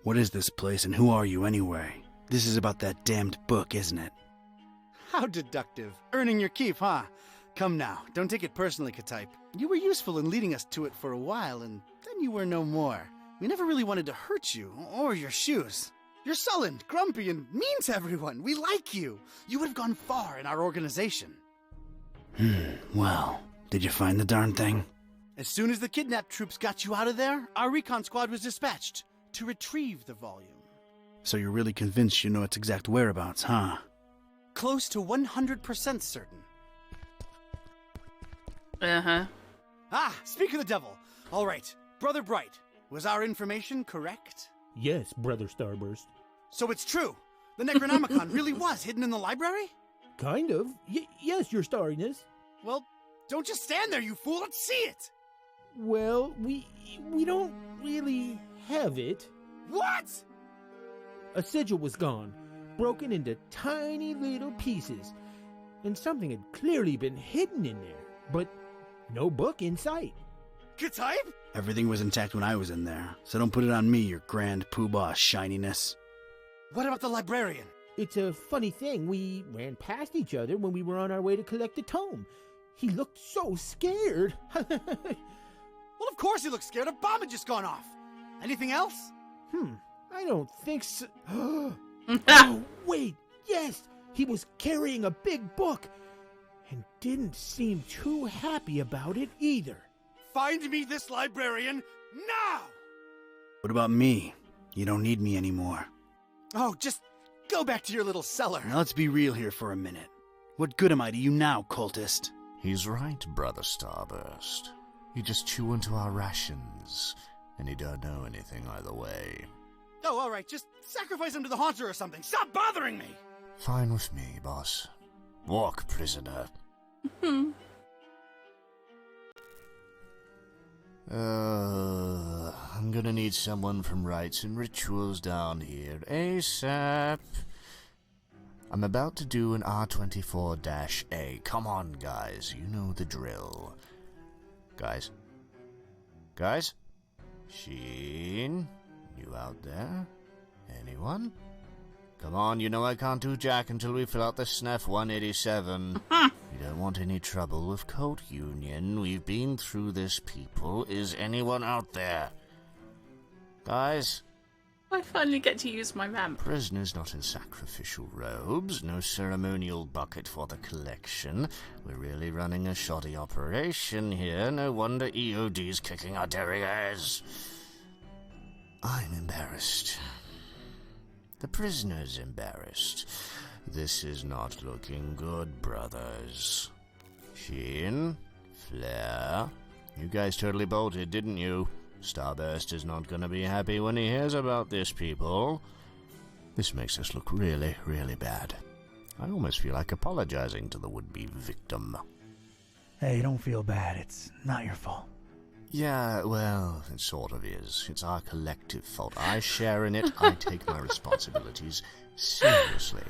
What is this place and who are you anyway? This is about that damned book, isn't it? How deductive. Earning your keep, huh? Come now, don't take it personally, Ktype. You were useful in leading us to it for a while, and then you were no more. We never really wanted to hurt you, or your shoes. You're sullen, grumpy, and mean to everyone. We like you. You would have gone far in our organization. Well, did you find the darn thing? As soon as the kidnapped troops got you out of there, our recon squad was dispatched to retrieve the volume. So you're really convinced you know its exact whereabouts, huh? Close to 100% certain. Uh-huh. Ah, speak of the devil. All right, Brother Bright, was our information correct? Yes, Brother Starburst. So it's true. The Necronomicon really was hidden in the library? Kind of. Yes, Your Starriness. Well, don't just stand there, you fool. Let's see it. Well, we don't really have it. What? A sigil was gone, broken into tiny little pieces, and something had clearly been hidden in there, but no book in sight. Ktype? Everything was intact when I was in there, so don't put it on me, your grand poobah shininess. What about the librarian? It's a funny thing. We ran past each other when we were on our way to collect the tome. He looked so scared. Well, of course he looked scared. A bomb had just gone off. Anything else? I don't think so. Oh, wait, yes! He was carrying a big book and didn't seem too happy about it either. Find me this librarian now! What about me? You don't need me anymore. Oh, just go back to your little cellar. Now let's be real here for a minute. What good am I to you now, cultist? He's right, Brother Starburst. You just chew into our rations, and you don't know anything either way. Oh, all right, just sacrifice him to the haunter or something. Stop bothering me! Fine with me, boss. Walk, prisoner. I'm gonna need someone from Rites and Rituals down here ASAP. I'm about to do an R24-A. Come on, guys. You know the drill. Guys? Guys? Sheen? You out there? Anyone? Come on, you know I can't do jack until we fill out the SNF 187. You don't want any trouble with Cult Union. We've been through this, people. Is anyone out there? Guys? I finally get to use my ramp. Prisoners not in sacrificial robes. No ceremonial bucket for the collection. We're really running a shoddy operation here. No wonder EOD's kicking our derrieres. I'm embarrassed. The prisoner's embarrassed. This is not looking good, brothers. Sheen, Flair, you guys totally bolted, didn't you? Starburst is not gonna be happy when he hears about this, people. This makes us look really, really bad. I almost feel like apologizing to the would-be victim. Hey, don't feel bad. It's not your fault. Yeah, well, it sort of is. It's our collective fault. I share in it. I take my responsibilities seriously.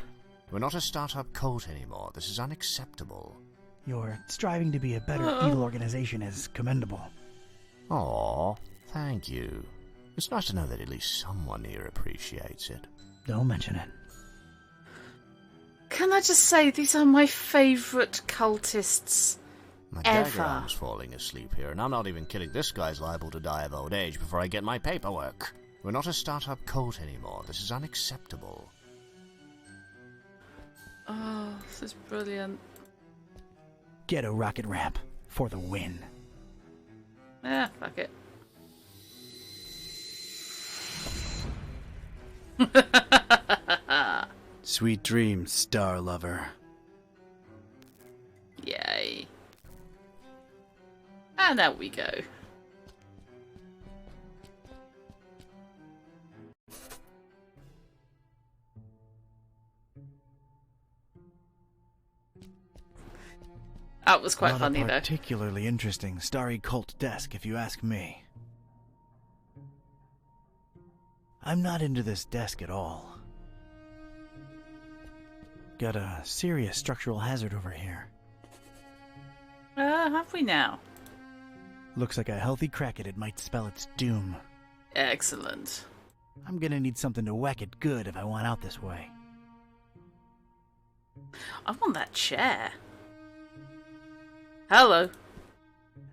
We're not a startup cult anymore. This is unacceptable. Your striving to be a better evil organization is commendable. Aw, thank you. It's nice to know that at least someone here appreciates it. Don't mention it. Can I just say, these are my favourite cultists My ever. dagger arm's falling asleep here, and I'm not even kidding. This guy's liable to die of old age before I get my paperwork. We're not a startup cult anymore. This is unacceptable. Oh, this is brilliant. Get a rocket ramp for the win. Yeah, fuck it. Sweet dreams, star lover. Yay. And out we go. That was quite funny, Not a though. particularly interesting starry cult desk, if you ask me. I'm not into this desk at all. Got a serious structural hazard over here. Have we now? Looks like a healthy crack at it might spell its doom. Excellent. I'm gonna need something to whack it good if I want out this way. I want that chair. Hello.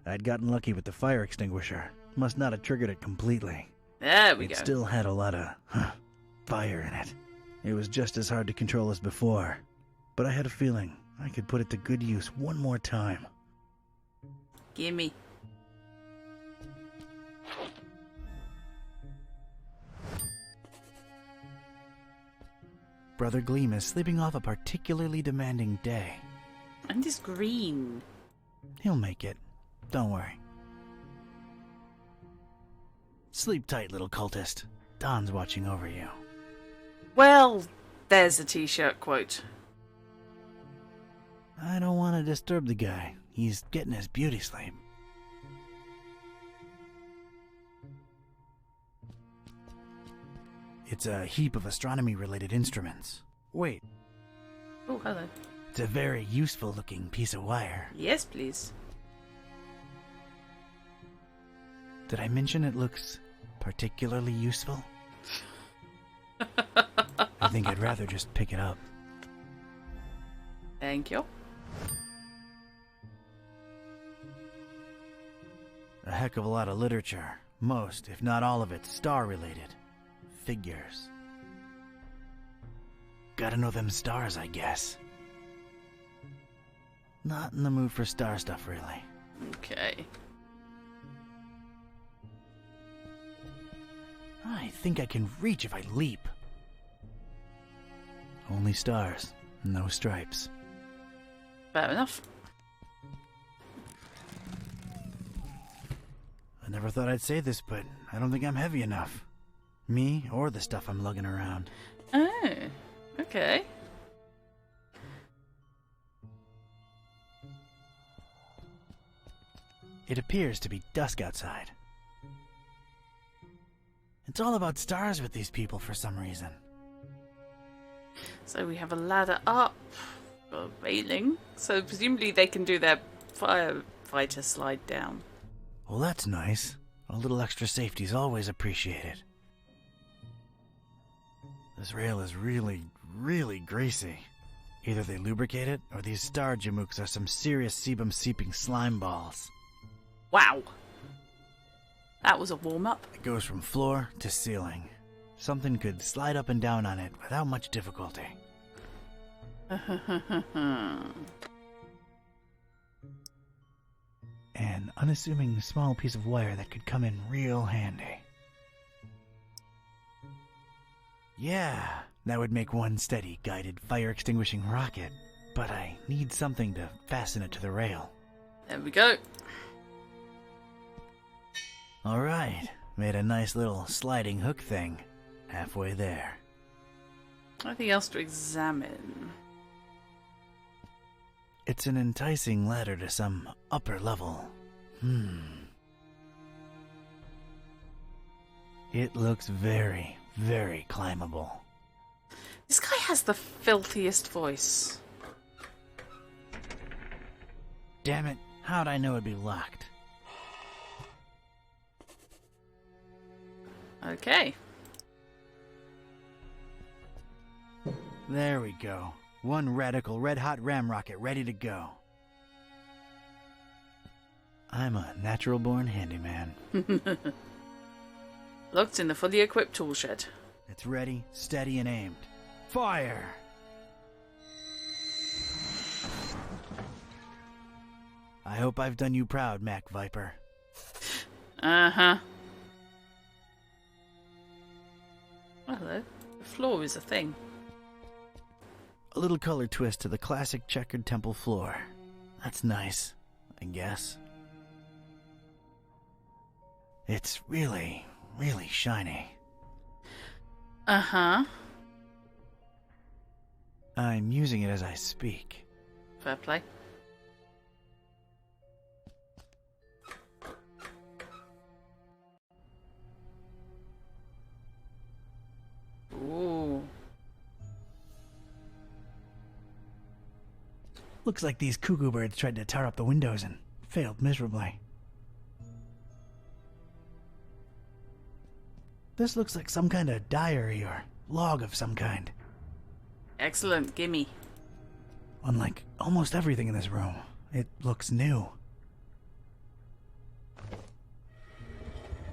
I'd gotten lucky with the fire extinguisher. Must not have triggered it completely. There we It go. still had a lot of fire in it. It was just as hard to control as before. But I had a feeling I could put it to good use one more time. Gimme. Brother Gleam is sleeping off a particularly demanding day. And it's green. He'll make it. Don't worry. Sleep tight, little cultist. Don's watching over you. Well, there's a t-shirt quote. I don't want to disturb the guy. He's getting his beauty sleep. It's a heap of astronomy-related instruments. Wait, Oh, hello. it's a very useful-looking piece of wire. Yes, please. Did I mention it looks particularly useful? I think I'd rather just pick it up. Thank you. A heck of a lot of literature. Most, if not all of it, star-related. Figures. Gotta know them stars, I guess. Not in the mood for star stuff, really. Okay. I think I can reach if I leap. Only stars, no stripes. Fair enough. I never thought I'd say this, but I don't think I'm heavy enough. Me or the stuff I'm lugging around. Oh, okay. It appears to be dusk outside. It's all about stars with these people for some reason. So we have a ladder up, a railing. So presumably they can do their firefighter slide down. Well, that's nice. A little extra safety is always appreciated. This rail is really, really greasy. Either they lubricate it, or these star jamooks are some serious sebum-seeping slime balls. Wow. That was a warm-up. It goes from floor to ceiling. Something could slide up and down on it without much difficulty. An unassuming small piece of wire that could come in real handy. Yeah, that would make one steady, guided, fire-extinguishing rocket. But I need something to fasten it to the rail. There we go. Alright, made a nice little sliding hook thing. Halfway there. Anything else to examine? It's an enticing ladder to some upper level. It looks very, very climbable. This guy has the filthiest voice. Damn it, how'd I know it'd be locked? Okay. There we go. One radical red-hot ram rocket ready to go. I'm a natural-born handyman. Locked in the fully equipped tool shed. It's ready, steady, and aimed. Fire! I hope I've done you proud, Mac Viper. Uh-huh. Oh, hello. The floor is a thing. A little color twist to the classic checkered temple floor. That's nice, I guess. It's really, really shiny. Uh-huh. I'm using it as I speak. Fair play. Ooh. Looks like these cuckoo birds tried to tar up the windows and failed miserably. This looks like some kind of diary or log of some kind. Excellent, gimme. Unlike almost everything in this room, it looks new.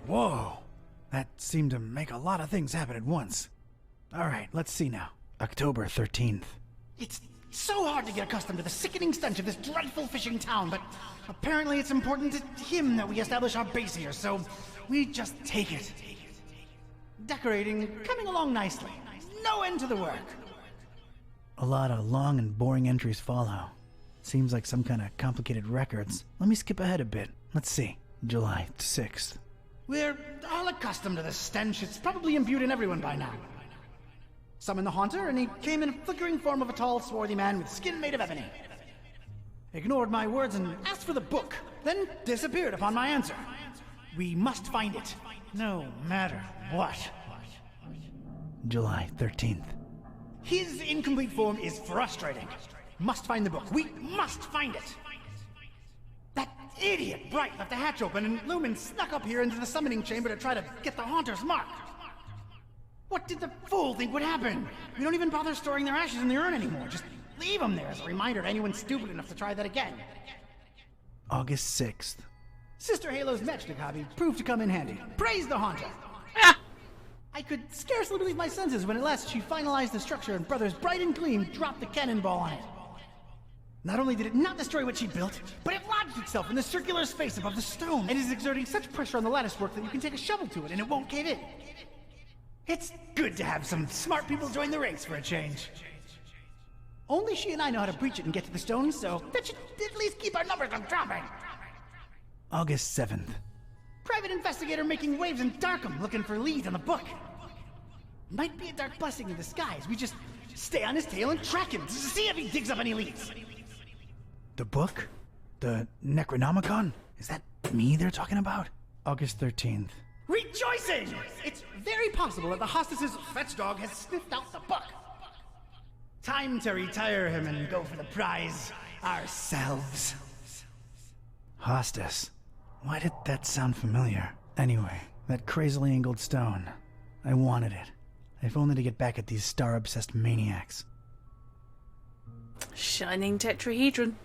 Whoa! That seemed to make a lot of things happen at once. Alright, let's see now. October 13th. It's so hard to get accustomed to the sickening stench of this dreadful fishing town, but apparently it's important to him that we establish our base here, so we just take it. Decorating coming along nicely. No end to the work. A lot of long and boring entries follow. Seems like some kind of complicated records. Let me skip ahead a bit. Let's see. July 6th. We're all accustomed to this stench. It's probably imbued in everyone by now. Summoned the Haunter, and he came in a flickering form of a tall, swarthy man with skin made of ebony. Ignored my words and asked for the book, then disappeared upon my answer. We must find it, no matter what. July 13th. His incomplete form is frustrating. Must find the book. We must find it. That idiot Bright left the hatch open, and Lumen snuck up here into the summoning chamber to try to get the Haunter's mark. What did the fool think would happen? We don't even bother storing their ashes in the urn anymore. Just leave them there as a reminder to anyone stupid enough to try that again. August 6th. Sister Halo's matchstick hobby proved to come in handy. Praise the Haunter! I could scarcely believe my senses when at last she finalized the structure and Brothers Bright and Gleam dropped the cannonball on it. Not only did it not destroy what she built, but it lodged itself in the circular space above the stone and is exerting such pressure on the lattice work that you can take a shovel to it and it won't cave in. It's good to have some smart people join the ranks for a change. Only she and I know how to breach it and get to the stone, so that should at least keep our numbers from dropping. August 7th. Private investigator making waves in Darkham looking for leads on the book. Might be a dark blessing in disguise. We just stay on his tail and track him to see if he digs up any leads. The book? The Necronomicon? Is that me they're talking about? August 13th. Rejoicing! It's very possible that the hostess's fetch dog has sniffed out the book. Time to retire him and go for the prize ourselves. Hostess. Why did that sound familiar? Anyway, that crazily angled stone. I wanted it. If only to get back at these star-obsessed maniacs. Shining tetrahedron.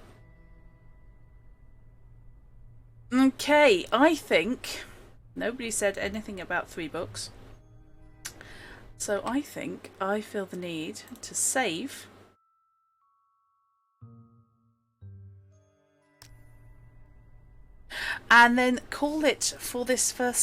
Okay, I think nobody said anything about 3 books. So I think I feel the need to save. And then call it for this first